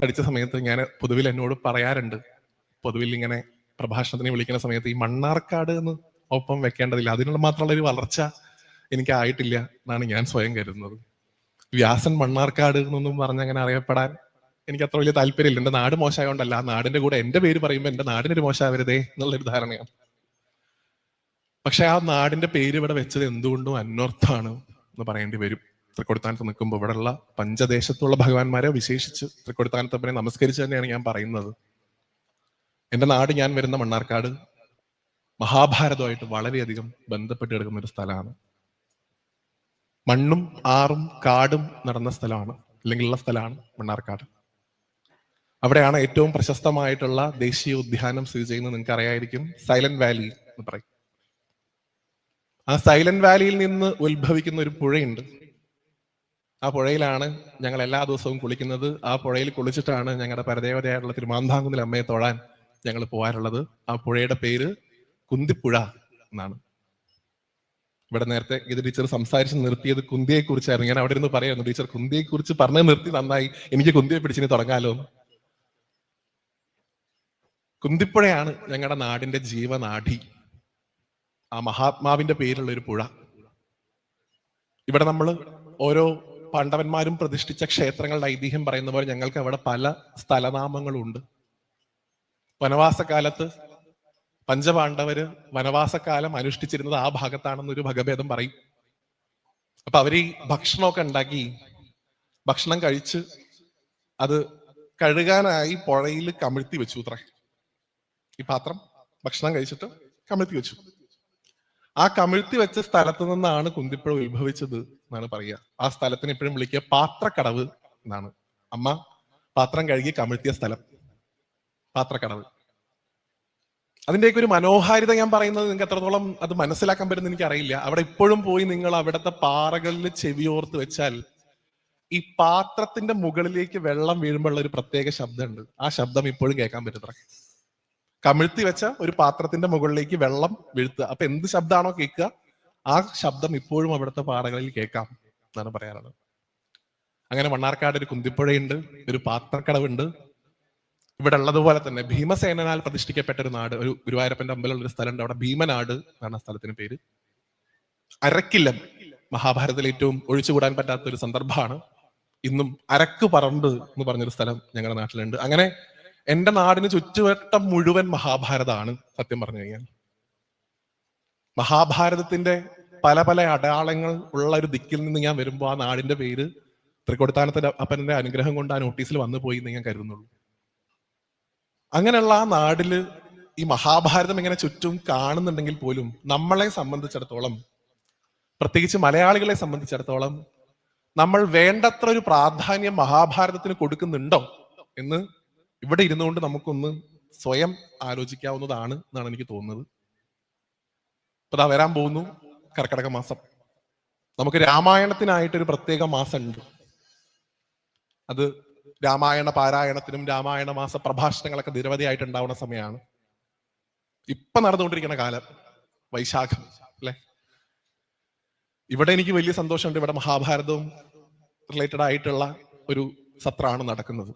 പഠിച്ച സമയത്ത് ഞാൻ പൊതുവിൽ എന്നോട് പറയാറുണ്ട്, പൊതുവിൽ ഇങ്ങനെ പ്രഭാഷണത്തിന് വിളിക്കുന്ന സമയത്ത് ഈ മണ്ണാർക്കാട് എന്ന് ഒപ്പം വെക്കേണ്ടതില്ല, അതിനുള്ള മാത്രമുള്ള ഒരു വളർച്ച എനിക്കായിട്ടില്ല എന്നാണ് ഞാൻ സ്വയം കരുതുന്നത്. വ്യാസൻ മണ്ണാർക്കാട് എന്നൊന്നും പറഞ്ഞ് അങ്ങനെ അറിയപ്പെടാൻ എനിക്ക് അത്ര വലിയ താല്പര്യമില്ല. എന്റെ നാട് മോശമായോണ്ടല്ല, ആ നാടിന്റെ കൂടെ എന്റെ പേര് പറയുമ്പോൾ എന്റെ നാടിനൊരു മോശമാവരുതേ എന്നുള്ളൊരു ധാരണയാണ്. പക്ഷെ ആ നാടിന്റെ പേര് ഇവിടെ വെച്ചത് എന്തുകൊണ്ടും അന്വർത്ഥാണ് എന്ന് പറയേണ്ടി വരും. തൃക്കൊടിത്താനത്ത് നിൽക്കുമ്പോൾ ഇവിടെയുള്ള പഞ്ചദേശത്തുള്ള ഭഗവാന്മാരെ വിശേഷിച്ച് തൃക്കൊടിത്താനത്തപ്പനെ നമസ്കരിച്ച് തന്നെയാണ് ഞാൻ പറയുന്നത്. എന്റെ നാട്, ഞാൻ വരുന്ന മണ്ണാർക്കാട്, മഹാഭാരതമായിട്ട് വളരെയധികം ബന്ധപ്പെട്ട് കിടക്കുന്ന ഒരു സ്ഥലമാണ്. മണ്ണും ആറും കാടും നടന്ന സ്ഥലമാണ്, അല്ലെങ്കിൽ ഉള്ള സ്ഥലമാണ് മണ്ണാർക്കാട്. അവിടെയാണ് ഏറ്റവും പ്രശസ്തമായിട്ടുള്ള ദേശീയ ഉദ്യാനം സ്ഥിതി ചെയ്യുന്നത്. നിങ്ങൾക്ക് അറിയായിരിക്കും, സൈലന്റ് വാലി എന്ന് പറയും. ആ സൈലന്റ് വാലിയിൽ നിന്ന് ഉത്ഭവിക്കുന്ന ഒരു പുഴയുണ്ട്. ആ പുഴയിലാണ് ഞങ്ങൾ എല്ലാ ദിവസവും കുളിക്കുന്നത്. ആ പുഴയിൽ കുളിച്ചിട്ടാണ് ഞങ്ങളുടെ പരദേവതയായിട്ടുള്ള തിരുമാന്താംകുന്നിൽ അമ്മയെ തൊഴാൻ ഞങ്ങൾ പോകാറുള്ളത്. ആ പുഴയുടെ പേര് കുന്തിപ്പുഴ എന്നാണ്. ഇവിടെ നേരത്തെ ഇത് ടീച്ചർ സംസാരിച്ച് നിർത്തിയത് കുന്തിയെ കുറിച്ചായിരുന്നു. ഞാൻ അവിടെ ഇരുന്ന് പറയായിരുന്നു, ടീച്ചർ കുന്തിയെ കുറിച്ച് പറഞ്ഞ് നിർത്തി, നന്നായി, എനിക്ക് കുന്തിയെ പിടിച്ചിനി തുടങ്ങാലോ. കുന്തിപ്പുഴയാണ് ഞങ്ങളുടെ നാടിന്റെ ജീവനാഡി, ആ മഹാത്മാവിന്റെ പേരുള്ള ഒരു പുഴ. ഇവിടെ നമ്മൾ ഓരോ പാണ്ഡവന്മാരും പ്രതിഷ്ഠിച്ച ക്ഷേത്രങ്ങളുടെ ഐതിഹ്യം പറയുന്ന പോലെ ഞങ്ങൾക്ക് അവിടെ പല സ്ഥലനാമങ്ങളുണ്ട്. വനവാസകാലത്ത് പഞ്ചപാണ്ഡവര് വനവാസകാലം അനുഷ്ഠിച്ചിരുന്നത് ആ ഭാഗത്താണെന്നൊരു ഭഗഭേദം പറയും. അപ്പൊ അവര് ഈ ഭക്ഷണമൊക്കെ ഉണ്ടാക്കി, ഭക്ഷണം കഴിച്ച് അത് കഴുകാനായി പുഴയിൽ കമിഴ്ത്തി വെച്ചു അത്ര. ഈ പാത്രം ഭക്ഷണം കഴിച്ചിട്ട് കമിഴ്ത്തി വെച്ചു. ആ കമിഴ്ത്തി വെച്ച സ്ഥലത്ത് നിന്നാണ് കുന്തിപ്പുഴ ഉത്ഭവിച്ചത് എന്നാണ് പറയുക. ആ സ്ഥലത്തിന് ഇപ്പോഴും വിളിക്കുക പാത്രക്കടവ് എന്നാണ്. അമ്മ പാത്രം കഴുകി കമിഴ്ത്തിയ സ്ഥലം പാത്രക്കടവ്. അതിന്റെയൊക്കെ ഒരു മനോഹാരിത ഞാൻ പറയുന്നത് നിങ്ങൾക്ക് എത്രത്തോളം അത് മനസ്സിലാക്കാൻ പറ്റുന്ന എനിക്ക് അറിയില്ല. അവിടെ ഇപ്പോഴും പോയി നിങ്ങൾ അവിടുത്തെ പാറകളിൽ ചെവിയോർത്ത് വെച്ചാൽ ഈ പാത്രത്തിന്റെ മുകളിലേക്ക് വെള്ളം വീഴുമ്പോഴുള്ള ഒരു പ്രത്യേക ശബ്ദമുണ്ട്. ആ ശബ്ദം ഇപ്പോഴും കേൾക്കാൻ പറ്റുത്ര. കമിഴ്ത്തി വെച്ച ഒരു പാത്രത്തിന്റെ മുകളിലേക്ക് വെള്ളം വീഴ്ത്തുക. അപ്പൊ എന്ത് ശബ്ദമാണോ കേൾക്കുക, ആ ശബ്ദം ഇപ്പോഴും അവിടുത്തെ പാറകളിൽ കേൾക്കാം എന്നാണ് പറയാറുള്ളത്. അങ്ങനെ മണ്ണാർക്കാട് ഒരു കുന്തിപ്പുഴയുണ്ട്, ഒരു പാത്രക്കടവുണ്ട്. ഇവിടെ ഉള്ളതുപോലെ തന്നെ ഭീമസേനാൽ പ്രതിഷ്ഠിക്കപ്പെട്ട ഒരു നാട്, ഒരു ഗുരുവായൂരപ്പന്റെ അമ്പലമുള്ള ഒരു സ്ഥലമുണ്ട്, അവിടെ ഭീമനാട് എന്നാണ് ആ സ്ഥലത്തിന് പേര്. അരക്കില്ലം, മഹാഭാരതത്തിൽ ഏറ്റവും ഒഴിച്ചുകൂടാൻ പറ്റാത്ത ഒരു സന്ദർഭമാണ്. ഇന്നും അരക്ക് പറമ്പ് എന്ന് പറഞ്ഞൊരു സ്ഥലം ഞങ്ങളുടെ നാട്ടിലുണ്ട്. അങ്ങനെ എന്റെ നാടിന് ചുറ്റുവട്ടം മുഴുവൻ മഹാഭാരതമാണ്. സത്യം പറഞ്ഞു കഴിഞ്ഞാൽ മഹാഭാരതത്തിന്റെ പല പല അടയാളങ്ങൾ ഉള്ള ഒരു ദിക്കിൽ നിന്ന് ഞാൻ വരുമ്പോൾ ആ നാടിന്റെ പേര് തൃക്കൊടിത്താനത്തിന്റെ അപ്പന്റെ അനുഗ്രഹം കൊണ്ട് ആ നോട്ടീസിൽ വന്നു പോയി എന്ന് ഞാൻ കരുതുന്നുള്ളൂ. അങ്ങനെയുള്ള ആ നാടില് ഈ മഹാഭാരതം ഇങ്ങനെ ചുറ്റും കാണുന്നുണ്ടെങ്കിൽ പോലും നമ്മളെ സംബന്ധിച്ചിടത്തോളം, പ്രത്യേകിച്ച് മലയാളികളെ സംബന്ധിച്ചിടത്തോളം, നമ്മൾ വേണ്ടത്ര ഒരു പ്രാധാന്യം മഹാഭാരതത്തിന് കൊടുക്കുന്നുണ്ടോ എന്ന് ഇവിടെ ഇരുന്നുകൊണ്ട് നമുക്കൊന്ന് സ്വയം ആലോചിക്കാവുന്നതാണ് എന്നാണ് എനിക്ക് തോന്നുന്നത്. ഇപ്പൊ ദാ വരാൻ പോകുന്നു കർക്കിടക മാസം. നമുക്ക് രാമായണത്തിനായിട്ടൊരു പ്രത്യേക മാസം ഉണ്ട്. അത് രാമായണ പാരായണത്തിനും രാമായണ മാസ പ്രഭാഷണങ്ങളൊക്കെ നിരവധിയായിട്ട് ഉണ്ടാവുന്ന സമയമാണ്. ഇപ്പൊ നടന്നുകൊണ്ടിരിക്കുന്ന കാലം വൈശാഖം അല്ലെ. ഇവിടെ എനിക്ക് വലിയ സന്തോഷമുണ്ട്. ഇവിടെ മഹാഭാരതവും റിലേറ്റഡ് ആയിട്ടുള്ള ഒരു സത്രമാണ് നടക്കുന്നത്.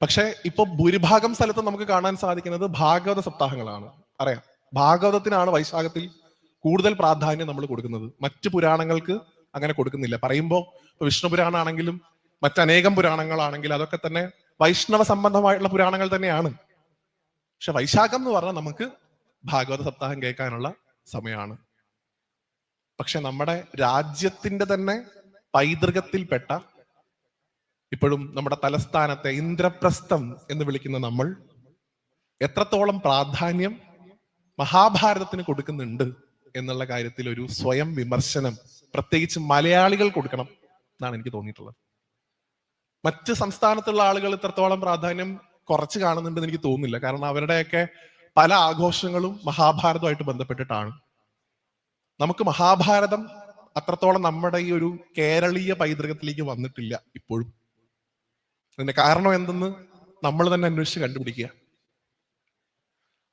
പക്ഷെ ഇപ്പൊ ഭൂരിഭാഗം സ്ഥലത്ത് നമുക്ക് കാണാൻ സാധിക്കുന്നത് ഭാഗവത സപ്താഹങ്ങളാണ്. അറിയാം, ഭാഗവതത്തിനാണ് വൈശാഖത്തിൽ കൂടുതൽ പ്രാധാന്യം നമ്മൾ കൊടുക്കുന്നത്. മറ്റു പുരാണങ്ങൾക്ക് അങ്ങനെ കൊടുക്കുന്നില്ല. പറയുമ്പോൾ ഇപ്പൊ വിഷ്ണു പുരാണാണെങ്കിലും മറ്റനേകം പുരാണങ്ങളാണെങ്കിലും അതൊക്കെ തന്നെ വൈഷ്ണവ സംബന്ധമായിട്ടുള്ള പുരാണങ്ങൾ തന്നെയാണ്. പക്ഷെ വൈശാഖം എന്ന് പറഞ്ഞാൽ നമുക്ക് ഭാഗവത സപ്താഹം കേൾക്കാനുള്ള സമയമാണ്. പക്ഷെ നമ്മുടെ രാജ്യത്തിന്റെ തന്നെ പൈതൃകത്തിൽപ്പെട്ട, ഇപ്പോഴും നമ്മുടെ തലസ്ഥാനത്തെ ഇന്ദ്രപ്രസ്ഥം എന്ന് വിളിക്കുന്ന നമ്മൾ എത്രത്തോളം പ്രാധാന്യം മഹാഭാരതത്തിന് കൊടുക്കുന്നുണ്ട് എന്നുള്ള കാര്യത്തിൽ ഒരു സ്വയം വിമർശനം പ്രത്യേകിച്ച് മലയാളികൾ കൊടുക്കണം എന്നാണ് എനിക്ക് തോന്നിയിട്ടുള്ളത്. മറ്റ് സംസ്ഥാനത്തുള്ള ആളുകൾ ഇത്രത്തോളം പ്രാധാന്യം കുറച്ച് കാണുന്നുണ്ടെന്ന് എനിക്ക് തോന്നുന്നില്ല. കാരണം അവരുടെയൊക്കെ പല ആഘോഷങ്ങളും മഹാഭാരതമായിട്ട് ബന്ധപ്പെട്ടിട്ടാണ്. നമുക്ക് മഹാഭാരതം അത്രത്തോളം നമ്മുടെ ഈ ഒരു കേരളീയ പൈതൃകത്തിലേക്ക് വന്നിട്ടില്ല ഇപ്പോഴും. അതിന്റെ കാരണം എന്തെന്ന് നമ്മൾ തന്നെ അന്വേഷിച്ച് കണ്ടുപിടിക്കുക.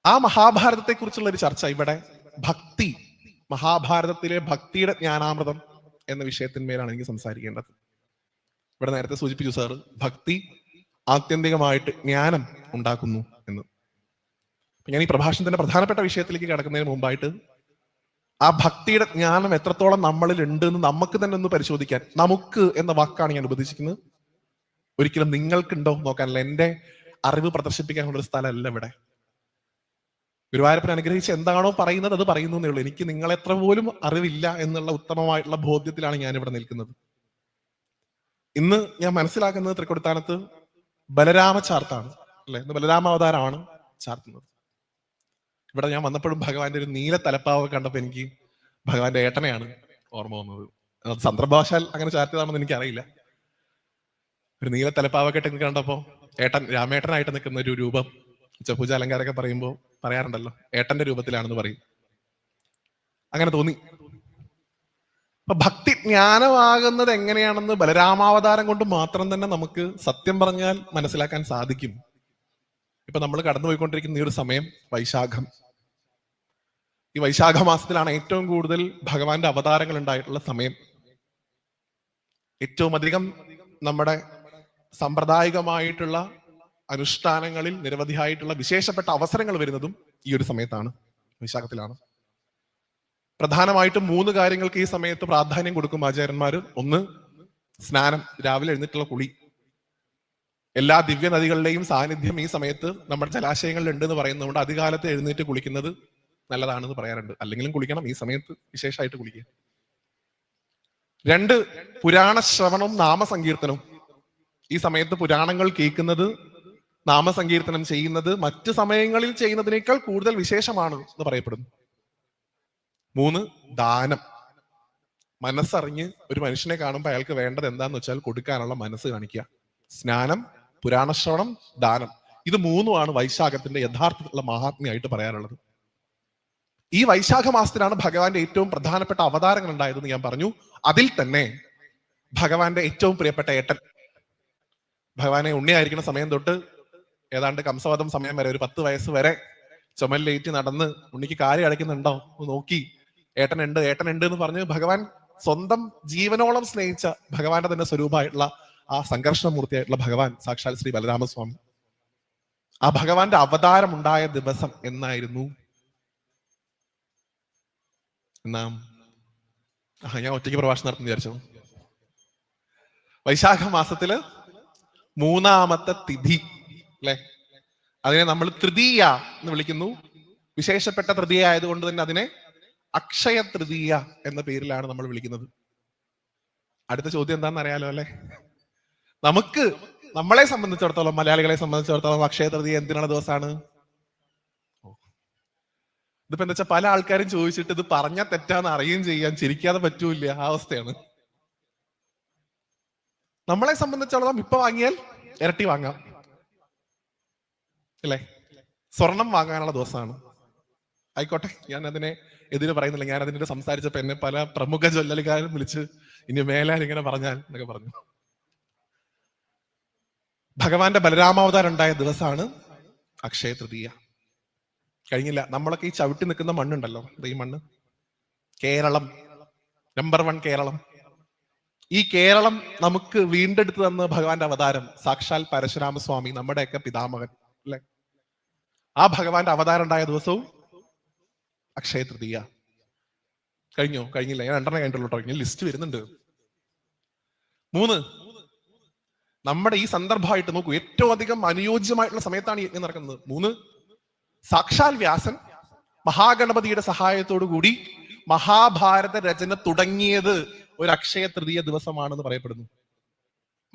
ആ മഹാഭാരതത്തെ കുറിച്ചുള്ള ഒരു ചർച്ച ഇവിടെ ഭക്തി, മഹാഭാരതത്തിലെ ഭക്തിയുടെ ജ്ഞാനാമൃതം എന്ന വിഷയത്തിന്മേലാണ് എനിക്ക് സംസാരിക്കേണ്ടത്. ഇവിടെ നേരത്തെ സൂചിപ്പിച്ചു സാർ, ഭക്തി ആത്യന്തികമായിട്ട് ജ്ഞാനം ഉണ്ടാക്കുന്നു എന്ന്. ഞാൻ ഈ പ്രഭാഷണത്തിന്റെ പ്രധാനപ്പെട്ട വിഷയത്തിലേക്ക് കടക്കുന്നതിന് മുമ്പായിട്ട് ആ ഭക്തിയുടെ ജ്ഞാനം എത്രത്തോളം നമ്മളിൽ ഉണ്ട് എന്ന് നമുക്ക് തന്നെ ഒന്ന് പരിശോധിക്കാൻ, നമുക്ക് എന്ന വാക്കാണ് ഞാൻ ഉപദേശിക്കുന്നത്, ഒരിക്കലും നിങ്ങൾക്കുണ്ടോ നോക്കാനല്ല. എന്റെ അറിവ് പ്രദർശിപ്പിക്കാനുള്ള ഒരു സ്ഥലമല്ല ഇവിടെ. ഗുരുവായൂരപ്പൻ അനുഗ്രഹിച്ച് എന്താണോ പറയുന്നത് അത് പറയുന്നു എന്നേ ഉള്ളൂ. എനിക്ക് നിങ്ങളെത്ര പോലും അറിവില്ല എന്നുള്ള ഉത്തമമായിട്ടുള്ള ബോധ്യത്തിലാണ് ഞാൻ ഇവിടെ നിൽക്കുന്നത്. ഇന്ന് ഞാൻ മനസ്സിലാക്കുന്നത് തൃക്കൊടിത്താനത്ത് ബലരാമ ചാർത്താണ് അല്ലെ, ഇന്ന് ബലരാമ അവതാരമാണ് ചാർത്തുന്നത്. ഇവിടെ ഞാൻ വന്നപ്പോഴും ഭഗവാന്റെ ഒരു നീല തലപ്പാവ് കണ്ടപ്പോൾ എനിക്ക് ഭഗവാന്റെ ഏട്ടനെയാണ് ഓർമ്മ വന്നത്. അത് സന്ദർഭവശാൽ അങ്ങനെ ചാർത്തിയതാണെന്ന് എനിക്കറിയില്ല. ഒരു നീല തലപ്പാവൊക്കെ ഇട്ട് കണ്ടപ്പോ ഏട്ടൻ രാമേട്ടനായിട്ട് നിൽക്കുന്ന ഒരു രൂപം പൂജ അലങ്കാരമൊക്കെ പറയുമ്പോൾ പറയാറുണ്ടല്ലോ, ഏട്ടന്റെ രൂപത്തിലാണെന്ന് പറയും. അങ്ങനെ തോന്നി. അപ്പൊ ഭക്തി ജ്ഞാനമാകുന്നത് എങ്ങനെയാണെന്ന് ബലരാമാവതാരം കൊണ്ട് മാത്രം തന്നെ നമുക്ക് സത്യം പറഞ്ഞാൽ മനസ്സിലാക്കാൻ സാധിക്കും. ഇപ്പൊ നമ്മൾ കടന്നുപോയിക്കൊണ്ടിരിക്കുന്ന ഈ ഒരു സമയം വൈശാഖം. ഈ വൈശാഖ മാസത്തിലാണ് ഏറ്റവും കൂടുതൽ ഭഗവാന്റെ അവതാരങ്ങൾ ഉണ്ടായിട്ടുള്ള സമയം. ഏറ്റവും അധികം നമ്മുടെ സാമ്പ്രദായികമായിട്ടുള്ള അനുഷ്ഠാനങ്ങളിൽ നിരവധിയായിട്ടുള്ള വിശേഷപ്പെട്ട അവസരങ്ങൾ വരുന്നതും ഈ ഒരു സമയത്താണ്, വൈശാഖത്തിലാണ്. പ്രധാനമായിട്ടും 3 കാര്യങ്ങൾക്ക് ഈ സമയത്ത് പ്രാധാന്യം കൊടുക്കും ആചാര്യന്മാര്. ഒന്ന്, സ്നാനം, രാവിലെ എഴുന്നേറ്റുള്ള കുളി. എല്ലാ ദിവ്യ നദികളുടെയും സാന്നിധ്യം ഈ സമയത്ത് നമ്മുടെ ജലാശയങ്ങളിൽ ഉണ്ട് എന്ന് പറയുന്നതുകൊണ്ട് അധികാലത്ത് എഴുന്നേറ്റ് കുളിക്കുന്നത് നല്ലതാണെന്ന് പറയാറുണ്ട്. അല്ലെങ്കിലും കുളിക്കണം, ഈ സമയത്ത് വിശേഷമായിട്ട് കുളിക്കുക. 2, പുരാണ ശ്രവണവും നാമസങ്കീർത്തനവും. ഈ സമയത്ത് പുരാണങ്ങൾ കേൾക്കുന്നത്, നാമസങ്കീർത്തനം ചെയ്യുന്നത് മറ്റു സമയങ്ങളിൽ ചെയ്യുന്നതിനേക്കാൾ കൂടുതൽ വിശേഷമാണ് എന്ന് പറയപ്പെടുന്നു. 3, ദാനം. മനസ്സറിഞ്ഞ് ഒരു മനുഷ്യനെ കാണുമ്പോൾ അയാൾക്ക് വേണ്ടത് എന്താന്ന് വെച്ചാൽ കൊടുക്കാനുള്ള മനസ്സ് കാണിക്കുക. സ്നാനം, പുരാണശ്രവണം, ദാനം. ഇത് 3ഉമാണ് വൈശാഖത്തിന്റെ യഥാർത്ഥത്തിലുള്ള മഹാത്മ്യമായിട്ട് പറയാറുള്ളത്. ഈ വൈശാഖ മാസത്തിലാണ് ഭഗവാന്റെ ഏറ്റവും പ്രധാനപ്പെട്ട അവതാരങ്ങൾ ഉണ്ടായതെന്ന് ഞാൻ പറഞ്ഞു. അതിൽ തന്നെ ഭഗവാന്റെ ഏറ്റവും പ്രിയപ്പെട്ട ഏട്ടൻ, ഭഗവാനെ ഉണ്ണിയായിരിക്കുന്ന സമയം തൊട്ട് ഏതാണ്ട് കംസവധം സമയം വരെ, ഒരു 10 വയസ്സ് വരെ ചുമലിലേറ്റ് നടന്ന് ഉണ്ണിക്ക് കാര്യം അടയ്ക്കുന്നുണ്ടോ നോക്കി ഏട്ടനുണ്ട് എന്ന് പറഞ്ഞ് ഭഗവാൻ സ്വന്തം ജീവനോളം സ്നേഹിച്ച ഭഗവാന്റെ തന്നെ സ്വരൂപമായിട്ടുള്ള ആ സംഘർഷമൂർത്തിയായിട്ടുള്ള ഭഗവാൻ സാക്ഷാൽ ശ്രീ ബലരാമസ്വാമി. ആ ഭഗവാന്റെ അവതാരം ഉണ്ടായ ദിവസം എന്നായിരുന്നു? ഞാൻ ഒറ്റയ്ക്ക് പ്രഭാഷണം നടത്തുന്ന വിചാരിച്ചു. വൈശാഖ മാസത്തില് 3ാമത്തെ തിഥി അല്ലെ, അതിനെ നമ്മൾ തൃതീയ എന്ന് വിളിക്കുന്നു. വിശേഷപ്പെട്ട തൃതീയ ആയതുകൊണ്ട് തന്നെ അതിനെ അക്ഷയ തൃതീയ എന്ന പേരിലാണ് നമ്മൾ വിളിക്കുന്നത്. അടുത്ത ചോദ്യം എന്താണെന്ന് അറിയാലോ അല്ലെ? നമ്മളെ സംബന്ധിച്ചിടത്തോളം, മലയാളികളെ സംബന്ധിച്ചിടത്തോളം അക്ഷയ തൃതീയ എന്തിനുള്ള ദിവസമാണ്? ഇതിപ്പോ എന്താ വെച്ചാൽ പല ആൾക്കാരും ചോദിച്ചിട്ട് ഇത് പറഞ്ഞാൽ തെറ്റാന്ന് അറിയുകയും ചെയ്യാൻ ചിരിക്കാതെ പറ്റൂല്ല, ആ അവസ്ഥയാണ്. നമ്മളെ സംബന്ധിച്ചിടത്തോളം ഇപ്പൊ വാങ്ങിയാൽ ഇരട്ടി വാങ്ങാം അല്ലേ? സ്വർണം വാങ്ങാനുള്ള ദിവസമാണ്. ആയിക്കോട്ടെ, ഞാൻ അതിനെ എതിര് പറയുന്നില്ല. ഞാൻ അതിനെ സംസാരിച്ചപ്പോ എന്നെ പല പ്രമുഖ ജ്വല്ലലുകാരും വിളിച്ച് ഇനി മേലാൽ ഇങ്ങനെ പറഞ്ഞാൽ എന്നൊക്കെ പറഞ്ഞു. ഭഗവാന്റെ ബലരാമാവതാരം ഉണ്ടായ ദിവസമാണ് അക്ഷയ തൃതീയ. കഴിഞ്ഞില്ല. നമ്മളൊക്കെ ഈ ചവിട്ടി നിൽക്കുന്ന മണ്ണുണ്ടല്ലോ, ഈ മണ്ണ്, കേരളം, നമ്പർ 1 കേരളം. ഈ കേരളം നമുക്ക് വീണ്ടെടുത്തു തന്ന ഭഗവാന്റെ അവതാരം സാക്ഷാൽ പരശുരാമസ്വാമി, നമ്മുടെയൊക്കെ പിതാമകൻ അല്ലെ? ആ ഭഗവാന്റെ അവതാരം ഉണ്ടായ ദിവസവും അക്ഷയ തൃതീയ. കഴിഞ്ഞില്ല. ഞാൻ 2 കഴിഞ്ഞിട്ടുള്ളൂ. കഴിഞ്ഞ ലിസ്റ്റ് വരുന്നുണ്ട്. 3, നമ്മുടെ ഈ സന്ദർഭമായിട്ട് നോക്കൂ, ഏറ്റവും അധികം അനുയോജ്യമായിട്ടുള്ള സമയത്താണ് ഈ യജ്ഞം നടക്കുന്നത്. 3, സാക്ഷാൽ വ്യാസൻ മഹാഗണപതിയുടെ സഹായത്തോടു കൂടി മഹാഭാരത രചന തുടങ്ങിയത് ഒരു അക്ഷയ തൃതീയ ദിവസമാണെന്ന് പറയപ്പെടുന്നു.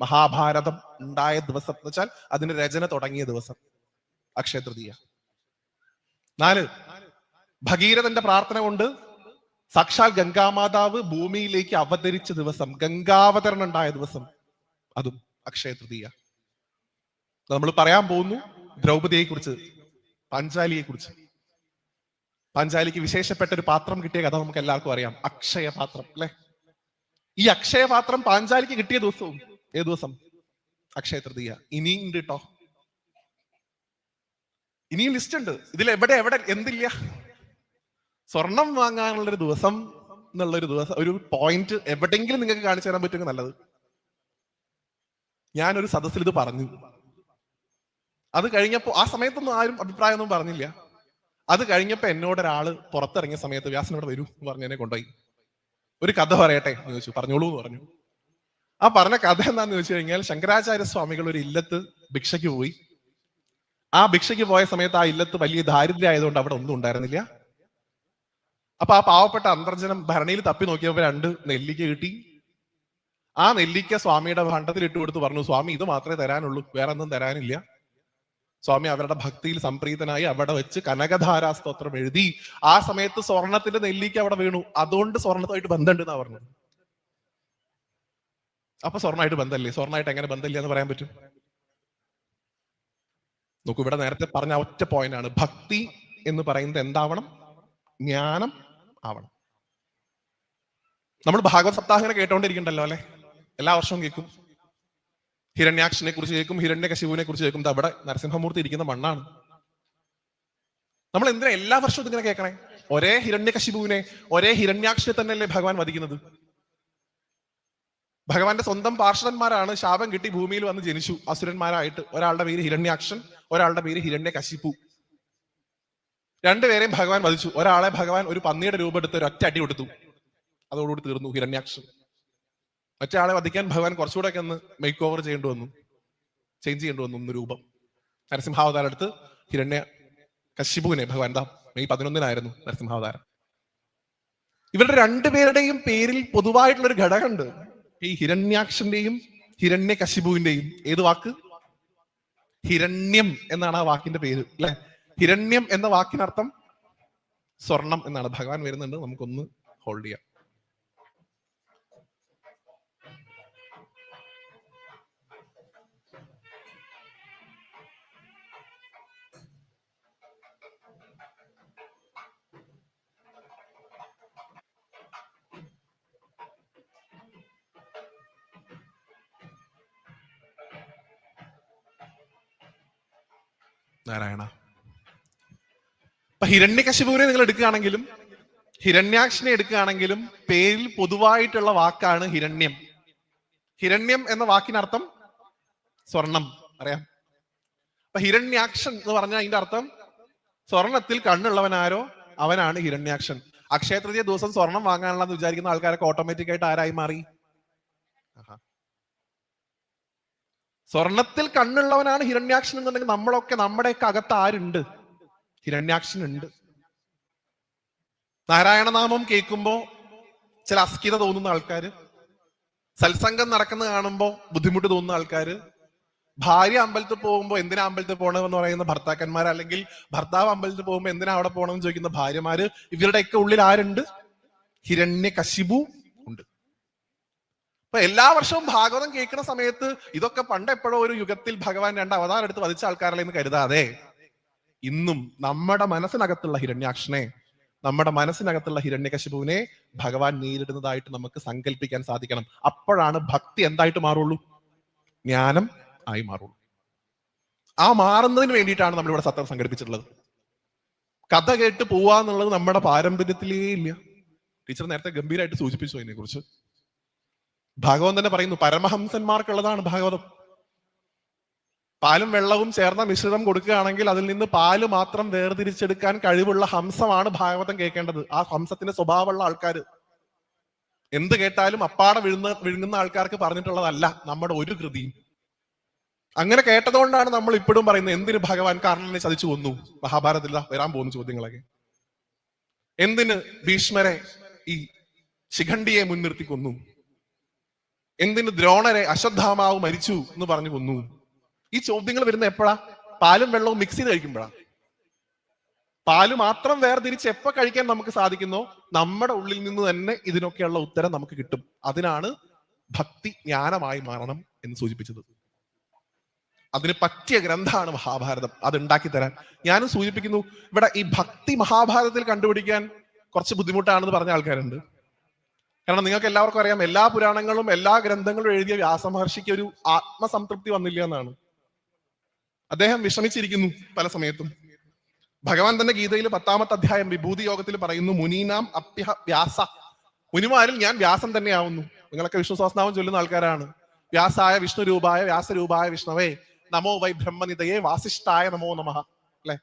മഹാഭാരതം ഉണ്ടായ ദിവസം എന്ന് വെച്ചാൽ അതിന്റെ രചന തുടങ്ങിയ ദിവസം അക്ഷയ തൃതീയ. 4, ഭഗീരഥന്റെ പ്രാർത്ഥന കൊണ്ട് സാക്ഷാൽ ഗംഗാമാതാവ് ഭൂമിയിലേക്ക് അവതരിച്ച ദിവസം, ഗംഗാവതരണം ഉണ്ടായ ദിവസം, അതും അക്ഷയ തൃതീയ. നമ്മൾ പറയാൻ പോകുന്നു ദ്രൗപദിയെ കുറിച്ച്, പാഞ്ചാലിയെ കുറിച്ച്. പാഞ്ചാലിക്ക് വിശേഷപ്പെട്ട ഒരു പാത്രം കിട്ടിയ കഥ നമുക്ക് എല്ലാവർക്കും അറിയാം, അക്ഷയ പാത്രം അല്ലെ? ഈ അക്ഷയ പാത്രം പാഞ്ചാലിക്ക് കിട്ടിയ ദിവസവും ഏത് ദിവസം? അക്ഷയ തൃതീയ. ഇനിയും ഉണ്ട് കേട്ടോ, ഇനിയും ലിസ്റ്റ് ഉണ്ട്. ഇതിൽ എവിടെ എന്തില്ല? സ്വർണം വാങ്ങാനുള്ളൊരു ദിവസം എന്നുള്ളൊരു ദിവസം, ഒരു പോയിന്റ് എവിടെയെങ്കിലും നിങ്ങൾക്ക് കാണിച്ചു തരാൻ പറ്റുമെങ്കിൽ നല്ലത്. ഞാനൊരു സദസ്സിൽ ഇത് പറഞ്ഞു. അത് കഴിഞ്ഞപ്പോ ആ സമയത്തൊന്നും ആരും അഭിപ്രായമൊന്നും പറഞ്ഞില്ല. അത് കഴിഞ്ഞപ്പോ എന്നോട് ഒരാള് പുറത്തിറങ്ങിയ സമയത്ത് വ്യാസനോട് വരൂ എന്ന് പറഞ്ഞ് എന്നെ കൊണ്ടുപോയി. ഒരു കഥ പറയട്ടെ എന്ന് ചോദിച്ചു. പറഞ്ഞോളൂ എന്ന് പറഞ്ഞു. ആ പറഞ്ഞ കഥ എന്താന്ന് ചോദിച്ചു കഴിഞ്ഞാൽ, ശങ്കരാചാര്യ സ്വാമികൾ ഒരു ഇല്ലത്ത് ഭിക്ഷയ്ക്ക് പോയി. ആ ഭിക്ഷയ്ക്ക് പോയ സമയത്ത് ആ ഇല്ലത്ത് വലിയ ദാരിദ്ര്യം ആയതുകൊണ്ട് അവിടെ ഒന്നും ഉണ്ടായിരുന്നില്ല. അപ്പൊ ആ പാവപ്പെട്ട അന്തർജനം ഭരണിയിൽ തപ്പി നോക്കിയപ്പോ 2 നെല്ലിക്ക കിട്ടി. ആ നെല്ലിക്ക സ്വാമിയുടെ ഭണ്ഡത്തിൽ ഇട്ട് കൊടുത്ത് പറഞ്ഞു, സ്വാമി ഇത് മാത്രമേ തരാനുള്ളൂ, വേറെ ഒന്നും തരാനില്ല. സ്വാമി അവരുടെ ഭക്തിയിൽ സംപ്രീതനായി അവിടെ വെച്ച് കനകധാരാ സ്തോത്രം എഴുതി. ആ സമയത്ത് സ്വർണത്തിന്റെ നെല്ലിക്ക അവിടെ വീണു. അതുകൊണ്ട് സ്വർണത്തുമായിട്ട് ബന്ധമുണ്ട് എന്നാ പറഞ്ഞത്. അപ്പൊ സ്വർണ്ണമായിട്ട് ബന്ധമല്ലേ? സ്വർണ്ണമായിട്ട് എങ്ങനെ ബന്ധമില്ല എന്ന് പറയാൻ പറ്റും? നോക്കൂ, ഇവിടെ നേരത്തെ പറഞ്ഞ ഒറ്റ പോയിന്റ് ആണ്. ഭക്തി എന്ന് പറയുന്നത് എന്താവണം? ജ്ഞാനം ആവണം. നമ്മൾ ഭാഗവത സപ്താഹങ്ങനെ കേട്ടോണ്ടിരിക്കണ്ടല്ലോ അല്ലെ? എല്ലാ വർഷവും കേൾക്കും. ഹിരണ്യാക്ഷനെ കുറിച്ച് കേൾക്കും, ഹിരണ്യകശിപുവിനെ കുറിച്ച് കേൾക്കും. അവിടെ നരസിംഹമൂർത്തി ഇരിക്കുന്ന മണ്ണാണ്. നമ്മൾ എന്തിനാ എല്ലാ വർഷവും ഇതിങ്ങനെ കേൾക്കണേ? ഒരേ ഹിരണ്യകശിപുവിനെ, ഒരേ ഹിരണ്യാക്ഷനെ തന്നെയല്ലേ ഭഗവാൻ വധിക്കുന്നത്? ഭഗവാന്റെ സ്വന്തം പാർഷദന്മാരാണ്. ശാപം കിട്ടി ഭൂമിയിൽ വന്ന് ജനിച്ചു അസുരന്മാരായിട്ട്. ഒരാളുടെ പേര് ഹിരണ്യാക്ഷൻ, ഒരാളുടെ പേര് ഹിരണ്യകശിപു. രണ്ടുപേരെയും ഭഗവാൻ വധിച്ചു. ഒരാളെ ഭഗവാൻ ഒരു പന്നിയുടെ രൂപം എടുത്ത് ഒരു ഒറ്റ അടി കൊടുത്തു. അതോടുകൂടി തീർന്നു ഹിരണ്യാക്ഷൻ. മറ്റേ ആളെ വധിക്കാൻ ഭഗവാൻ കുറച്ചുകൂടെ ഒക്കെ ഒന്ന് മേക്ക് ഓവർ ചെയ്യേണ്ടി വന്നു, ചേഞ്ച് ചെയ്യേണ്ടി വന്നു ഒന്ന് രൂപം. നരസിംഹാവതാരം എടുത്ത് ഹിരണ്യകശിപുവിനെ ഭഗവാൻ മെയ് 11 നരസിംഹാവതാരം. ഇവരുടെ രണ്ടുപേരുടെയും പേരിൽ പൊതുവായിട്ടുള്ള ഒരു ഘടകമുണ്ട്. ഈ ഹിരണ്യാക്ഷന്റെയും ഹിരണ്യകശിപുവിന്റെയും ഏത് വാക്ക്? ഹിരണ്യം എന്നാണ് ആ വാക്കിന്റെ പേര് അല്ലെ? ഹിരണ്യം എന്ന വാക്കിനർത്ഥം സ്വർണം എന്നാണ്. ഭഗവാൻ വരുന്നുണ്ട്, നമുക്കൊന്ന് ഹോൾഡ് ചെയ്യാം. നാരായണ. അപ്പൊ ഹിരണ്യകശിപുവിനെ നിങ്ങൾ എടുക്കുകയാണെങ്കിലും ഹിരണ്യാക്ഷനെ എടുക്കുകയാണെങ്കിലും പേരിൽ പൊതുവായിട്ടുള്ള വാക്കാണ് ഹിരണ്യം. ഹിരണ്യം എന്ന വാക്കിനർത്ഥം സ്വർണം, അറിയാം. അപ്പൊ ഹിരണ്യാക്ഷൻ എന്ന് പറഞ്ഞാൽ അതിന്റെ അർത്ഥം സ്വർണത്തിൽ കണ്ണുള്ളവനാരോ അവനാണ് ഹിരണ്യാക്ഷൻ. അക്ഷയ തൃതീയ ദിവസം സ്വർണം വാങ്ങാനുള്ളതെന്ന് വിചാരിക്കുന്ന ആൾക്കാരൊക്കെ ഓട്ടോമാറ്റിക് ആയിട്ട് ആരായി മാറി? സ്വർണത്തിൽ കണ്ണുള്ളവനാണ് ഹിരണ്യാക്ഷൻ എന്നുണ്ടെങ്കിൽ നമ്മളൊക്കെ നമ്മുടെയൊക്കെ അകത്ത് ആരുണ്ട്? ഹിരണ്യാക്ഷൻ ഉണ്ട്. നാരായണനാമം കേൾക്കുമ്പോ ചില അസ്കിത തോന്നുന്ന ആൾക്കാര്, സത്സംഗം നടക്കുന്നത് കാണുമ്പോൾ ബുദ്ധിമുട്ട് തോന്നുന്ന ആൾക്കാര്, ഭാര്യ അമ്പലത്തിൽ പോകുമ്പോൾ എന്തിനാ അമ്പലത്തിൽ പോകണമെന്ന് പറയുന്ന ഭർത്താക്കന്മാർ, അല്ലെങ്കിൽ ഭർത്താവ് അമ്പലത്തിൽ പോകുമ്പോൾ എന്തിനാ അവിടെ പോകണമെന്ന് ചോദിക്കുന്ന ഭാര്യമാര്, ഇവരുടെയൊക്കെ ഉള്ളിൽ ആരുണ്ട്? ഹിരണ്യകശിപു ഉണ്ട്. അപ്പൊ എല്ലാ വർഷവും ഭാഗവതം കേൾക്കുന്ന സമയത്ത് ഇതൊക്കെ പണ്ട് എപ്പോഴോ ഒരു യുഗത്തിൽ ഭഗവാൻ 2 അവതാരം എടുത്ത് വധിച്ച ആൾക്കാരല്ലേ എന്ന് കരുതാതെ ഇന്നും നമ്മുടെ മനസ്സിനകത്തുള്ള ഹിരണ്യാക്ഷനെ, നമ്മുടെ മനസ്സിനകത്തുള്ള ഹിരണ്യകശിപുവിനെ ഭഗവാൻ നേരിടുന്നതായിട്ട് നമുക്ക് സങ്കല്പിക്കാൻ സാധിക്കണം. അപ്പോഴാണ് ഭക്തി എന്തായിട്ട് മാറുള്ളൂ? ജ്ഞാനം ആയി മാറുള്ളൂ. ആ മാറുന്നതിന് വേണ്ടിയിട്ടാണ് നമ്മളിവിടെ സത്രം സംഘടിപ്പിച്ചിട്ടുള്ളത്. കഥ കേട്ട് പോവാന്നുള്ളത് നമ്മുടെ പാരമ്പര്യത്തിലേ ഇല്ല. ടീച്ചർ നേരത്തെ ഗംഭീരമായിട്ട് സൂചിപ്പിച്ചു അതിനെ കുറിച്ച്. ഭാഗവതം തന്നെ പറയുന്നു, പരമഹംസന്മാർക്കുള്ളതാണ് ഭാഗവതം. പാലും വെള്ളവും ചേർന്ന മിശ്രിതം കൊടുക്കുകയാണെങ്കിൽ അതിൽ നിന്ന് പാല് മാത്രം വേർതിരിച്ചെടുക്കാൻ കഴിവുള്ള ഹംസമാണ് ഭാഗവതം കേൾക്കേണ്ടത്. ആ ഹംസത്തിന്റെ സ്വഭാവമുള്ള ആൾക്കാർ എന്ത് കേട്ടാലും അപ്പാടെ വിഴുങ്ങുന്ന ആൾക്കാർക്ക് പറഞ്ഞിട്ടുള്ളതല്ല നമ്മുടെ ഒരു കൃതിയും. അങ്ങനെ കേട്ടതുകൊണ്ടാണ് നമ്മൾ ഇപ്പോഴും പറയുന്നത്, എന്തിന് ഭഗവാൻ കർണനെ ചതിച്ചു കൊന്നു? മഹാഭാരതത്തിൽ വരാൻ പോകുന്ന ചോദ്യങ്ങളൊക്കെ. എന്തിന് ഭീഷ്മരെ ഈ ശിഖണ്ഡിയെ മുൻനിർത്തി കൊന്നു? എന്തിന് ദ്രോണരെ അശ്വത്ഥാമാവ് മരിച്ചു എന്ന് പറഞ്ഞു കൊന്നു? ഈ ചോദ്യങ്ങൾ വരുന്ന എപ്പോഴാ? പാലും വെള്ളവും മിക്സ് ചെയ്ത് കഴിക്കുമ്പോഴാ. പാല് മാത്രം വേർതിരിച്ച് എപ്പോ കഴിക്കാൻ നമുക്ക് സാധിക്കുന്നോ നമ്മുടെ ഉള്ളിൽ നിന്ന് തന്നെ ഇതിനൊക്കെയുള്ള ഉത്തരം നമുക്ക് കിട്ടും. അതിനാണ് ഭക്തി ജ്ഞാനമായി മാറണം എന്ന് സൂചിപ്പിച്ചത്. അതിന് പറ്റിയ ഗ്രന്ഥമാണ് മഹാഭാരതം. അത് ഉണ്ടാക്കി തരാൻ ഞാനും സൂചിപ്പിക്കുന്നു. ഇവിടെ ഈ ഭക്തി മഹാഭാരതത്തിൽ കണ്ടുപിടിക്കാൻ കുറച്ച് ബുദ്ധിമുട്ടാണെന്ന് പറഞ്ഞ ആൾക്കാരുണ്ട്. കാരണം നിങ്ങൾക്ക് എല്ലാവർക്കും അറിയാം, എല്ലാ പുരാണങ്ങളും എല്ലാ ഗ്രന്ഥങ്ങളും എഴുതിയ വ്യാസമഹർഷിക്ക് ഒരു ആത്മസംതൃപ്തി വന്നില്ല എന്നാണ്. അദ്ദേഹം വിഷമിച്ചിരിക്കുന്നു പല സമയത്തും. ഭഗവാൻ തന്നെ ഗീതയിൽ 10ാമത്തെ അധ്യായം വിഭൂതി യോഗത്തിൽ പറയുന്നു, മുനീനാം അപ്യഹ വ്യാസ. മുനിമാരിൽ ഞാൻ വ്യാസൻ തന്നെയാവുന്നു. നിങ്ങളൊക്കെ വിഷ്ണു സഹസ്രനാമം ചൊല്ലുന്ന ആൾക്കാരാണ്. വ്യാസായ വിഷ്ണു രൂപായ വ്യാസരൂപായ വിഷ്ണവേ നമോ വൈ ബ്രഹ്മനിതയെ വാസിഷ്ഠായ നമോ നമഃ. അല്ലെ?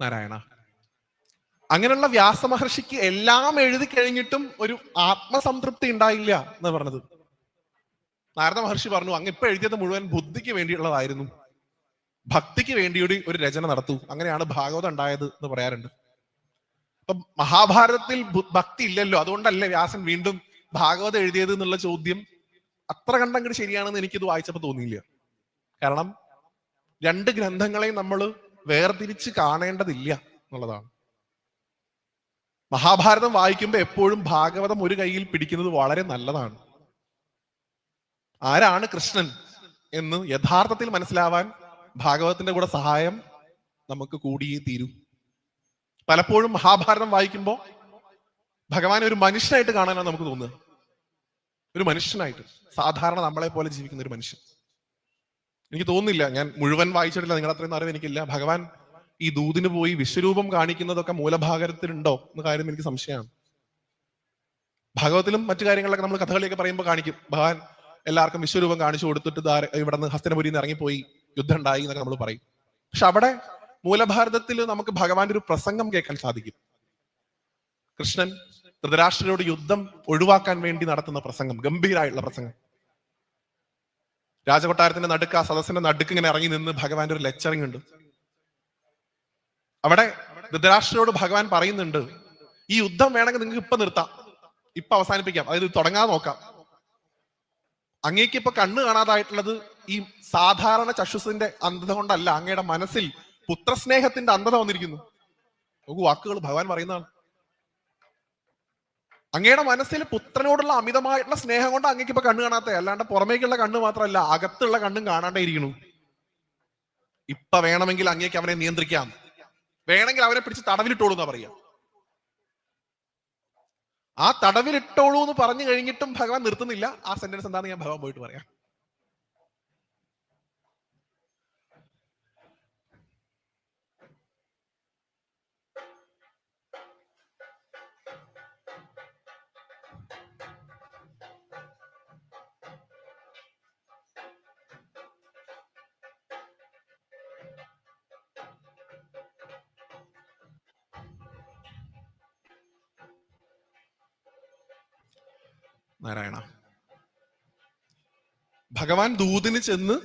നാരായണ. അങ്ങനെയുള്ള വ്യാസ മഹർഷിക്ക് എല്ലാം എഴുതി കഴിഞ്ഞിട്ടും ഒരു ആത്മസംതൃപ്തി ഉണ്ടായില്ല എന്ന് പറഞ്ഞത്. നാരദ മഹർഷി പറഞ്ഞു, അങ്ങ് ഇപ്പൊ എഴുതിയത് മുഴുവൻ ബുദ്ധിക്ക് വേണ്ടിയുള്ളതായിരുന്നു, ഭക്തിക്ക് വേണ്ടി ഒരു രചന നടത്തൂ. അങ്ങനെയാണ് ഭാഗവതം ഉണ്ടായത് എന്ന് പറയാറുണ്ട്. അപ്പൊ മഹാഭാരതത്തിൽ ഭക്തി ഇല്ലല്ലോ, അതുകൊണ്ടല്ലേ വ്യാസൻ വീണ്ടും ഭാഗവതം എഴുതിയത് എന്നുള്ള ചോദ്യം അത്ര കണ്ടങ്ങോട്ട് ശരിയാണെന്ന് എനിക്കിത് വായിച്ചപ്പോൾ തോന്നിയില്ല. കാരണം രണ്ട് ഗ്രന്ഥങ്ങളെയും നമ്മൾ വേർതിരിച്ച് കാണേണ്ടതില്ല എന്നുള്ളതാണ്. മഹാഭാരതം വായിക്കുമ്പോൾ എപ്പോഴും ഭാഗവതം ഒരു കൈയിൽ പിടിക്കുന്നത് വളരെ നല്ലതാണ്. ആരാണ് കൃഷ്ണൻ എന്ന് യഥാർത്ഥത്തിൽ മനസ്സിലാവാൻ ഭാഗവതത്തിന്റെ കൂടെ സഹായം നമുക്ക് കൂടിയേ തീരൂ. പലപ്പോഴും മഹാഭാരതം വായിക്കുമ്പോൾ ഭഗവാൻ ഒരു മനുഷ്യനായിട്ട് കാണാനാണ് നമുക്ക് തോന്നുക. ഒരു മനുഷ്യനായിട്ട്, സാധാരണ നമ്മളെ പോലെ ജീവിക്കുന്ന ഒരു മനുഷ്യൻ. എനിക്ക് തോന്നുന്നില്ല, ഞാൻ മുഴുവൻ വായിച്ചിട്ടില്ല, നിങ്ങളുടെ അത്രയും അറിവ് എനിക്കില്ല, ഭഗവാൻ ഈ ദൂതിന് പോയി വിശ്വരൂപം കാണിക്കുന്നതൊക്കെ മൂലഭാഗത്തിലുണ്ടോ എന്ന കാര്യം എനിക്ക് സംശയമാണ്. ഭാഗവതത്തിലും മറ്റു കാര്യങ്ങളൊക്കെ നമ്മൾ കഥകളിയൊക്കെ പറയുമ്പോൾ കാണിക്കും, ഭഗവാൻ എല്ലാവർക്കും വിശ്വരൂപം കാണിച്ചു കൊടുത്തിട്ട് ഇവിടെ നിന്ന് ഹസ്തനപുരിയിൽ നിന്ന് ഇറങ്ങിപ്പോയി യുദ്ധം ഉണ്ടായി എന്നൊക്കെ നമ്മൾ പറയും. പക്ഷെ അവിടെ മൂലഭാരതത്തിൽ നമുക്ക് ഭഗവാന്റെ ഒരു പ്രസംഗം കേൾക്കാൻ സാധിക്കും. കൃഷ്ണൻ ധൃതരാഷ്ട്രരോട് യുദ്ധം ഒഴിവാക്കാൻ വേണ്ടി നടത്തുന്ന പ്രസംഗം, ഗംഭീരമായിട്ടുള്ള പ്രസംഗം. രാജകൊട്ടാരത്തിന്റെ നടുക്ക്, ആ സദസ്സിന്റെ നടുക്ക് ഇങ്ങനെ ഇറങ്ങി നിന്ന് ഭഗവാന്റെ ഒരു ലെക്ചറിങ് ഉണ്ട്. അവിടെ ധൃതരാഷ്ട്രരോട് ഭഗവാൻ പറയുന്നുണ്ട്, ഈ യുദ്ധം വേണമെങ്കിൽ നിങ്ങൾക്ക് ഇപ്പൊ നിർത്താം, ഇപ്പൊ അവസാനിപ്പിക്കാം, അതായത് തുടങ്ങാതെ നോക്കാം. അങ്ങേക്ക് ഇപ്പൊ കണ്ണ് കാണാതായിട്ടുള്ളത് ഈ സാധാരണ ചക്ഷുസിന്റെ അന്ധത കൊണ്ടല്ല, അങ്ങയുടെ മനസ്സിൽ പുത്രസ്നേഹത്തിന്റെ അന്ധത വന്നിരിക്കുന്നു. നോക്കൂ, വാക്കുകൾ ഭഗവാൻ പറയുന്നതാണ്. അങ്ങയുടെ മനസ്സിൽ പുത്രനോടുള്ള അമിതമായിട്ടുള്ള സ്നേഹം കൊണ്ട് അങ്ങേക്ക് ഇപ്പൊ കണ്ണ് കാണാത്ത, അല്ലാണ്ട് പുറമേക്കുള്ള കണ്ണ് മാത്രമല്ല, അകത്തുള്ള കണ്ണും കാണാണ്ടേ ഇരിക്കണു. ഇപ്പൊ വേണമെങ്കിൽ അങ്ങേക്ക് അവനെ നിയന്ത്രിക്കാം, വേണമെങ്കിൽ അവരെ പിടിച്ച് തടവിലിട്ടോളൂ എന്നാ പറയാ. ആ തടവിലിട്ടോളൂ എന്ന് പറഞ്ഞു കഴിഞ്ഞിട്ടും ഭഗവാൻ നിർത്തുന്നില്ല. ആ സെന്റൻസ് എന്താണെന്ന് ഞാൻ ഭഗവാൻ പോയിട്ട് പറയാം. നാരായണ, ഭഗവാൻ ദൂതിന് ചെന്ന്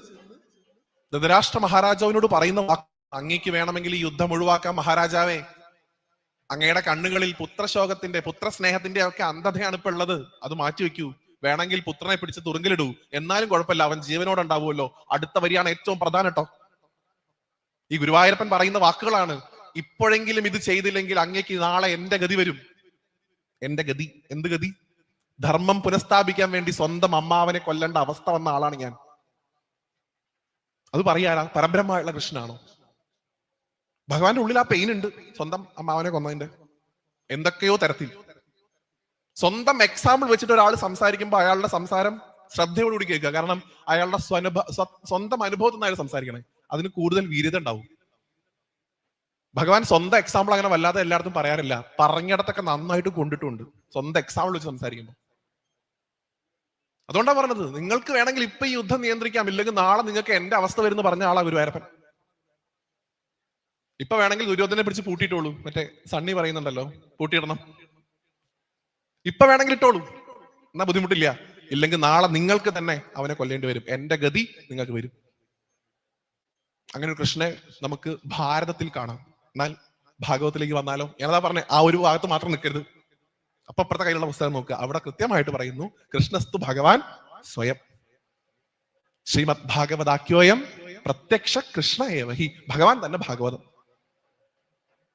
ധൃതരാഷ്ട്ര മഹാരാജാവിനോട് പറയുന്ന വാക്ക്, അങ്ങേക്ക് വേണമെങ്കിൽ ഈ യുദ്ധം ഒഴിവാക്കാം മഹാരാജാവേ, അങ്ങയുടെ കണ്ണുകളിൽ പുത്രശോകത്തിന്റെ, പുത്രസ്നേഹത്തിന്റെ ഒക്കെ അന്ധതയാണ് ഇപ്പൊ ഉള്ളത്, അത് മാറ്റിവെക്കൂ, വേണമെങ്കിൽ പുത്രനെ പിടിച്ച് തുറുങ്കിലിടൂ, എന്നാലും കുഴപ്പമില്ല, അവൻ ജീവനോടെ ഉണ്ടാവുമല്ലോ. അടുത്ത വരിയാണ് ഏറ്റവും പ്രധാനം കേട്ടോ. ഈ ഗുരുവായൂരപ്പൻ പറയുന്ന വാക്കുകളാണ്. ഇപ്പോഴെങ്കിലും ഇത് ചെയ്തില്ലെങ്കിൽ അങ്ങേക്ക് നാളെ എന്റെ ഗതി വരും. എന്റെ ഗതി, എന്ത് ഗതി? ധർമ്മം പുനഃസ്ഥാപിക്കാൻ വേണ്ടി സ്വന്തം അമ്മാവനെ കൊല്ലേണ്ട അവസ്ഥ വന്ന ആളാണ് ഞാൻ. അത് പറയാനാ പരബ്രഹ്മമായുള്ള കൃഷ്ണനാണോ? ഭഗവാന്റെ ഉള്ളിൽ ആ പെയിൻ ഉണ്ട്, സ്വന്തം അമ്മാവനെ കൊന്നതിന്റെ എന്തൊക്കെയോ തരത്തിൽ. സ്വന്തം എക്സാമ്പിൾ വെച്ചിട്ട് ഒരാൾ സംസാരിക്കുമ്പോൾ അയാളുടെ സംസാരം ശ്രദ്ധയോടുകൂടി കേൾക്കുക. കാരണം അയാളുടെ സ്വന്തം അനുഭവത്തിൽ നിന്ന് അയാൾ സംസാരിക്കണേ, അതിന് കൂടുതൽ വീര്യത ഉണ്ടാവും. ഭഗവാൻ സ്വന്തം എക്സാമ്പിൾ അങ്ങനെ വല്ലാതെ എല്ലായിടത്തും പറയാറില്ല, പറഞ്ഞിടത്തൊക്കെ നന്നായിട്ട് കൊണ്ടിട്ടുണ്ട് സ്വന്തം എക്സാമ്പിൾ വെച്ച് സംസാരിക്കുമ്പോൾ. അതുകൊണ്ടാണ് പറഞ്ഞത്, നിങ്ങൾക്ക് വേണമെങ്കിൽ ഇപ്പൊ ഈ യുദ്ധം നിയന്ത്രിക്കാം, ഇല്ലെങ്കിൽ നാളെ നിങ്ങൾക്ക് എന്റെ അവസ്ഥ വരുന്ന പറഞ്ഞ ആളാ ഗുരുവായൂരപ്പൻ. ഇപ്പൊ വേണമെങ്കിൽ ദുര്യോധനെ പിടിച്ച് പൂട്ടിയിട്ടോളൂ, മറ്റേ സണ്ണി പറയുന്നുണ്ടല്ലോ പൂട്ടിയിടണം, ഇപ്പൊ വേണമെങ്കിൽ ഇട്ടോളൂ, എന്നാ ബുദ്ധിമുട്ടില്ല. ഇല്ലെങ്കിൽ നാളെ നിങ്ങൾക്ക് തന്നെ അവനെ കൊല്ലേണ്ടി വരും, എന്റെ ഗതി നിങ്ങൾക്ക് വരും. അങ്ങനെ ഒരു കൃഷ്ണനെ നമുക്ക് ഭാരതത്തിൽ കാണാം. എന്നാൽ ഭാഗവത്തിലേക്ക് വന്നാലോ? ഞാനതാ പറഞ്ഞേ, ആ ഒരു ഭാഗത്ത് മാത്രം നിൽക്കരുത്. അപ്പൊ അപ്പുറത്തെ കയ്യിലുള്ള പുസ്തകം നോക്കുക, അവിടെ കൃത്യമായിട്ട് പറയുന്നു, കൃഷ്ണസ്തു ഭഗവാൻ സ്വയം, ശ്രീമദ് ഭാഗവതാക്യോയം പ്രത്യക്ഷ കൃഷ്ണ ഏവഹി. ഭഗവാൻ തന്നെ ഭാഗവതം,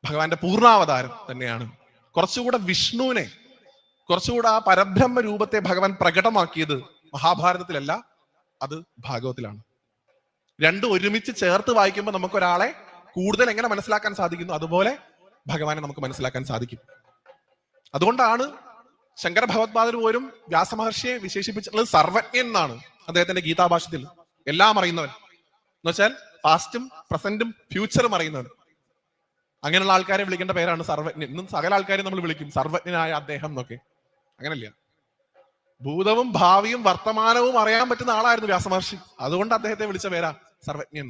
ഭഗവാന്റെ പൂർണ്ണാവതാരം തന്നെയാണ്. കുറച്ചുകൂടെ വിഷ്ണുവിനെ, കുറച്ചുകൂടെ ആ പരബ്രഹ്മ രൂപത്തെ ഭഗവാൻ പ്രകടമാക്കിയത് മഹാഭാരതത്തിലല്ല, അത് ഭാഗവത്തിലാണ്. രണ്ടും ഒരുമിച്ച് ചേർത്ത് വായിക്കുമ്പോൾ നമുക്ക് ഒരാളെ കൂടുതൽ എങ്ങനെ മനസ്സിലാക്കാൻ സാധിക്കുന്നു, അതുപോലെ ഭഗവാനെ നമുക്ക് മനസ്സിലാക്കാൻ സാധിക്കും. അതുകൊണ്ടാണ് ശങ്കര ഭഗവത്പാദർ പോലും വ്യാസമഹർഷിയെ വിശേഷിപ്പിച്ചിട്ടുള്ളത് സർവജ്ഞൻ എന്നാണ്. അദ്ദേഹത്തിന്റെ ഗീതാഭാഷ്യത്തിൽ എല്ലാം അറിയുന്നവൻ എന്ന് വെച്ചാൽ പാസ്റ്റും പ്രസന്റും ഫ്യൂച്ചറും അറിയുന്നവൻ. അങ്ങനെയുള്ള ആൾക്കാരെ വിളിക്കേണ്ട പേരാണ് സർവജ്ഞൻ. ഇന്നും സകല ആൾക്കാരെ നമ്മൾ വിളിക്കും സർവജ്ഞനായ അദ്ദേഹം എന്നൊക്കെ. അങ്ങനല്ല, ഭൂതവും ഭാവിയും വർത്തമാനവും അറിയാൻ പറ്റുന്ന ആളായിരുന്നു വ്യാസമഹർഷി. അതുകൊണ്ട് അദ്ദേഹത്തെ വിളിച്ച പേരാ സർവജ്ഞൻ.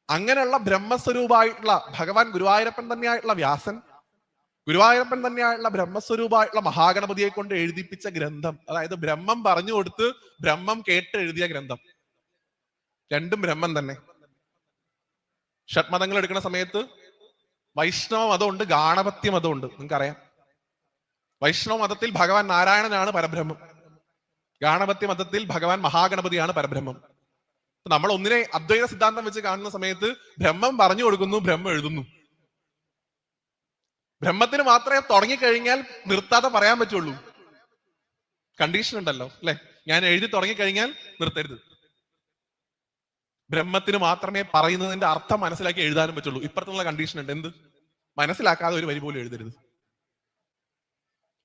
അങ്ങനെയുള്ള ബ്രഹ്മസ്വരൂപമായിട്ടുള്ള ഭഗവാൻ ഗുരുവായൂരപ്പൻ തന്നെയായിട്ടുള്ള വ്യാസൻ, ഗുരുവായൂരപ്പൻ തന്നെയായിട്ടുള്ള ബ്രഹ്മസ്വരൂപമായിട്ടുള്ള മഹാഗണപതിയെ കൊണ്ട് എഴുതിപ്പിച്ച ഗ്രന്ഥം, അതായത് ബ്രഹ്മം പറഞ്ഞു കൊടുത്ത് ബ്രഹ്മം കേട്ട് എഴുതിയ ഗ്രന്ഥം, രണ്ടും ബ്രഹ്മം തന്നെ. ഷഡ്മതങ്ങൾ എടുക്കുന്ന സമയത്ത് വൈഷ്ണവ മതമുണ്ട്, ഗാണപത്യ മതമുണ്ട്. നിങ്ങൾക്കറിയാം, വൈഷ്ണവ മതത്തിൽ ഭഗവാൻ നാരായണനാണ് പരബ്രഹ്മം, ഗാണപത്യ മതത്തിൽ ഭഗവാൻ മഹാഗണപതിയാണ് പരബ്രഹ്മം. നമ്മൾ ഒന്നിനെ അദ്വൈത സിദ്ധാന്തം വെച്ച് കാണുന്ന സമയത്ത് ബ്രഹ്മം പറഞ്ഞു കൊടുക്കുന്നു, ബ്രഹ്മം എഴുതുന്നു. ബ്രഹ്മത്തിന് മാത്രമേ തുടങ്ങിക്കഴിഞ്ഞാൽ നിർത്താതെ പറയാൻ പറ്റുള്ളൂ. കണ്ടീഷൻ ഉണ്ടല്ലോ അല്ലെ, ഞാൻ എഴുതി തുടങ്ങിക്കഴിഞ്ഞാൽ നിർത്തരുത്. ബ്രഹ്മത്തിന് മാത്രമേ പറയുന്നതിന്റെ അർത്ഥം മനസ്സിലാക്കി എഴുതാനും പറ്റുള്ളൂ. ഇപ്പുറത്തുള്ള കണ്ടീഷൻ ഉണ്ട്, എന്ത്? മനസ്സിലാക്കാതെ ഒരു വരി പോലും എഴുതരുത്.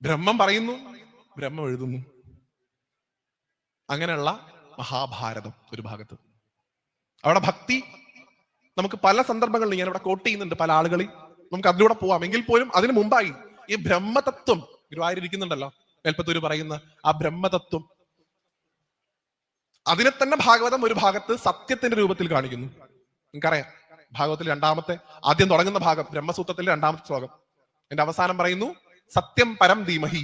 ബ്രഹ്മം പറയുന്നു, ബ്രഹ്മം എഴുതുന്നു. അങ്ങനെയുള്ള മഹാഭാരതം ഒരു ഭാഗത്ത്. അവിടെ ഭക്തി നമുക്ക് പല സന്ദർഭങ്ങളിൽ ഞാൻ ഇവിടെ കോട്ട് ചെയ്യുന്നുണ്ട്, പല ആളുകളിൽ നമുക്ക് അതിലൂടെ പോവാം. എങ്കിൽ പോലും അതിനു മുമ്പായി ഈ ബ്രഹ്മതത്വം ഗുരുവായൂരിയ്ക്കുന്നുണ്ടല്ലോ, മേൽപ്പത്തൂര് പറയുന്ന ആ ബ്രഹ്മതത്വം, അതിനെ തന്നെ ഭാഗവതം ഒരു ഭാഗത്ത് സത്യത്തിന്റെ രൂപത്തിൽ കാണിക്കുന്നു. നിങ്ങൾക്കറിയാം, ഭാഗവത്തിൽ ആദ്യം തുടങ്ങുന്ന ഭാഗം ബ്രഹ്മസൂത്രത്തിലെ 2-ാമത്തെ ശ്ലോകം, എന്റെ അവസാനം പറയുന്നു സത്യം പരം ധീമഹി.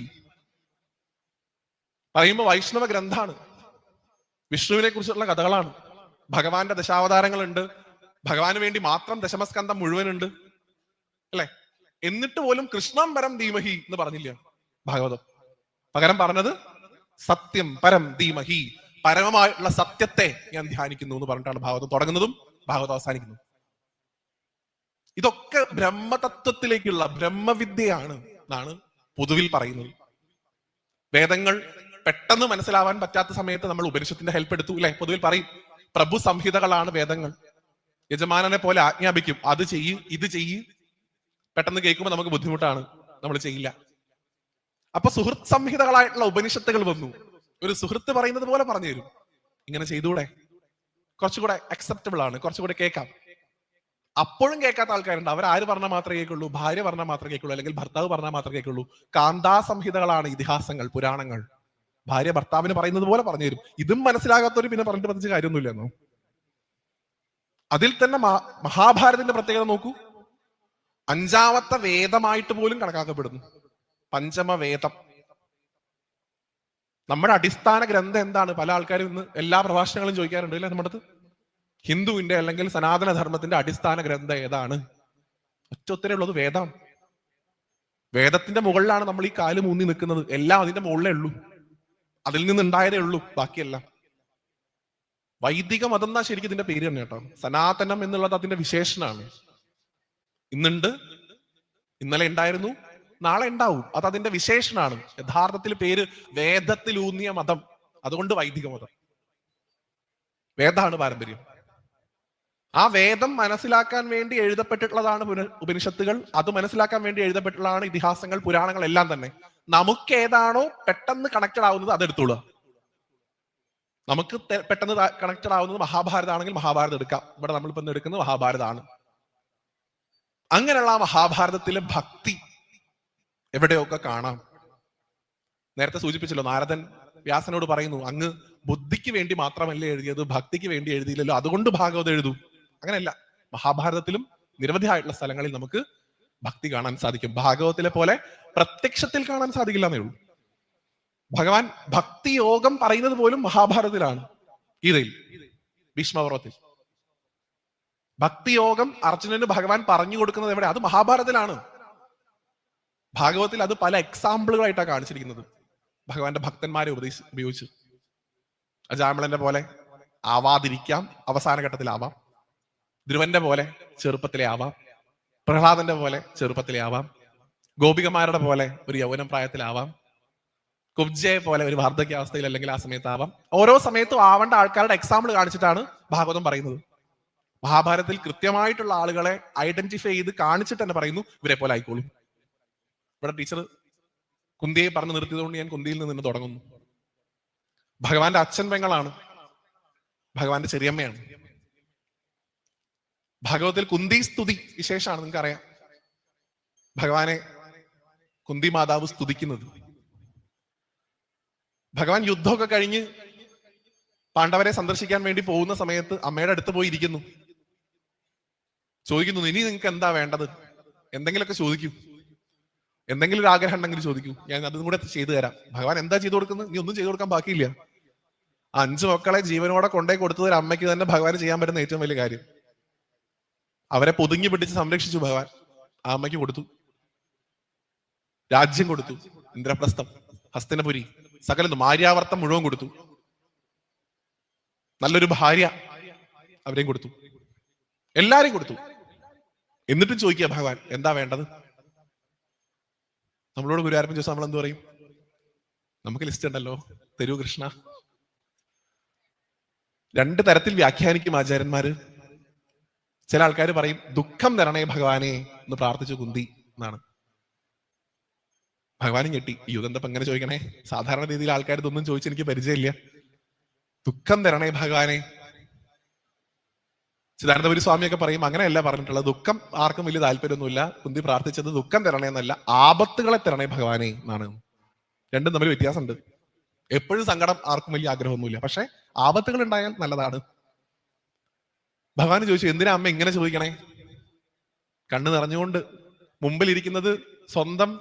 പറയുമ്പോ വൈഷ്ണവ ഗ്രന്ഥാണ്, വിഷ്ണുവിനെ കുറിച്ചുള്ള കഥകളാണ്, ഭഗവാന്റെ ദശാവതാരങ്ങളുണ്ട്, ഭഗവാന് വേണ്ടി മാത്രം ദശമസ്കന്ധം മുഴുവനുണ്ട് അല്ലെ. എന്നിട്ട് പോലും കൃഷ്ണം പരം ധീമഹി എന്ന് പറഞ്ഞില്ല ഭാഗവതം. പകരം പറഞ്ഞത് സത്യം പരം ധീമഹി, പരമമായിട്ടുള്ള സത്യത്തെ ഞാൻ ധ്യാനിക്കുന്നു എന്ന് പറഞ്ഞിട്ടാണ് ഭാഗവതം തുടങ്ങുന്നതും ഭാഗവതം അവസാനിക്കുന്നതും. ഇതൊക്കെ ബ്രഹ്മതത്വത്തിലേക്കുള്ള ബ്രഹ്മവിദ്യയാണ് എന്നാണ് പൊതുവിൽ പറയുന്നത്. വേദങ്ങൾ പെട്ടെന്ന് മനസ്സിലാവാൻ പറ്റാത്ത സമയത്ത് നമ്മൾ ഉപനിഷത്തിന്റെ ഹെൽപ്പ് എടുത്തു അല്ലെ. പൊതുവിൽ പറയും പ്രഭു സംഹിതകളാണ് വേദങ്ങൾ. യജമാനനെ പോലെ ആജ്ഞാപിക്കും, അത് ചെയ്യ് ഇത് ചെയ്യ്. പെട്ടെന്ന് കേൾക്കുമ്പോൾ നമുക്ക് ബുദ്ധിമുട്ടാണ്, നമ്മൾ ചെയ്യില്ല. അപ്പൊ സുഹൃത്ത് സംഹിതകളായിട്ടുള്ള ഉപനിഷത്തുകൾ വന്നു. ഒരു സുഹൃത്ത് പറയുന്നത് പോലെ പറഞ്ഞു തരും, ഇങ്ങനെ ചെയ്തൂടെ, കുറച്ചുകൂടെ അക്സെപ്റ്റബിൾ ആണ്, കുറച്ചുകൂടെ കേൾക്കാം. അപ്പോഴും കേൾക്കാത്ത ആൾക്കാരുണ്ട്. അവരാര് പറഞ്ഞാൽ മാത്രമേ കേൾക്കുള്ളൂ, ഭാര്യ പറഞ്ഞാൽ മാത്രമേ കേൾക്കുള്ളൂ, അല്ലെങ്കിൽ ഭർത്താവ് പറഞ്ഞാൽ മാത്രമേ കേൾക്കുള്ളൂ. കാന്താ സംഹിതകളാണ് ഇതിഹാസങ്ങൾ, പുരാണങ്ങൾ. ഭാര്യ ഭർത്താവിന് പറയുന്നത് പോലെ പറഞ്ഞു തരും. ഇതും മനസ്സിലാകാത്തവര് പിന്നെ പറഞ്ഞിട്ട് പതിച്ച കാര്യമൊന്നുമില്ലെന്നോ. അതിൽ തന്നെ മഹാഭാരതത്തിന്റെ പ്രത്യേകത നോക്കൂ, 5-ാമത്തെ വേദമായിട്ട് പോലും കണക്കാക്കപ്പെടുന്നു. പഞ്ചമവേദം നമ്മുടെ അടിസ്ഥാന ഗ്രന്ഥം എന്താണ്? പല ആൾക്കാരും ഇന്ന് എല്ലാ പ്രഭാഷണങ്ങളും ചോദിക്കാറുണ്ട് അല്ലെ നമ്മുടെ അടുത്ത്. ഹിന്ദുവിന്റെ അല്ലെങ്കിൽ സനാതന ധർമ്മത്തിന്റെ അടിസ്ഥാന ഗ്രന്ഥം ഏതാണ്? ഒറ്റ ഉത്തരേ ഉള്ളത് വേദം. വേദത്തിന്റെ മുകളിലാണ് നമ്മൾ ഈ കാല് മൂന്നി നിൽക്കുന്നത്. എല്ലാം അതിന്റെ മുകളിലേ ഉള്ളൂ, അതിൽ നിന്നുണ്ടായതേ ഉള്ളൂ ബാക്കിയെല്ലാം. വൈദിക മതം എന്നാ ശരിക്കും ഇതിന്റെ പേര് തന്നെ കേട്ടോ. സനാതനം എന്നുള്ളത് അതിന്റെ വിശേഷണമാണ്. ഇന്നുണ്ട്, ഇന്നലെ ഉണ്ടായിരുന്നു, നാളെ ഉണ്ടാവും, അത് അതിന്റെ വിശേഷണമാണ്. യഥാർത്ഥത്തിൽ പേര് വേദത്തിലൂന്നിയ മതം, അതുകൊണ്ട് വൈദിക മതം. വേദമാണ് പാരമ്പര്യം. ആ വേദം മനസ്സിലാക്കാൻ വേണ്ടി എഴുതപ്പെട്ടിട്ടുള്ളതാണ് ഉപനിഷത്തുകൾ. അത് മനസ്സിലാക്കാൻ വേണ്ടി എഴുതപ്പെട്ടുള്ളതാണ് ഇതിഹാസങ്ങൾ, പുരാണങ്ങൾ എല്ലാം തന്നെ. നമുക്ക് ഏതാണോ പെട്ടെന്ന് കണക്റ്റഡ് ആവുന്നത് അതെടുത്തോളുക. നമുക്ക് പെട്ടെന്ന് കണക്റ്റഡ് ആവുന്നത് മഹാഭാരതമാണെങ്കിൽ മഹാഭാരതം എടുക്കാം. ഇവിടെ നമ്മളിപ്പോ എടുക്കുന്നത് മഹാഭാരതമാണ്. അങ്ങനെയുള്ള ആ മഹാഭാരതത്തിലെ ഭക്തി എവിടെയൊക്കെ കാണാം. നേരത്തെ സൂചിപ്പിച്ചല്ലോ, നാരദൻ വ്യാസനോട് പറയുന്നു, അങ്ങ് ബുദ്ധിക്ക് വേണ്ടി മാത്രമല്ലേ എഴുതിയത്, ഭക്തിക്ക് വേണ്ടി എഴുതിയില്ലല്ലോ, അതുകൊണ്ട് ഭാഗവതം എഴുതൂ. അങ്ങനെയല്ല, മഹാഭാരതത്തിലും നിരവധി ആയിട്ടുള്ള സ്ഥലങ്ങളിൽ നമുക്ക് ഭക്തി കാണാൻ സാധിക്കും. ഭാഗവതത്തിലെ പോലെ പ്രത്യക്ഷത്തിൽ കാണാൻ സാധിക്കില്ല എന്നേ ഉള്ളൂ. ഭഗവാൻ ഭക്തി യോഗം പറയുന്നത് പോലും മഹാഭാരതത്തിലാണ്, ഗീതയിൽ, ഭീഷ്മപർവത്തിൽ. ഭക്തിയോഗം അർജുനന് ഭഗവാൻ പറഞ്ഞു കൊടുക്കുന്നത് എവിടെ? അത് മഹാഭാരതത്തിലാണ്. ഭാഗവത്തിൽ അത് പല എക്സാമ്പിളുകളായിട്ടാണ് കാണിച്ചിരിക്കുന്നത്. ഭഗവാന്റെ ഭക്തന്മാരെ ഉപയോഗിച്ച് അജാമിളന്റെ പോലെ ആവാതിരിക്കാം, അവസാന ഘട്ടത്തിലാവാം. ധ്രുവന്റെ പോലെ ചെറുപ്പത്തിലെ ആവാം. പ്രഹ്ലാദന്റെ പോലെ ചെറുപ്പത്തിലെ ആവാം. ഗോപികമാരുടെ പോലെ ഒരു യൗവനം പ്രായത്തിലാവാം. കുബ്ജയെ പോലെ ഒരു വാർദ്ധക്യാവസ്ഥയിൽ അല്ലെങ്കിൽ ആ സമയത്ത് ആവാം. ഓരോ സമയത്തും ആവേണ്ട ആൾക്കാരുടെ എക്സാമ്പിൾ കാണിച്ചിട്ടാണ് ഭാഗവതം പറയുന്നത്. മഹാഭാരതത്തിൽ കൃത്യമായിട്ടുള്ള ആളുകളെ ഐഡന്റിഫൈ ചെയ്ത് കാണിച്ചിട്ട് തന്നെ പറയുന്നു ഇവരെ പോലെ ആയിക്കോളും. ഇവിടെ ടീച്ചർ കുന്തിയെ പറഞ്ഞു നിർത്തിയതുകൊണ്ട് ഞാൻ കുന്തിയിൽ നിന്ന് തുടങ്ങുന്നു. ഭഗവാന്റെ അച്ഛൻ പെങ്ങളാണ്, ഭഗവാന്റെ ചെറിയമ്മയാണ്. ഭാഗവതത്തിൽ കുന്തി സ്തുതി വിശേഷമാണ്, നിങ്ങൾക്ക് അറിയാം. ഭഗവാനെ കുന്തി മാതാവ് സ്തുതിക്കുന്നത്. ഭഗവാൻ യുദ്ധമൊക്കെ കഴിഞ്ഞ് പാണ്ഡവരെ സന്ദർശിക്കാൻ വേണ്ടി പോകുന്ന സമയത്ത് അമ്മയുടെ അടുത്ത് പോയി ഇരിക്കുന്നു. ചോദിക്കുന്നു, ഇനി നിങ്ങൾക്ക് എന്താ വേണ്ടത്? എന്തെങ്കിലുമൊക്കെ ചോദിക്കൂ, എന്തെങ്കിലും ഒരു ആഗ്രഹം ഉണ്ടെങ്കിൽ ചോദിക്കൂ, ഞാൻ അതും കൂടെ ചെയ്തു തരാം. ഭഗവാൻ എന്താ ചെയ്തു കൊടുക്കുന്നത്? നീ ഒന്നും ചെയ്തു കൊടുക്കാൻ ബാക്കിയില്ല. 5 മക്കളെ ജീവനോടെ കൊണ്ടേ കൊടുത്തത് ഒരു അമ്മയ്ക്ക് തന്നെ ഭഗവാൻ ചെയ്യാൻ പറ്റുന്ന ഏറ്റവും വലിയ കാര്യം. അവരെ പൊതുങ്ങി പിടിച്ച് സംരക്ഷിച്ചു ഭഗവാൻ. ആ അമ്മയ്ക്ക് കൊടുത്തു, രാജ്യം കൊടുത്തു, ഇന്ദ്രപ്രസ്ഥം, ഹസ്തിനപുരി, സകലതും, ആര്യാവർത്തം മുഴുവൻ കൊടുത്തു. നല്ലൊരു ഭാര്യ അവരെയും കൊടുത്തു, എല്ലാരെയും കൊടുത്തു. എന്നിട്ടും ചോദിക്കുക ഭഗവാൻ എന്താ വേണ്ടത്? നമ്മളോട് ഗുരുവായൂരപ്പൻ ചോദിച്ചാൽ നമ്മൾ എന്ത് പറയും? നമുക്ക് ലിസ്റ്റ് ഉണ്ടല്ലോ, തരൂ കൃഷ്ണ. 2 തരത്തിൽ വ്യാഖ്യാനിക്കും ആചാര്യന്മാര്. ചില ആൾക്കാർ പറയും ദുഃഖം തരണേ ഭഗവാനെ എന്ന് പ്രാർത്ഥിച്ചു കുന്തി എന്നാണ്. ഭഗവാനും ഞെട്ടി, ഈ യുഗന്തപ്പം എങ്ങനെ ചോദിക്കണേ? സാധാരണ രീതിയിൽ ആൾക്കാർ ഇതൊന്നും ചോദിച്ച് എനിക്ക് പരിചയമില്ല. ദുഃഖം തരണേ ഭഗവാനെ. ചിദാനന്ദപുരി സ്വാമിയൊക്കെ പറയും അങ്ങനെയല്ല പറഞ്ഞിട്ടുള്ളത്, ദുഃഖം ആർക്കും വലിയ താല്പര്യമൊന്നുമില്ല. കുന്തി പ്രാർത്ഥിച്ചത് ദുഃഖം തരണേ എന്നല്ല, ആപത്തുകളെ തരണേ ഭഗവാനെ എന്നാണ്. രണ്ടും തമ്മിൽ വ്യത്യാസമുണ്ട്. എപ്പോഴും സങ്കടം ആർക്കും വലിയ ആഗ്രഹമൊന്നുമില്ല, പക്ഷെ ആപത്തുകൾ ഉണ്ടായാൽ നല്ലതാണ്. ഭഗവാൻ ചോദിച്ചു, എന്തിനാ അമ്മ ഇങ്ങനെ ചോദിക്കണേ? കണ്ണ് നിറഞ്ഞുകൊണ്ട്. മുമ്പിലിരിക്കുന്നത് സ്വന്തം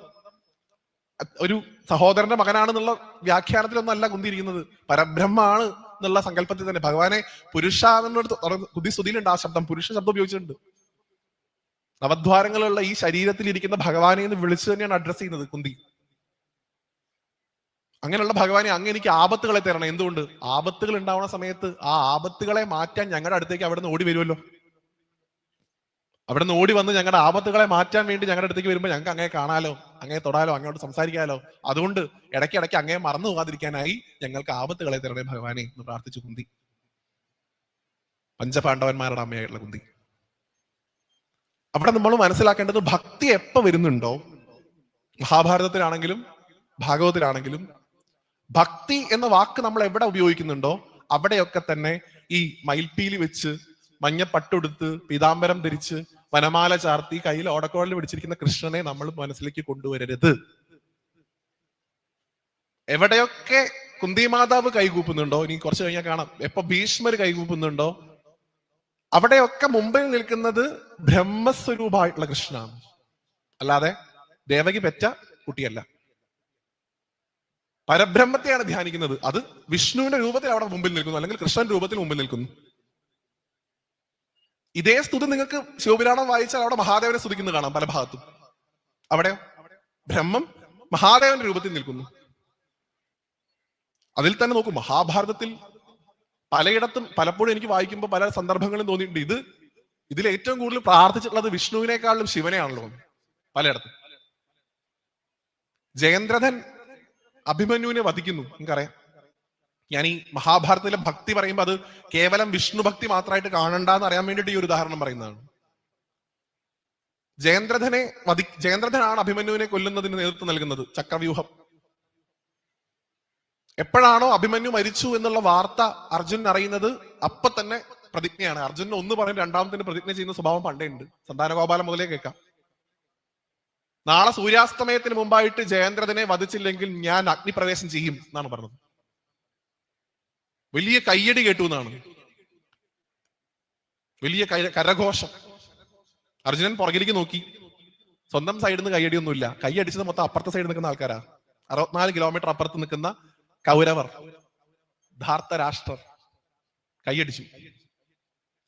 ഒരു സഹോദരന്റെ മകനാണെന്നുള്ള വ്യാഖ്യാനത്തിലൊന്നല്ല കുന്തിയിരിക്കുന്നത്, പരബ്രഹ്മാണ് എന്നുള്ള സങ്കല്പത്തിൽ തന്നെ. ഭഗവാനെ പുരുഷ എന്നുള്ളത് കുന്തി സ്തുതിയിലുണ്ട്, ആ ശബ്ദം പുരുഷ ശബ്ദം ഉപയോഗിച്ചിട്ടുണ്ട്. നവദ്വാരങ്ങളുള്ള ഈ ശരീരത്തിൽ ഇരിക്കുന്ന ഭഗവാനെ എന്ന് വിളിച്ചു തന്നെയാണ് അഡ്രസ് ചെയ്യുന്നത് കുന്തി. അങ്ങനെയുള്ള ഭഗവാനെ, അങ്ങ് എനിക്ക് ആപത്തുകളെ തരണം. എന്തുകൊണ്ട്? ആപത്തുകൾ ഉണ്ടാവുന്ന സമയത്ത് ആ ആപത്തുകളെ മാറ്റാൻ ഞങ്ങളുടെ അടുത്തേക്ക് അവിടെ നിന്ന് ഓടി വരുമല്ലോ. അവിടെ നിന്ന് ഓടി വന്ന് ഞങ്ങളുടെ ആപത്തുകളെ മാറ്റാൻ വേണ്ടി ഞങ്ങളുടെ അടുത്തേക്ക് വരുമ്പോൾ ഞങ്ങൾക്ക് അങ്ങേ കാണാലോ, അങ്ങേ തൊടാലോ, അങ്ങോട്ട് സംസാരിക്കാലോ. അതുകൊണ്ട് ഇടയ്ക്കിടയ്ക്ക് അങ്ങേ മറന്നു പോകാതിരിക്കാനായി ഞങ്ങൾക്ക് ആപത്തുകളെ തരണേ ഭഗവാനെ എന്ന് പ്രാർത്ഥിച്ചു കുന്തി. പഞ്ചപാണ്ഡവന്മാരുടെ അമ്മയായിട്ടുള്ള കുന്തി. അവിടെ നമ്മൾ മനസ്സിലാക്കേണ്ടത്, ഭക്തി എപ്പോ വരുന്നുണ്ടോ, മഹാഭാരതത്തിലാണെങ്കിലും ഭാഗവതത്തിലാണെങ്കിലും, ഭക്തി എന്ന വാക്ക് നമ്മൾ എവിടെ ഉപയോഗിക്കുന്നുണ്ടോ അവിടെയൊക്കെ തന്നെ ഈ മയിൽപ്പീലി വെച്ച് മഞ്ഞപ്പട്ടുടുത്ത് പീതാംബരം ധരിച്ച് വനമാല ചാർത്തി കയ്യിൽ ഓടക്കോളിൽ പിടിച്ചിരിക്കുന്ന കൃഷ്ണനെ നമ്മൾ മനസ്സിലേക്ക് കൊണ്ടുവരരുത്. എവിടെയൊക്കെ കുന്തി മാതാവ് കൈകൂപ്പുന്നുണ്ടോ, ഇനി കുറച്ച് കഴിഞ്ഞാൽ കാണാം, എപ്പോ ഭീഷ്മർ കൈകൂപ്പുന്നുണ്ടോ അവിടെയൊക്കെ മുമ്പിൽ നിൽക്കുന്നത് ബ്രഹ്മസ്വരൂപമായിട്ടുള്ള കൃഷ്ണനാണ്, അല്ലാതെ ദേവകി പെറ്റ കുട്ടിയല്ല. പരബ്രഹ്മത്തെയാണ് ധ്യാനിക്കുന്നത്. അത് വിഷ്ണുവിന്റെ രൂപത്തിൽ അവിടെ മുമ്പിൽ നിൽക്കുന്നു, അല്ലെങ്കിൽ കൃഷ്ണൻ രൂപത്തിൽ മുമ്പിൽ നിൽക്കുന്നു. ഇതേ സ്തുതി നിങ്ങൾക്ക് ശിവപുരാണം വായിച്ചാൽ അവിടെ മഹാദേവനെ സ്തുതിക്കുന്നത് കാണാം പല ഭാഗത്തും. അവിടെ ബ്രഹ്മം മഹാദേവന്റെ രൂപത്തിൽ നിൽക്കുന്നു. അതിൽ തന്നെ നോക്കൂ, മഹാഭാരതത്തിൽ പലയിടത്തും പലപ്പോഴും എനിക്ക് വായിക്കുമ്പോൾ പല സന്ദർഭങ്ങളും തോന്നിയിട്ടുണ്ട്, ഇതിൽ ഏറ്റവും കൂടുതൽ പ്രാർത്ഥിച്ചിട്ടുള്ളത് വിഷ്ണുവിനേക്കാളും ശിവനെയാണല്ലോ പലയിടത്തും. ജയന്ദ്രഥൻ അഭിമന്യുവിനെ വധിക്കുന്നു, നിങ്ങൾക്കറിയാം. ഞാൻ ഈ മഹാഭാരതത്തിലെ ഭക്തി പറയുമ്പോൾ അത് കേവലം വിഷ്ണു ഭക്തി മാത്രമായിട്ട് കാണണ്ടെന്ന് അറിയാൻ വേണ്ടിയിട്ട് ഈ ഒരു ഉദാഹരണം പറയുന്നതാണ്. ജയന്ദ്രഥനാണ് അഭിമന്യുവിനെ കൊല്ലുന്നതിന് നേതൃത്വം നൽകുന്നത്, ചക്രവ്യൂഹം. എപ്പോഴാണോ അഭിമന്യു മരിച്ചു എന്നുള്ള വാർത്ത അർജുനൻ അറിയുന്നത്, അപ്പൊ തന്നെ പ്രതിജ്ഞയാണ്. അർജുനൻ ഒന്ന് പറഞ്ഞ് രണ്ടാമത്തിന് പ്രതിജ്ഞ ചെയ്യുന്ന സ്വഭാവം പണ്ടേ ഉണ്ട്, സന്താനഗോപാലം മുതലേ കേൾക്കാം. നാളെ സൂര്യാസ്തമയത്തിന് മുമ്പായിട്ട് ജയന്ദ്രഥനെ വധിച്ചില്ലെങ്കിൽ ഞാൻ അഗ്നിപ്രവേശം ചെയ്യും എന്നാണ് പറഞ്ഞത്. വലിയ കയ്യടി കേട്ടു എന്നാണ്, വലിയ കരഘോഷം. അർജുനൻ പുറകിലേക്ക് നോക്കി, സ്വന്തം സൈഡിൽ നിന്ന് കയ്യടിയൊന്നുമില്ല, കൈയടിച്ചത് മൊത്തം അപ്പുറത്തെ സൈഡിൽ നിൽക്കുന്ന ആൾക്കാരാ. 64 കിലോമീറ്റർ അപ്പുറത്ത് നിൽക്കുന്ന കൗരവർ, ധാർത്തരാഷ്ട്രർ കൈയടിച്ചു.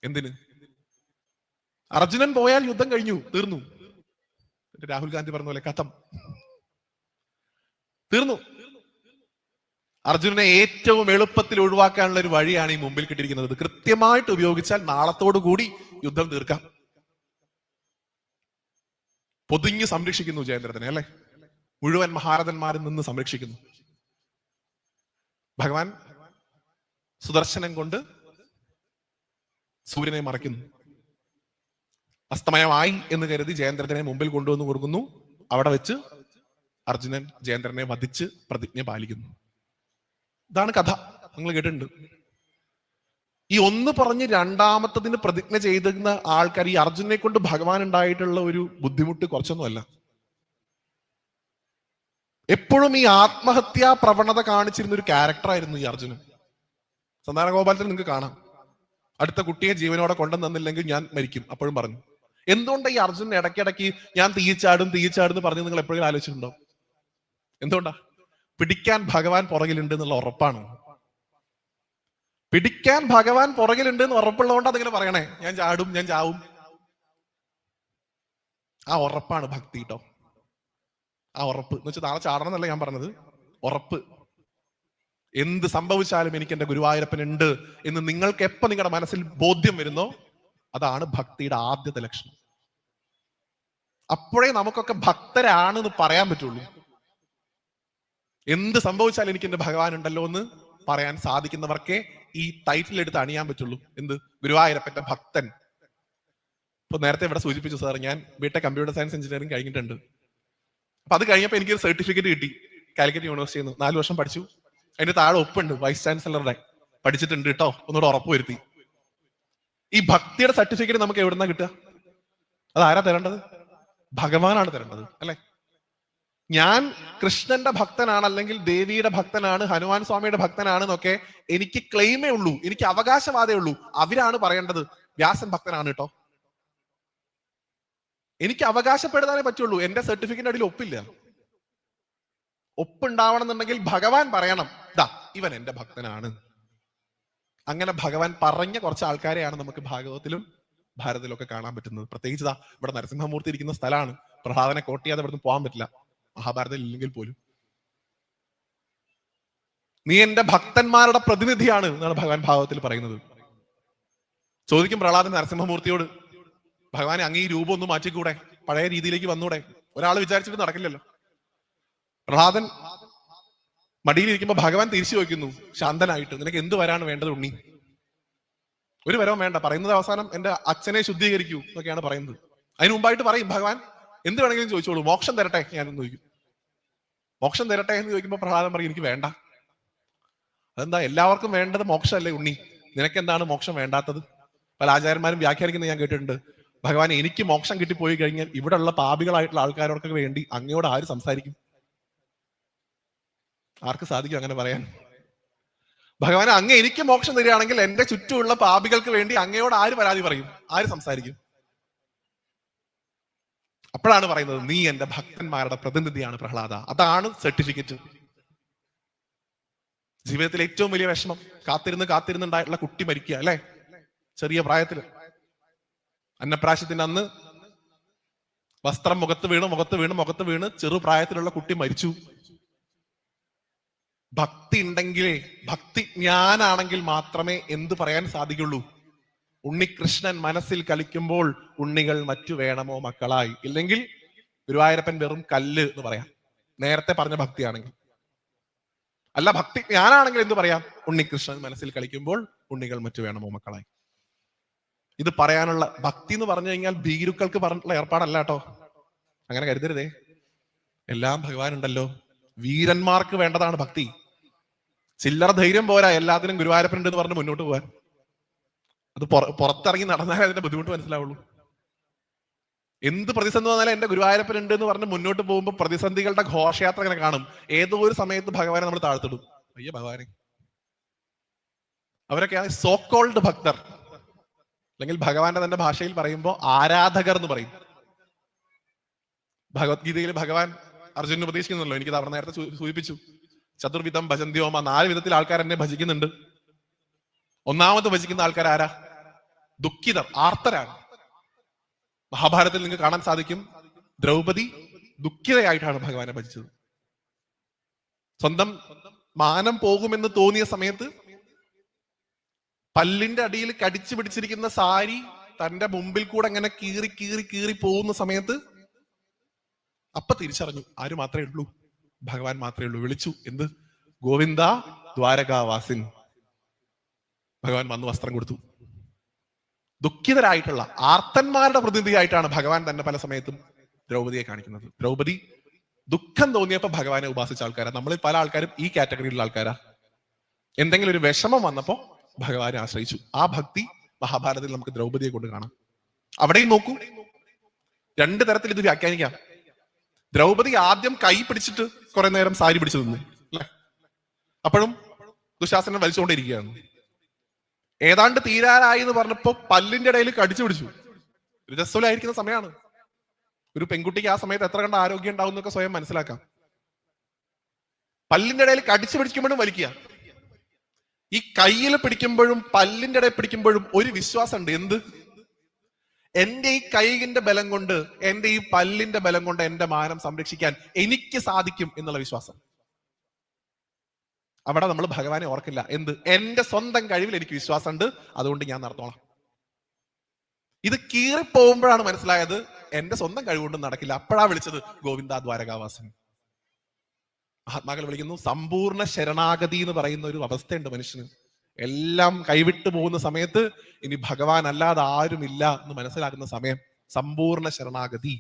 എന്തിന്? അർജുനൻ പോയാൽ യുദ്ധം കഴിഞ്ഞു, തീർന്നു. രാഹുൽ ഗാന്ധി പറഞ്ഞ പോലെ കഥം തീർന്നു. അർജുനനെ ഏറ്റവും എളുപ്പത്തിൽ ഒഴിവാക്കാനുള്ള ഒരു വഴിയാണ് ഈ മുമ്പിൽ കിട്ടിയിരിക്കുന്നത്. കൃത്യമായിട്ട് ഉപയോഗിച്ചാൽ നാളത്തോടു കൂടി യുദ്ധം തീർക്കാം. പൊതിഞ്ഞ് സംരക്ഷിക്കുന്നു ജയന്ദ്രഥനെ, അല്ലെ? മുഴുവൻ മഹാരഥന്മാരിൽ നിന്ന് സംരക്ഷിക്കുന്നു. ഭഗവാൻ സുദർശനം കൊണ്ട് സൂര്യനെ മറയ്ക്കുന്നു. അസ്തമയമായി എന്ന് കരുതി ജയന്ദ്രനെ മുമ്പിൽ കൊണ്ടുവന്ന് കൊടുക്കുന്നു. അവിടെ വെച്ച് അർജുനൻ ജയന്ദ്രനെ വധിച്ച് പ്രതിജ്ഞ പാലിക്കുന്നു. ഇതാണ് കഥ. നിങ്ങൾ കേട്ടിട്ടുണ്ട്. ഈ ഒന്ന് പറഞ്ഞ് രണ്ടാമത്തതിന് പ്രതിജ്ഞ ചെയ്തിരുന്ന ആൾക്കാർ, ഈ അർജുനെ കൊണ്ട് ഭഗവാൻ ഉണ്ടായിട്ടുള്ള ഒരു ബുദ്ധിമുട്ട് കുറച്ചൊന്നുമല്ല. എപ്പോഴും ഈ ആത്മഹത്യാ പ്രവണത കാണിച്ചിരുന്ന ഒരു ക്യാരക്ടറായിരുന്നു ഈ അർജുനൻ. സന്താന ഗോപാലത്തിൽ നിങ്ങൾക്ക് കാണാം, അടുത്ത കുട്ടിയെ ജീവനോടെ കൊണ്ടുവന്നില്ലെങ്കിൽ ഞാൻ മരിക്കും. അപ്പോഴും പറഞ്ഞു. എന്തുകൊണ്ട് ഈ അർജുനൻ ഇടയ്ക്കിടയ്ക്ക് ഞാൻ തീയിച്ചാടും എന്ന് പറഞ്ഞ് നിങ്ങൾ എപ്പോഴും ആലോചിച്ചിട്ടുണ്ടോ? എന്തുകൊണ്ടാ? പിടിക്കാൻ ഭഗവാൻ പുറകിലുണ്ട് എന്നുള്ള ഉറപ്പാണ്. പിടിക്കാൻ ഭഗവാൻ പുറകിലുണ്ട് എന്ന് ഉറപ്പുള്ളതുകൊണ്ട് അതിങ്ങനെ പറയണേ, ഞാൻ ചാടും, ഞാൻ ചാവും. ആ ഉറപ്പാണ് ഭക്തി കേട്ടോ. ആ ഉറപ്പ് എന്ന് വെച്ചാൽ നാളെ ചാടണം എന്നല്ല ഞാൻ പറഞ്ഞത്, ഉറപ്പ്. എന്ത് സംഭവിച്ചാലും എനിക്ക് എന്റെ ഗുരുവായൂരപ്പൻ ഉണ്ട് എന്ന് നിങ്ങൾക്ക് എപ്പോ നിങ്ങളുടെ മനസ്സിൽ ബോധ്യം വരുന്നോ, അതാണ് ഭക്തിയുടെ ആദ്യത്തെ ലക്ഷണം. അപ്പോഴേ നമുക്കൊക്കെ ഭക്തരാണെന്ന് പറയാൻ പറ്റുള്ളൂ. എന്ത് സംഭവിച്ചാലും എനിക്ക് എന്റെ ഭഗവാൻ ഉണ്ടല്ലോ എന്ന് പറയാൻ സാധിക്കുന്നവർക്കേ ഈ ടൈറ്റിൽ എടുത്ത് അണിയാൻ പറ്റുള്ളൂ. എന്ത്? ഗുരുവായൂരപ്പന്റെ ഭക്തൻ. ഇപ്പൊ നേരത്തെ ഇവിടെ സൂചിപ്പിച്ചു സാർ, ഞാൻ ബിടെക് കമ്പ്യൂട്ടർ സയൻസ് എഞ്ചിനീയറിംഗ് കഴിഞ്ഞിട്ടുണ്ട്. അപ്പൊ അത് കഴിഞ്ഞപ്പോൾ എനിക്കൊരു സർട്ടിഫിക്കറ്റ് കിട്ടി കാലിക്കറ്റ് യൂണിവേഴ്സിറ്റിയിൽ നിന്ന്. 4 വർഷം പഠിച്ചു. അതിന്റെ താഴെ ഒപ്പുണ്ട്, വൈസ് ചാൻസലറുടെ പഠിച്ചിട്ടുണ്ട് കേട്ടോ, ഒന്നുകൂടെ ഉറപ്പ് വരുത്തി. ഈ ഭക്തിയുടെ സർട്ടിഫിക്കറ്റ് നമുക്ക് എവിടുന്നാ കിട്ടുക? അത് ആരാ തരേണ്ടത്? ഭഗവാനാണ് തരേണ്ടത്, അല്ലെ? ഞാൻ കൃഷ്ണന്റെ ഭക്തനാണ്, അല്ലെങ്കിൽ ദേവിയുടെ ഭക്തനാണ്, ഹനുമാൻ സ്വാമിയുടെ ഭക്തനാണ് എന്നൊക്കെ എനിക്ക് ക്ലെയിമേ ഉള്ളൂ, എനിക്ക് അവകാശവാദമേ ഉള്ളൂ. അവരാണ് പറയേണ്ടത് വ്യാസൻ ഭക്തനാണ് കേട്ടോ. എനിക്ക് അവകാശപ്പെടുത്താനേ പറ്റുള്ളൂ. എന്റെ സർട്ടിഫിക്കറ്റ് അടിയിൽ ഒപ്പില്ല. ഒപ്പുണ്ടാവണം എന്നുണ്ടെങ്കിൽ ഭഗവാൻ പറയണം, ദാ ഇവൻ എന്റെ ഭക്തനാണ്. അങ്ങനെ ഭഗവാൻ പറഞ്ഞ കുറച്ച് ആൾക്കാരെയാണ് നമുക്ക് ഭാഗവതത്തിലും ഭാരതത്തിലും ഒക്കെ കാണാൻ പറ്റുന്നത്. പ്രത്യേകിച്ച് ഇവിടെ നരസിംഹമൂർത്തി ഇരിക്കുന്ന സ്ഥലമാണ്. പ്രഹ്ലാദനെ കോട്ട് ചെയ്യാതെ ഇവിടുന്ന് പോകാൻ പറ്റില്ല, മഹാഭാരതത്തിൽ ഇല്ലെങ്കിൽ പോലും. നീ എന്റെ ഭക്തന്മാരുടെ പ്രതിനിധിയാണ് എന്നാണ് ഭഗവാൻ ഭാഗവതത്തിൽ പറയുന്നത്. ചോദിക്കും പ്രഹ്ലാദൻ നരസിംഹമൂർത്തിയോട്, ഭഗവാനെ അങ്ങ് ഈ രൂപം ഒന്ന് മാറ്റിക്കൂടെ, പഴയ രീതിയിലേക്ക് വന്നൂടെ? ഒരാൾ വിചാരിച്ചിട്ട് നടക്കില്ലല്ലോ. പ്രഹ്ലാദൻ മടിയിലിരിക്കുമ്പോ ഭഗവാൻ തിരിച്ചു വയ്ക്കുന്നു ശാന്തനായിട്ട്, നിനക്ക് എന്ത് വരാണ് വേണ്ടത് ഉണ്ണി? ഒരു വരവും വേണ്ട. പറയുന്നത് അവസാനം എന്റെ അച്ഛനെ ശുദ്ധീകരിക്കൂ എന്നൊക്കെയാണ് പറയുന്നത്. അതിന് മുമ്പായിട്ട് പറയും ഭഗവാൻ, എന്ത് വേണമെങ്കിലും ചോദിച്ചോളൂ, മോക്ഷം തരട്ടെ ഞാനെന്ന് ചോദിക്കും. മോക്ഷം തരട്ടെ എന്ന് ചോദിക്കുമ്പോൾ പ്രഹ്ലാദൻ പറയും, എനിക്ക് വേണ്ട. അതെന്താ? എല്ലാവർക്കും വേണ്ടത് മോക്ഷമല്ലേ ഉണ്ണി, നിനക്കെന്താണ് മോക്ഷം വേണ്ടാത്തത്? പല ആചാര്യന്മാരും വ്യാഖ്യാനിക്കുന്നത് ഞാൻ കേട്ടിട്ടുണ്ട്. ഭഗവാൻ, എനിക്ക് മോക്ഷം കിട്ടിപ്പോയി കഴിഞ്ഞാൽ ഇവിടെ ഉള്ള പാപികളായിട്ടുള്ള ആൾക്കാർക്കൊക്കെ വേണ്ടി അങ്ങയോട് ആര് സംസാരിക്കും? ആർക്ക് സാധിക്കും അങ്ങനെ പറയാൻ? ഭഗവാൻ, അങ്ങ് എനിക്ക് മോക്ഷം തരികയാണെങ്കിൽ എന്റെ ചുറ്റുമുള്ള പാപികൾക്ക് വേണ്ടി അങ്ങയോട് ആര് പരാതി പറയും, ആര് സംസാരിക്കും? അപ്പോഴാണ് പറയുന്നത്, നീ എന്റെ ഭക്തന്മാരുടെ പ്രതിനിധിയാണ് പ്രഹ്ലാദ. അതാണ് സർട്ടിഫിക്കറ്റ്. ജീവിതത്തിലെ ഏറ്റവും വലിയ വിഷമം, കാത്തിരുന്നുണ്ടായിട്ടുള്ള കുട്ടി മരിക്കുക, അല്ലെ? ചെറിയ പ്രായത്തില് അന്നപ്രാശത്തിന്റെ അന്ന് വസ്ത്രം മുഖത്ത് വീണ് ചെറുപ്രായത്തിലുള്ള കുട്ടി മരിച്ചു. ഭക്തി ഉണ്ടെങ്കിലേ, ഭക്തി ജ്ഞാനാണെങ്കിൽ മാത്രമേ എന്ത് പറയാൻ സാധിക്കുള്ളൂ? ഉണ്ണികൃഷ്ണൻ മനസ്സിൽ കളിക്കുമ്പോൾ ഉണ്ണികൾ മറ്റു വേണമോ മക്കളായി. ഇല്ലെങ്കിൽ ഗുരുവായൂരപ്പൻ വെറും കല്ല് എന്ന് പറയാം, നേരത്തെ പറഞ്ഞ ഭക്തിയാണെങ്കിൽ. അല്ല, ഭക്തി ജ്ഞാനാണെങ്കിൽ എന്ത് പറയാം? ഉണ്ണികൃഷ്ണൻ മനസ്സിൽ കളിക്കുമ്പോൾ ഉണ്ണികൾ മറ്റു വേണമോ മക്കളായി. ഇത് പറയാനുള്ള ഭക്തി എന്ന് പറഞ്ഞു കഴിഞ്ഞാൽ ഭീരുക്കൾക്ക് പറഞ്ഞിട്ടുള്ള ഏർപ്പാടല്ല കേട്ടോ, അങ്ങനെ കരുതരുതേ. എല്ലാം ഭഗവാൻ ഉണ്ടല്ലോ. വീരന്മാർക്ക് വേണ്ടതാണ് ഭക്തി. ചില്ലറ ധൈര്യം പോരാ എല്ലാത്തിനും ഗുരുവായൂരപ്പൻ ഉണ്ട് എന്ന് പറഞ്ഞ് മുന്നോട്ട് പോകാൻ. അത് പുറത്തിറങ്ങി നടന്നാലേ അതിന്റെ ബുദ്ധിമുട്ട് മനസ്സിലാവുള്ളൂ. എന്ത് പ്രതിസന്ധി വന്നാലും എന്റെ ഗുരുവായൂരപ്പൻ ഉണ്ട് എന്ന് പറഞ്ഞ് മുന്നോട്ട് പോകുമ്പോൾ പ്രതിസന്ധികളുടെ ഘോഷയാത്ര ഇങ്ങനെ കാണും. ഏതോ ഒരു സമയത്ത് ഭഗവാനെ നമ്മൾ താഴ്ത്തിടും. അയ്യോ ഭഗവാനെ. അവരൊക്കെയാണ് സോ കോൾഡ് ഭക്തർ, അല്ലെങ്കിൽ ഭഗവാന്റെ തന്നെ ഭാഷയിൽ പറയുമ്പോൾ ആരാധകർ എന്ന് പറയും. ഭഗവത്ഗീതയിൽ ഭഗവാൻ അർജുനന് ഉപദേശിക്കുന്നുണ്ടല്ലോ, എനിക്ക് അവിടെ നേരത്തെ സൂചിപ്പിച്ചു. ചതുർവിധം ഭജന്തിയോമ, 4 വിധത്തിൽ ആൾക്കാർ എന്നെ ഭജിക്കുന്നുണ്ട്. ഒന്നാമത് ഭജിക്കുന്ന ആൾക്കാർ ആരാ? ദുഃഖിതർ, ആർത്തരാണ്. മഹാഭാരതത്തിൽ നിങ്ങൾക്ക് കാണാൻ സാധിക്കും, ദ്രൗപദി ദുഃഖിതയായിട്ടാണ് ഭഗവാനെ ഭജിച്ചത്. സ്വന്തം മാനം പോകുമെന്ന് തോന്നിയ സമയത്ത് പല്ലിന്റെ അടിയിൽ കടിച്ചു പിടിച്ചിരിക്കുന്ന സാരി തന്റെ മുമ്പിൽ കൂടെ അങ്ങനെ കീറി പോകുന്ന സമയത്ത് അപ്പൊ തിരിച്ചറിഞ്ഞു, ആര് മാത്രമേ ഉള്ളൂ? ഭഗവാൻ മാത്രമേ ഉള്ളൂ. വിളിച്ചു, എന്ത്? ഗോവിന്ദ ദ്വാരകാവാസിൻ. ഭഗവാൻ വന്ന് വസ്ത്രം കൊടുത്തു. ദുഃഖിതരായിട്ടുള്ള ആർത്തന്മാരുടെ പ്രതിനിധിയായിട്ടാണ് ഭഗവാൻ തന്നെ പല സമയത്തും ദ്രൗപദിയെ കാണിക്കുന്നത്. ദ്രൗപദി ദുഃഖം തോന്നിയപ്പോ ഭഗവാനെ ഉപാസിച്ച ആൾക്കാരാ. നമ്മളിൽ പല ആൾക്കാരും ഈ കാറ്റഗറിയിലുള്ള ആൾക്കാരാ. എന്തെങ്കിലും ഒരു വിഷമം വന്നപ്പോ ഭഗവാനെ ആശ്രയിച്ചു. ആ ഭക്തി മഹാഭാരതത്തിൽ നമുക്ക് ദ്രൗപദിയെ കൊണ്ട് കാണാം. അവിടെയും നോക്കൂ, രണ്ടു തരത്തിൽ ഇത് വ്യാഖ്യാനിക്കാം. ദ്രൗപദി ആദ്യം കൈ പിടിച്ചിട്ട് കുറെ നേരം സാരി പിടിച്ചു നിന്നു അല്ലെ, അപ്പോഴും ദുശാസനൻ വലിച്ചുകൊണ്ടിരിക്കുകയാണ്. ഏതാണ്ട് തീരാറായി എന്ന് പറഞ്ഞപ്പോ പല്ലിന്റെ ഇടയിൽ കടിച്ചു പിടിച്ചു. രജസ്വലായിരിക്കുന്ന സമയമാണ്. ഒരു പെൺകുട്ടിക്ക് ആ സമയത്ത് എത്ര കണ്ട ആരോഗ്യം ഉണ്ടാവും എന്നൊക്കെ സ്വയം മനസ്സിലാക്കാം. പല്ലിന്റെ ഇടയിൽ കടിച്ചു പിടിക്കുമ്പോഴും വലിക്കുക. ഈ കയ്യിൽ പിടിക്കുമ്പോഴും പല്ലിന്റെ ഇടയിൽ പിടിക്കുമ്പോഴും ഒരു വിശ്വാസം ഉണ്ട്. എന്ത്? എന്റെ ഈ കൈയിന്റെ ബലം കൊണ്ട്, എന്റെ ഈ പല്ലിന്റെ ബലം കൊണ്ട് എന്റെ മാനം സംരക്ഷിക്കാൻ എനിക്ക് സാധിക്കും എന്നുള്ള വിശ്വാസം. അവിടെ നമ്മൾ ഭഗവാനെ ഓർക്കില്ല. എന്ത്? എന്റെ സ്വന്തം കഴിവിൽ എനിക്ക് വിശ്വാസമുണ്ട്, അതുകൊണ്ട് ഞാൻ നടന്നോളാം. ഇത് കീറിപ്പോകുമ്പോഴാണ് മനസ്സിലായത് എന്റെ സ്വന്തം കഴിവുകൊണ്ടും നടക്കില്ല. അപ്പോഴാ വിളിച്ചത് ഗോവിന്ദ ദ്വാരകാവാസൻ. മഹാത്മാക്കൾ വിളിക്കുന്നു സമ്പൂർണ്ണ ശരണാഗതി എന്ന് പറയുന്ന ഒരു അവസ്ഥയുണ്ട് മനുഷ്യന്. എല്ലാം കൈവിട്ടു പോകുന്ന സമയത്ത് ഇനി ഭഗവാൻ അല്ലാതെ ആരുമില്ല എന്ന് മനസ്സിലാക്കുന്ന സമയം സമ്പൂർണ്ണ ശരണാഗതി.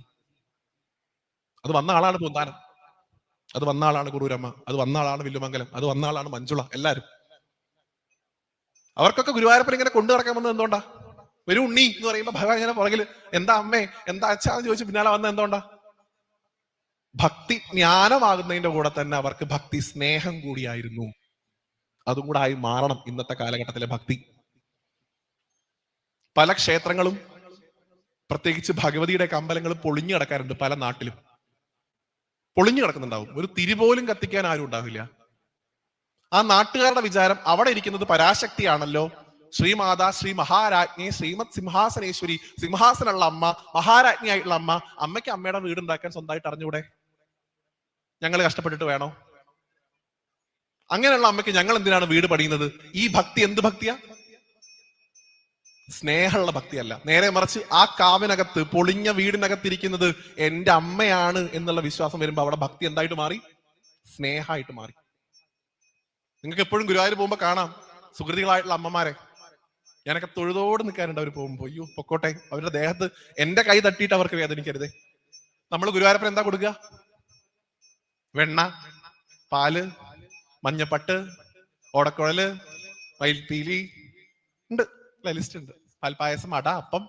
അത് വന്ന ആളാണ് പൂന്താനം, അത് വന്ന ആളാണ് കുറൂരമ്മ, അത് വന്ന ആളാണ് വില്ലുമംഗലം, അത് വന്ന ആളാണ് മഞ്ജുള. എല്ലാരും അവർക്കൊക്കെ ഗുരുവായൂരപ്പൻ ഇങ്ങനെ കൊണ്ടു നടക്കാൻ വന്നത് എന്തുകൊണ്ടാ? ഒരു ഉണ്ണി എന്ന് പറയുമ്പോ ഭഗവാൻ ഇങ്ങനെ പുറകില് എന്താ അമ്മേ എന്താ അച്ഛാന്ന് ചോദിച്ചു പിന്നാലെ വന്ന എന്തുകൊണ്ടാ? ഭക്തി ജ്ഞാനമാകുന്നതിന്റെ കൂടെ തന്നെ അവർക്ക് ഭക്തി സ്നേഹം കൂടിയായിരുന്നു. അതും കൂടെ ആയി മാറണം ഇന്നത്തെ കാലഘട്ടത്തിലെ ഭക്തി. പല ക്ഷേത്രങ്ങളും പ്രത്യേകിച്ച് ഭഗവതിയുടെ അമ്പലങ്ങളും പൊളിഞ്ഞു കിടക്കാറുണ്ട്. പല നാട്ടിലും പൊളിഞ്ഞു കിടക്കുന്നുണ്ടാവും. ഒരു തിരി പോലും കത്തിക്കാൻ ആരും ഉണ്ടാവില്ല. ആ നാട്ടുകാരുടെ വിചാരം അവിടെ ഇരിക്കുന്നത് പരാശക്തിയാണല്ലോ, ശ്രീമാതാ ശ്രീ മഹാരാജ്ഞി ശ്രീമത് സിംഹാസനേശ്വരി, സിംഹാസനുള്ള അമ്മ, മഹാരാജ്ഞിയായിട്ടുള്ള അമ്മ. അമ്മയ്ക്ക് അമ്മയുടെ വീടുണ്ടാക്കാൻ സ്വന്തമായിട്ട് അറിഞ്ഞൂടെ? ഞങ്ങൾ കഷ്ടപ്പെട്ടിട്ട് വേണോ? അങ്ങനെയുള്ള അമ്മയ്ക്ക് ഞങ്ങൾ എന്തിനാണ് വീട് പണിയുന്നത്? ഈ ഭക്തി എന്ത് ഭക്തിയാ? സ്നേഹമുള്ള ഭക്തിയല്ല. നേരെ മറിച്ച് ആ കാവിനകത്ത് പൊളിഞ്ഞ വീടിനകത്തിരിക്കുന്നത് എന്റെ അമ്മയാണ് എന്നുള്ള വിശ്വാസം വരുമ്പോ അവിടെ ഭക്തി എന്തായിട്ട് മാറി? സ്നേഹമായിട്ട് മാറി. നിങ്ങൾക്ക് എപ്പോഴും ഗുരുവായൂർ പോകുമ്പോ കാണാം സുഹൃതികളായിട്ടുള്ള അമ്മമാരെ. ഞാനൊക്കെ തൊഴുതോട് നിൽക്കാറുണ്ട് അവർ പോകുമ്പോ. അയ്യോ പൊക്കോട്ടെ, അവരുടെ ദേഹത്ത് എന്റെ കൈ തട്ടിയിട്ട് അവർക്ക് വേദനിക്കരുതേ. നമ്മൾ ഗുരുവായൂരപ്പൻ എന്താ കൊടുക്കുക? വെണ്ണ, പാല്, മഞ്ഞപ്പട്ട്, ഓടക്കുഴല്, മയിൽപ്പീലി ഉണ്ട്, ലിസ്റ്റ് ഉണ്ട്. പാൽപ്പായസം, അട, അപ്പം.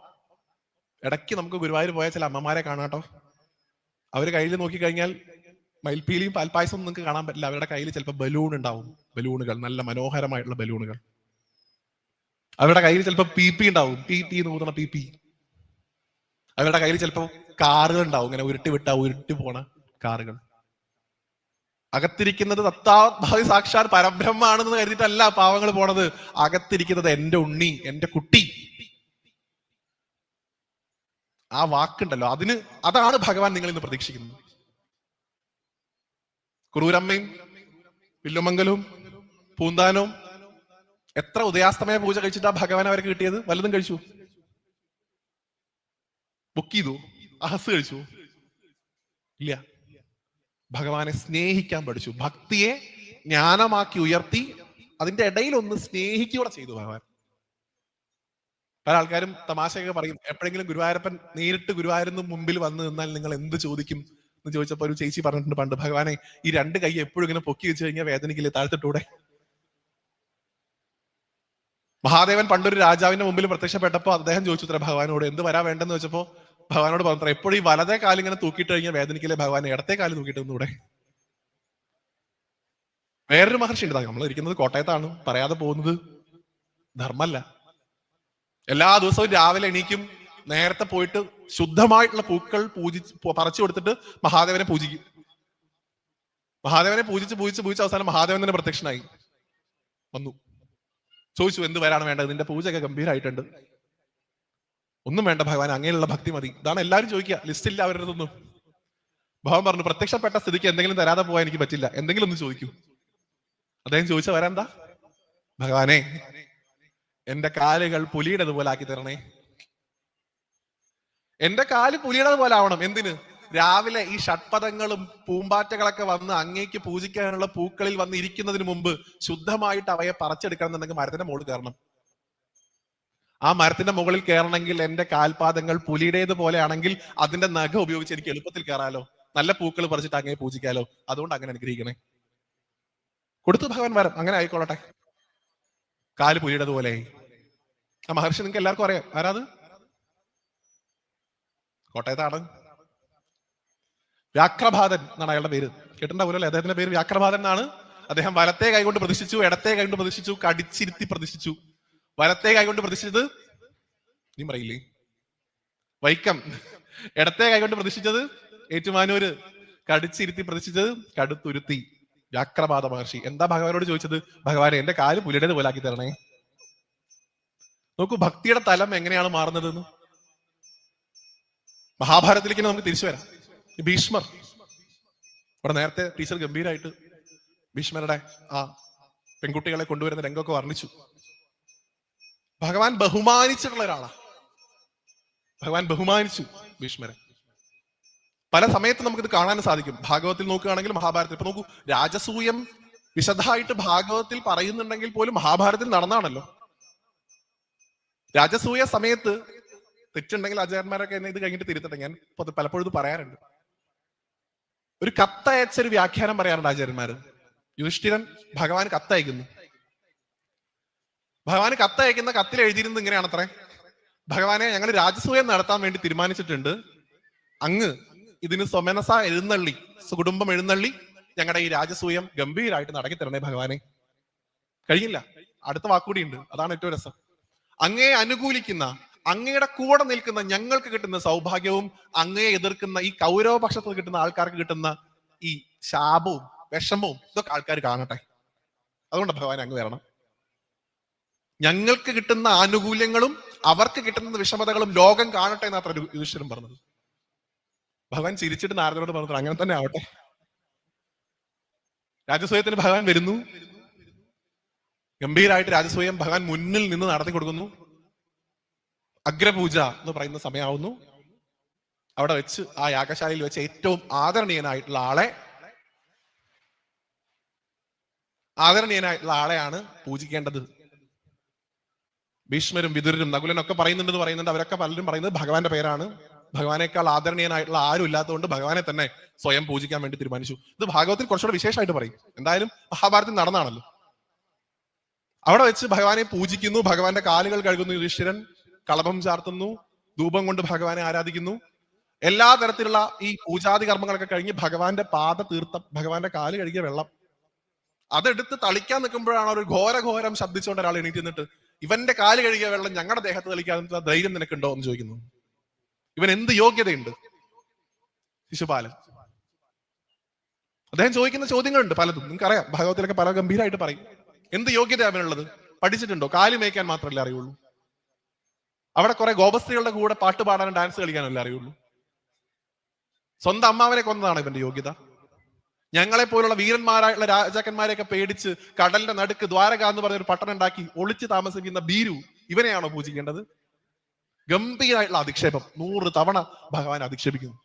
ഇടയ്ക്ക് നമുക്ക് ഗുരുവായൂർ പോയാൽ ചില അമ്മമാരെ കാണാട്ടോ. അവര് കയ്യിൽ നോക്കിക്കഴിഞ്ഞാൽ മയിൽപ്പീലിയും പാൽപ്പായസം നിങ്ങൾക്ക് കാണാൻ പറ്റില്ല. അവരുടെ കയ്യിൽ ചിലപ്പോൾ ബലൂൺ ഉണ്ടാവും, ബലൂണുകൾ, നല്ല മനോഹരമായിട്ടുള്ള ബലൂണുകൾ. അവരുടെ കയ്യിൽ ചിലപ്പോൾ പി പി ഉണ്ടാവും, പി പി എന്ന് കൂട്ടുന്ന പി പി. അവരുടെ കയ്യിൽ ചിലപ്പോൾ കാറുകൾ ഉണ്ടാവും, ഇങ്ങനെ ഉരുട്ടി പോണ കാറുകൾ. അകത്തിരിക്കുന്നത് തത്വാഭാവി സാക്ഷാൽ പരബ്രഹ്മാണെന്ന് കരുതിയിട്ടല്ല പാവങ്ങൾ പോണത്. അകത്തിരിക്കുന്നത് എന്റെ ഉണ്ണി, എന്റെ കുട്ടി. ആ വാക്കുണ്ടല്ലോ, അതാണ് ഭഗവാൻ നിങ്ങൾ ഇന്ന് പ്രതീക്ഷിക്കുന്നത്. കുറൂരമ്മയും വില്ലുമംഗലവും പൂന്താനവും എത്ര ഉദയാസ്തമയ പൂജ കഴിച്ചിട്ടാ ഭഗവാൻ അവർക്ക് കിട്ടിയത്? വല്ലതും കഴിച്ചു? ബുക്ക് ചെയ്തു? അഹസ് കഴിച്ചു? ഇല്ല. ഭഗവാനെ സ്നേഹിക്കാൻ പഠിച്ചു. ഭക്തിയെ ജ്ഞാനമാക്കി ഉയർത്തി അതിന്റെ ഇടയിൽ ഒന്ന് സ്നേഹിക്കൂടെ ചെയ്തു ഭഗവാൻ. പല ആൾക്കാരും തമാശയൊക്കെ പറയും, എപ്പോഴെങ്കിലും ഗുരുവായൂരപ്പൻ നേരിട്ട് ഗുരുവായൂരിന് മുമ്പിൽ വന്ന് നിന്നാൽ നിങ്ങൾ എന്ത് ചോദിക്കും എന്ന് ചോദിച്ചപ്പോ ഒരു ചേച്ചി പറഞ്ഞിട്ടുണ്ട് പണ്ട്, ഭഗവാനെ ഈ രണ്ട് കൈ എപ്പോഴും ഇങ്ങനെ പൊക്കി വെച്ച് കഴിഞ്ഞാൽ വേദനയ്ക്കില്ലേ, താഴ്ത്തിട്ടൂടെ? മഹാദേവൻ പണ്ടൊരു രാജാവിന്റെ മുമ്പിൽ പ്രത്യക്ഷപ്പെട്ടപ്പോ അദ്ദേഹം ചോദിച്ചു അത്ര ഭഗവാനോട് എന്ത് വരാ വേണ്ടെന്ന് വെച്ചപ്പോ ഭഗവാനോട് പറഞ്ഞത്ര എപ്പോഴും ഈ വലതേ കാലം ഇങ്ങനെ തൂക്കിയിട്ട് കഴിഞ്ഞാൽ വേദനയ്ക്കില്ലേ ഭഗവാനെ, ഇടത്തെ കാലം തൂക്കിയിട്ടൊന്നൂടെ? വേറൊരു മഹർഷി ഉണ്ട്, നമ്മൾ ഇരിക്കുന്നത് കോട്ടയത്താണ്, പറയാതെ പോകുന്നത് ധർമ്മല്ല. എല്ലാ ദിവസവും രാവിലെ എണീക്കും, നേരത്തെ പോയിട്ട് ശുദ്ധമായിട്ടുള്ള പൂക്കൾ പറിച്ചു കൊടുത്തിട്ട് മഹാദേവനെ പൂജിക്കും. മഹാദേവനെ പൂജിച്ച് അവസാനം മഹാദേവൻ തന്നെ പ്രത്യക്ഷനായി വന്നു. ചോദിച്ചു എന്ത് വരാണ് വേണ്ടത്? നിന്റെ പൂജയൊക്കെ ഗംഭീരമായിട്ടുണ്ട്, ഒന്നും വേണ്ട ഭഗവാൻ, അങ്ങനെയുള്ള ഭക്തി മതി. ഇതാണ് എല്ലാവരും ചോദിക്കുക, ലിസ്റ്റില്ല അവരുടെ ഒന്നും. ഭഗവാൻ പറഞ്ഞു പ്രത്യക്ഷപ്പെട്ട സ്ഥിതിക്ക് എന്തെങ്കിലും തരാതെ പോകാൻ എനിക്ക് പറ്റില്ല, എന്തെങ്കിലും ഒന്ന് ചോദിക്കൂ. അദ്ദേഹം ചോദിച്ച വരാന്താ? ഭഗവാനെ എന്റെ കാലുകൾ പുലിയുടേതുപോലെ ആക്കി തരണേ. എന്റെ കാല് പുലിയുടേതുപോലെ ആവണം. എന്തിന്? രാവിലെ ഈ ഷഡ്പദങ്ങളും പൂമ്പാറ്റകളൊക്കെ വന്ന് അങ്ങേക്ക് പൂജിക്കാനുള്ള പൂക്കളിൽ വന്ന് ഇരിക്കുന്നതിന് മുമ്പ് ശുദ്ധമായിട്ട് അവയെ പറിച്ചെടുക്കണം എന്നുണ്ടെങ്കിൽ മരത്തിന്റെ മുകളിൽ കയറണം. ആ മരത്തിന്റെ മുകളിൽ കയറണമെങ്കിൽ എന്റെ കാൽപാദങ്ങൾ പുലിയുടേത് പോലെ ആണെങ്കിൽ അതിന്റെ നഖം ഉപയോഗിച്ച് എനിക്ക് എളുപ്പത്തിൽ കയറാലോ, നല്ല പൂക്കൾ പറിച്ചിട്ട് അങ്ങനെ പൂജിക്കാലോ. അതുകൊണ്ട് അങ്ങനെ അനുഗ്രഹിക്കണേ. കൊടുത്തു ഭഗവാൻ വരം, അങ്ങനെ ആയിക്കോളട്ടെ. കാല് പുലിയുടേത് പോലെ. ആ മഹർഷി നിങ്ങൾക്ക് എല്ലാവർക്കും അറിയാം. ആരാത്? കോട്ടയത്താണ്. വ്യാഘ്രപാദൻ എന്നാണ് അയാളുടെ പേര്. കേട്ടിട്ടുണ്ടാവില്ലല്ലേ? അദ്ദേഹത്തിന്റെ പേര് വ്യാഘ്രപാദൻ എന്നാണ്. അദ്ദേഹം വലത്തെ കൈകൊണ്ട് പ്രതിഷ്ഠിച്ചു, ഇടത്തെ കൈകൊണ്ട് പ്രതിഷ്ഠിച്ചു, കടിച്ചിരുത്തി പ്രതിഷ്ഠിച്ചു. വലത്തെ കൈകൊണ്ട് പ്രതിഷ്ഠിച്ചത് നീ പറയില്ലേ? വൈക്കം. ഇടത്തെ കൈകൊണ്ട് പ്രതിഷ്ഠിച്ചത് ഏറ്റുമാനൂര്. കടിച്ചിരുത്തി പ്രതിഷ്ഠിച്ചത് കടുത്തുരുത്തി. വ്യാഘ്രപാദ മഹർഷി. എന്താ ഭഗവാനോട് ചോദിച്ചത്? ഭഗവാനെ എന്റെ കാല് പുലിയുടേത് പോലെ ആക്കി തരണേ. നോക്കൂ ഭക്തിയുടെ തലം എങ്ങനെയാണ് മാറുന്നതെന്ന്. മഹാഭാരതത്തിലേക്ക് നമുക്ക് തിരിച്ചു വരാം. ഭീഷ്മർ ഇവിടെ നേരത്തെ ടീച്ചർ ഗംഭീരായിട്ട് ഭീഷ്മരുടെ ആ പെൺകുട്ടികളെ കൊണ്ടുവരുന്ന രംഗമൊക്കെ വർണ്ണിച്ചു. ഭഗവാൻ ബഹുമാനിച്ചിട്ടുള്ള ഒരാളാ. ഭഗവാൻ ബഹുമാനിച്ചു ഭീഷ്മരെ. പല സമയത്ത് നമുക്കിത് കാണാൻ സാധിക്കും. ഭാഗവത്തിൽ നോക്കുകയാണെങ്കിൽ മഹാഭാരതത്തിൽ ഇപ്പൊ നോക്കൂ, രാജസൂയം വിശദമായിട്ട് ഭാഗവത്തിൽ പറയുന്നുണ്ടെങ്കിൽ പോലും മഹാഭാരതത്തിൽ നടന്നാണല്ലോ. രാജസൂയ സമയത്ത് തെറ്റുണ്ടെങ്കിൽ ആചാര്യന്മാരൊക്കെ എന്നെ ഇത് കഴിഞ്ഞിട്ട് തിരുത്തട്ടെ. ഞാൻ പലപ്പോഴും ഇത് പറയാറുണ്ട്. ഒരു കത്തയച്ചൊരു വ്യാഖ്യാനം പറയാറുണ്ട് ആചാര്യന്മാര്. യുധിഷ്ഠിരൻ ഭഗവാൻ കത്തയക്കുന്നു. ഭഗവാന് കത്തയക്കുന്ന കത്തിൽ എഴുതിയിരുന്നത് ഇങ്ങനെയാണത്രേ: ഭഗവാനെ, ഞങ്ങൾ രാജസൂയം നടത്താൻ വേണ്ടി തീരുമാനിച്ചിട്ടുണ്ട്. അങ്ങ് ഇതിന് സ്വമനസ എഴുന്നള്ളി, കുടുംബം എഴുന്നള്ളി ഞങ്ങളുടെ ഈ രാജസൂയം ഗംഭീരമായിട്ട് നടക്കി തരണേ ഭഗവാനെ. കഴിഞ്ഞില്ല, അടുത്ത വാക്കുകൂടിയുണ്ട്. അതാണ് ഏറ്റവും രസം. അങ്ങയെ അനുകൂലിക്കുന്ന, അങ്ങയുടെ കൂടെ നിൽക്കുന്ന ഞങ്ങൾക്ക് കിട്ടുന്ന സൗഭാഗ്യവും അങ്ങയെ എതിർക്കുന്ന ഈ കൗരവപക്ഷത്തിൽ കിട്ടുന്ന ആൾക്കാർക്ക് കിട്ടുന്ന ഈ ശാപവും വിഷമവും ഇതൊക്കെ ആൾക്കാർ കാണട്ടെ. അതുകൊണ്ട് ഭഗവാൻ അങ്ങ് വരണം. ഞങ്ങൾക്ക് കിട്ടുന്ന ആനുകൂല്യങ്ങളും അവർക്ക് കിട്ടുന്ന വിഷമതകളും ലോകം കാണട്ടെ എന്നത്ര യുധിഷ്ഠിരൻ പറഞ്ഞത്. ഭഗവാൻ ചിരിച്ചിട്ട് നാരദനോട് പറഞ്ഞു, അങ്ങനെ തന്നെ ആവട്ടെ. രാജസൂയത്തിന് ഭഗവാൻ വരുന്നു. ഗംഭീരമായിട്ട് രാജസൂയം ഭഗവാൻ മുന്നിൽ നിന്ന് നടത്തി കൊടുക്കുന്നു. അഗ്രപൂജ എന്ന് പറയുന്ന സമയമാവുന്നു. അവിടെ വെച്ച് ആ യാഗശാലയിൽ വെച്ച് ഏറ്റവും ആദരണീയനായിട്ടുള്ള ആളെയാണ് പൂജിക്കേണ്ടത്. ഭീഷ്മരും വിതുരരും നകുലനൊക്കെ പറയുന്നുണ്ട്. അവരൊക്കെ പലരും പറയുന്നത് ഭഗവാന്റെ പേരാണ്. ഭഗവാനേക്കാൾ ആദരണീയനായിട്ടുള്ള ആരും ഇല്ലാത്തതുകൊണ്ട് ഭഗവാനെ തന്നെ സ്വയം പൂജിക്കാൻ വേണ്ടി തീരുമാനിച്ചു. ഇത് ഭാഗവത്തിൽ കുറച്ചുകൂടെ വിശേഷമായിട്ട് പറയും. എന്തായാലും മഹാഭാരതത്തിൽ നടന്നാണല്ലോ. അവിടെ വെച്ച് ഭഗവാനെ പൂജിക്കുന്നു. ഭഗവാന്റെ കാലുകൾ കഴുകുന്നു യുധിഷ്ഠിരൻ. കളഭം ചാർത്തുന്നു. ധൂപം കൊണ്ട് ഭഗവാനെ ആരാധിക്കുന്നു. എല്ലാ തരത്തിലുള്ള ഈ പൂജാതി കർമ്മങ്ങളൊക്കെ കഴിഞ്ഞ് ഭഗവാന്റെ പാദ തീർത്ഥം, ഭഗവാന്റെ കാല് കഴുകിയ വെള്ളം അതെടുത്ത് തളിക്കാൻ നിൽക്കുമ്പോഴാണ് ഒരു ഘോരഘോരം ശബ്ദിച്ചുകൊണ്ട് ഒരാൾ എണീറ്റ് നിന്നിട്ട്, ഇവന്റെ കാല് കഴുകിയ വെള്ളം ഞങ്ങളുടെ ദേഹത്ത് തളിക്കാൻ ധൈര്യം നിനക്കുണ്ടോ എന്ന് ചോദിക്കുന്നു. ഇവൻ എന്ത് യോഗ്യതയുണ്ട്? ശിശുപാലൻ. അദ്ദേഹം ചോദിക്കുന്ന ചോദ്യങ്ങളുണ്ട് പലതും. നിങ്ങൾക്കറിയാം, ഭാഗവത്തിലൊക്കെ പല ഗംഭീരമായിട്ട് പറയും. എന്ത് യോഗ്യത അവനുള്ളത്? പഠിച്ചിട്ടുണ്ടോ? കാല് മേയ്ക്കാൻ മാത്രമല്ലേ അറിയുള്ളൂ. അവിടെ കുറെ ഗോപസ്ത്രീകളുടെ കൂടെ പാട്ട് പാടാനും ഡാൻസ് കളിക്കാനല്ലേ അറിയുള്ളൂ. സ്വന്തം അമ്മാവനെ കൊന്നതാണ് ഇവന്റെ യോഗ്യത. ഞങ്ങളെ പോലുള്ള വീരന്മാരായിട്ടുള്ള രാജാക്കന്മാരെയൊക്കെ പേടിച്ച് കടലിന്റെ നടുക്ക് ദ്വാരക എന്ന് പറഞ്ഞ ഒരു പട്ടണം ഉണ്ടാക്കി ഒളിച്ച് താമസിക്കുന്ന ഭീരു, ഇവനെയാണോ പൂജിക്കേണ്ടത്? ഗംഭീരമായിട്ടുള്ള അധിക്ഷേപം 100 തവണ ഭഗവാൻ അധിക്ഷേപിക്കുന്നു.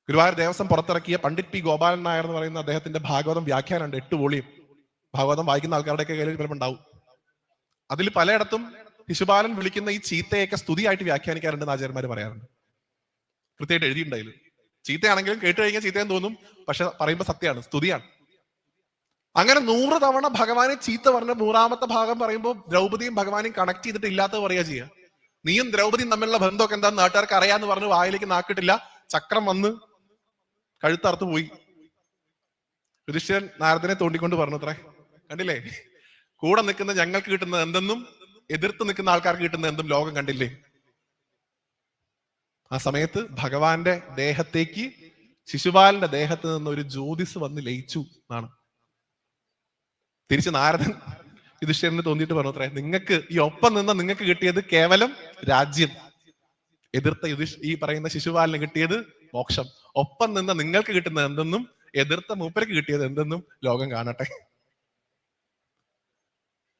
ഗുരുവായൂർ ദേവസ്വം പുറത്തിറക്കിയ പണ്ഡിറ്റ് പി ഗോപാലൻ നായർ എന്ന് പറയുന്ന അദ്ദേഹത്തിന്റെ ഭാഗവതം വ്യാഖ്യാനമുണ്ട്. 8 വോളിയം. ഭാഗവതം വായിക്കുന്ന ആൾക്കാരുടെയൊക്കെ കയ്യിൽ ചിലപ്പോൾ ഉണ്ടാവും. അതിൽ പലയിടത്തും ശിശുപാലൻ വിളിക്കുന്ന ഈ ചീത്തയൊക്കെ സ്തുതിയായിട്ട് വ്യാഖ്യാനിക്കാറുണ്ടെന്ന് ആചാര്യന്മാർ പറയാറുണ്ട്. കൃത്യമായിട്ട് എഴുതിയിട്ടുണ്ടായില്ല. ചീത്തയാണെങ്കിലും കേട്ട് കഴിഞ്ഞാൽ ചീത്തയെന്ന് തോന്നും, പക്ഷെ പറയുമ്പോൾ സത്യമാണ്, സ്തുതിയാണ്. അങ്ങനെ 100 തവണ ഭഗവാനെ ചീത്ത പറഞ്ഞ 100ാമത്തെ ഭാഗം പറയുമ്പോൾ ദ്രൗപദിയും ഭഗവാനെയും കണക്ട് ചെയ്തിട്ട് ഇല്ലാത്തത് പറയുക ചെയ്യുക. നീയും ദ്രൗപദിയും തമ്മിലുള്ള ബന്ധമൊക്കെ എന്താന്ന് നാട്ടുകാർക്ക് അറിയാന്ന് പറഞ്ഞ് വായിലേക്ക് നാക്കിട്ടില്ല. ചക്രം വന്ന് കഴുത്തറുത്ത് പോയി. യുധിഷ്ഠിരൻ നാരദനെ തോണ്ടിക്കൊണ്ട് പറഞ്ഞു, അത്രേ കണ്ടില്ലേ, കൂടെ നിൽക്കുന്ന ഞങ്ങൾക്ക് കിട്ടുന്നത് എന്തെന്നും എതിർത്ത് നിൽക്കുന്ന ആൾക്കാർക്ക് കിട്ടുന്നത് എന്തും ലോകം കണ്ടില്ലേ. ആ സമയത്ത് ഭഗവാന്റെ ദേഹത്തേക്ക് ശിശുപാലന്റെ ദേഹത്ത് നിന്ന് ഒരു ജ്യോതിസ് വന്ന് ലയിച്ചു എന്നാണ്. തിരിച്ച് നാരദൻ യുധിഷ്ഠിരന് തോന്നിയിട്ട് പറഞ്ഞു, അത്രേ നിങ്ങൾക്ക് ഈ ഒപ്പം നിന്ന് നിങ്ങൾക്ക് കിട്ടിയത് കേവലം രാജ്യം, എതിർത്ത ഈ പറയുന്ന ശിശുപാലന് കിട്ടിയത് മോക്ഷം. ഒപ്പം നിന്ന് നിങ്ങൾക്ക് കിട്ടുന്നത് എന്തെന്നും എതിർത്ത മൂപ്പർക്ക് കിട്ടിയത് എന്തെന്നും ലോകം കാണട്ടെ.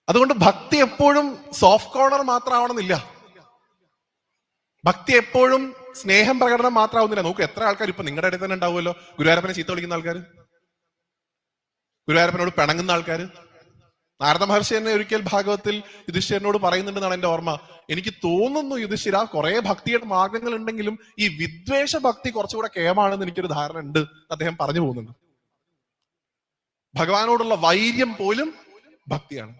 അതുകൊണ്ട് ഭക്തി എപ്പോഴും സോഫ്റ്റ് കോർണർ മാത്രമാവണമെന്നില്ല. ഭക്തി എപ്പോഴും സ്നേഹം പ്രകടനം മാത്രമാവുന്നില്ല. നോക്കൂ, എത്ര ആൾക്കാർ ഇപ്പൊ നിങ്ങളുടെ ഇടയിൽ തന്നെ ഉണ്ടാവുമല്ലോ ഗുരുവായൂരപ്പനെ ചീത്ത വിളിക്കുന്ന ആൾക്കാർ, ഗുരുവായൂരപ്പനോട് പിണങ്ങുന്ന ആൾക്കാർ. നാരദ മഹർഷി തന്നെ ഒരിക്കൽ ഭാഗവത്തിൽ യുധിഷ്ഠിരനോട് പറയുന്നുണ്ടെന്നാണ് എന്റെ ഓർമ്മ. എനിക്ക് തോന്നുന്നു യുധിഷ്ഠിര, കുറെ ഭക്തിയുടെ മാർഗങ്ങൾ ഉണ്ടെങ്കിലും ഈ വിദ്വേഷ ഭക്തി കുറച്ചുകൂടെ കേമാണെന്ന് എനിക്കൊരു ധാരണ ഉണ്ട് അദ്ദേഹം പറഞ്ഞു പോകുന്നുണ്ട്. ഭഗവാനോടുള്ള വൈര്യം പോലും ഭക്തിയാണ്.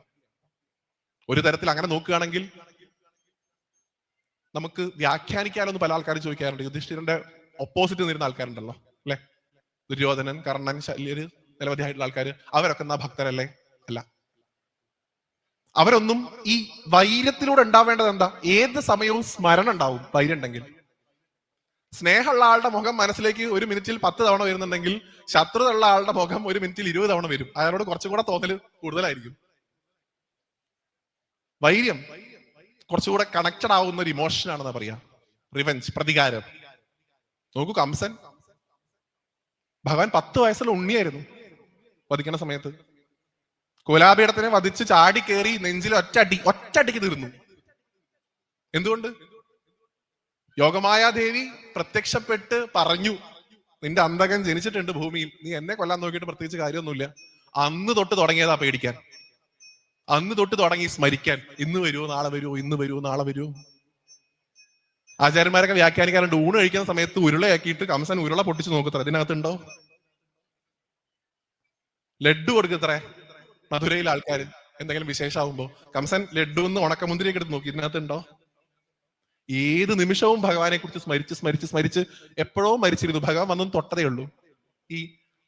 ഒരു തരത്തിൽ അങ്ങനെ നോക്കുകയാണെങ്കിൽ നമുക്ക് വ്യാഖ്യാനിക്കാനൊന്ന് പല ആൾക്കാരും ചോദിക്കാറുണ്ട്. യുധിഷ്ഠിരന്റെ ഒപ്പോസിറ്റ് നിന്നിരുന്ന ആൾക്കാരുണ്ടല്ലോ അല്ലെ, ദുര്യോധനൻ, കർണൻ, ശല്യര്, നിരവധിയായിട്ടുള്ള ആൾക്കാർ. അവരൊക്കെ എന്നാ ഭക്തരല്ലേ? അല്ല. അവരൊന്നും ഈ വൈര്യത്തിലൂടെ ഉണ്ടാവേണ്ടത് എന്താ? ഏത് സമയവും സ്മരണ ഉണ്ടാവും വൈര്യം ഉണ്ടെങ്കിൽ. സ്നേഹമുള്ള ആളുടെ മുഖം മനസ്സിലേക്ക് ഒരു മിനിറ്റിൽ 10 തവണ വരുന്നുണ്ടെങ്കിൽ ശത്രുതയുള്ള ആളുടെ മുഖം ഒരു മിനിറ്റിൽ 20 തവണ വരും. അയാളോട് കുറച്ചും കൂടെ തോന്നൽ കൂടുതലായിരിക്കും. വൈര്യം കുറച്ചുകൂടെ കണക്റ്റഡ് ആവുന്ന ഒരു ഇമോഷൻ ആണെന്ന് പറയാം. റിവെഞ്ച്, പ്രതികാരം. നോക്കൂ, കംസൻ ഭഗവാൻ 10 വയസ്സുള്ള ഉണ്ണിയായിരുന്നു വധിക്കുന്ന സമയത്ത്. കോലാപീഠത്തിനെ വധിച്ച് ചാടി കയറി നെഞ്ചിൽ ഒറ്റയടിക്ക് തീർന്നു. എന്തുകൊണ്ട്? യോഗമായാദേവി പ്രത്യക്ഷപ്പെട്ട് പറഞ്ഞു, നിന്റെ അന്തകൻ ജനിച്ചിട്ടുണ്ട് ഭൂമിയിൽ, നീ എന്നെ കൊല്ലാൻ നോക്കിയിട്ട് പ്രത്യേകിച്ച് കാര്യമൊന്നുമില്ല. അന്ന് തൊട്ട് തുടങ്ങിയതാ പേടിക്കാൻ. അന്ന് തൊട്ട് തുടങ്ങി സ്മരിക്കാൻ. ഇന്ന് വരുമോ നാളെ വരുമോ, ഇന്ന് വരുമോ നാളെ വരുമോ. ആചാര്യന്മാരൊക്കെ വ്യാഖ്യാനിക്കാറുണ്ട്, ഊണ് കഴിക്കുന്ന സമയത്ത് ഉരുളയാക്കിയിട്ട് കംസൻ ഉരുള പൊട്ടിച്ച് നോക്കത്ര, ഇതിനകത്തുണ്ടോ? ലഡ്ഡു കൊടുക്കത്രേ മധുരയിലെ ആൾക്കാർ എന്തെങ്കിലും വിശേഷമാകുമ്പോ. കംസൻ ലഡ്ഡു എന്ന് ഉണക്കമുന്തിരിയൊക്കെ എടുത്ത് നോക്കി, ഇതിനകത്തുണ്ടോ? ഏത് നിമിഷവും ഭഗവാനെ കുറിച്ച് സ്മരിച്ച് സ്മരിച്ച് സ്മരിച്ച് എപ്പോഴോ മരിച്ചിരുന്നു. ഭഗവാൻ വന്നും തൊട്ടതേ ഉള്ളൂ. ഈ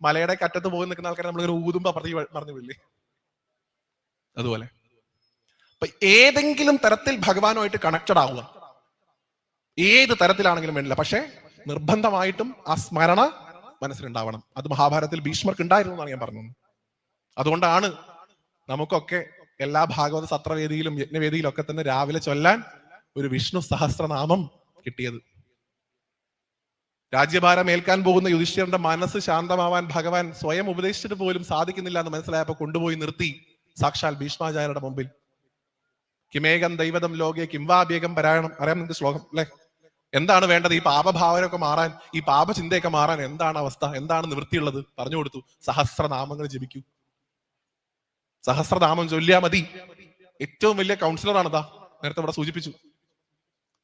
മലയുടെ കറ്റത്ത് പോയി നിൽക്കുന്ന ആൾക്കാരെ നമ്മളിങ്ങനെ ഊതുമ്പോ പറഞ്ഞു പോയില്ലേ, അതുപോലെ. അപ്പൊ ഏതെങ്കിലും തരത്തിൽ ഭഗവാനുമായിട്ട് കണക്റ്റഡ് ആവുക, ഏത് തരത്തിലാണെങ്കിലും വേണ്ടില്ല, പക്ഷെ നിർബന്ധമായിട്ടും ആ സ്മരണ മനസ്സിലുണ്ടാവണം. അത് മഹാഭാരതത്തിൽ ഭീഷ്മർക്ക് ഉണ്ടായിരുന്നു എന്നാണ് ഞാൻ പറഞ്ഞത്. അതുകൊണ്ടാണ് നമുക്കൊക്കെ എല്ലാ ഭാഗവത സത്രവേദിയിലും യജ്ഞവേദിയിലും ഒക്കെ തന്നെ രാവിലെ ചൊല്ലാൻ ഒരു വിഷ്ണു സഹസ്രനാമം കിട്ടിയത്. രാജ്യഭാരം ഏൽക്കാൻ പോകുന്ന യുധിഷ്ഠിരന്റെ മനസ്സ് ശാന്തമാവാൻ ഭഗവാൻ സ്വയം ഉപദേശിച്ചിട്ട് പോലും സാധിക്കുന്നില്ല എന്ന് മനസ്സിലായപ്പോ കൊണ്ടുപോയി നിർത്തി സാക്ഷാൽ ഭീഷ്മാചാര്യരുടെ മുമ്പിൽ. കിമേകം ദൈവതം ലോകെ കിംവാഭ്യേകം പരായണം. അറിയാം നിങ്ങൾക്ക് ശ്ലോകം അല്ലെ? എന്താണ് വേണ്ടത്? ഈ പാപഭാവനൊക്കെ മാറാൻ, ഈ പാപചിന്തയൊക്കെ മാറാൻ എന്താണ് അവസ്ഥ, എന്താണ് നിവൃത്തിയുള്ളത്? പറഞ്ഞു കൊടുത്തു. സഹസ്രനാമങ്ങൾ ജപിക്കൂ. സഹസ്രനാമം ചൊല്ലിയാ മതി. ഏറ്റവും വലിയ കൗൺസിലറാണിതാ, നേരത്തെ ഇവിടെ സൂചിപ്പിച്ചു.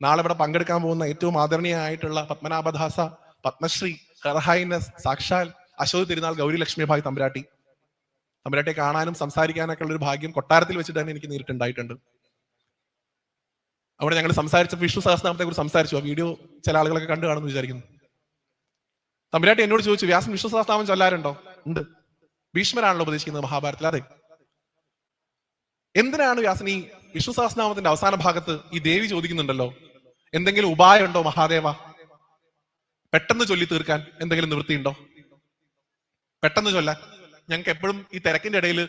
നാളെ ഇവിടെ പങ്കെടുക്കാൻ പോകുന്ന ഏറ്റവും ആദരണീയമായിട്ടുള്ള പത്മനാഭദാസ, പത്മശ്രീ, ഹെർഹൈനസ് സാക്ഷാൽ അശോക് തിരുനാൾ ഗൗരി ലക്ഷ്മിഭായ് തമ്പുരാട്ടി. തമ്പുരാട്ടിയെ കാണാനും സംസാരിക്കാനൊക്കെ ഉള്ള ഒരു ഭാഗ്യം കൊട്ടാരത്തിൽ വെച്ചിട്ട് തന്നെ എനിക്ക് നേരിട്ടുണ്ടായിട്ടുണ്ട്. അവിടെ ഞങ്ങൾ സംസാരിച്ച വിഷ്ണു സഹസ്രനാമത്തെ കുറിച്ച് സംസാരിച്ചു. ആ വീഡിയോ ചില ആളുകളൊക്കെ കണ്ടു കാണുമെന്ന് വിചാരിക്കുന്നു. തമ്പുരാട്ടി എന്നോട് ചോദിച്ചു, വ്യാസൻ വിഷ്ണു സഹസ്രനാമം ചൊല്ലാറുണ്ടോ? ഉണ്ട്. ഭീഷ്മരാണല്ലോ ഉപദേശിക്കുന്നത് മഹാഭാരതത്തിൽ. അതെ. എന്തിനാണ് വ്യാസൻ ഈ വിഷ്ണു സഹസ്രനാമത്തിന്റെ അവസാന ഭാഗത്ത് ഈ ദേവി ചോദിക്കുന്നുണ്ടല്ലോ, എന്തെങ്കിലും ഉപായം ഉണ്ടോ മഹാദേവ? പെട്ടെന്ന് ചൊല്ലി തീർക്കാൻ എന്തെങ്കിലും നിവൃത്തിയുണ്ടോ? പെട്ടെന്ന് ചൊല്ലാൻ. ഞങ്ങൾക്ക് എപ്പോഴും ഈ തിരക്കിന്റെ ഇടയിൽ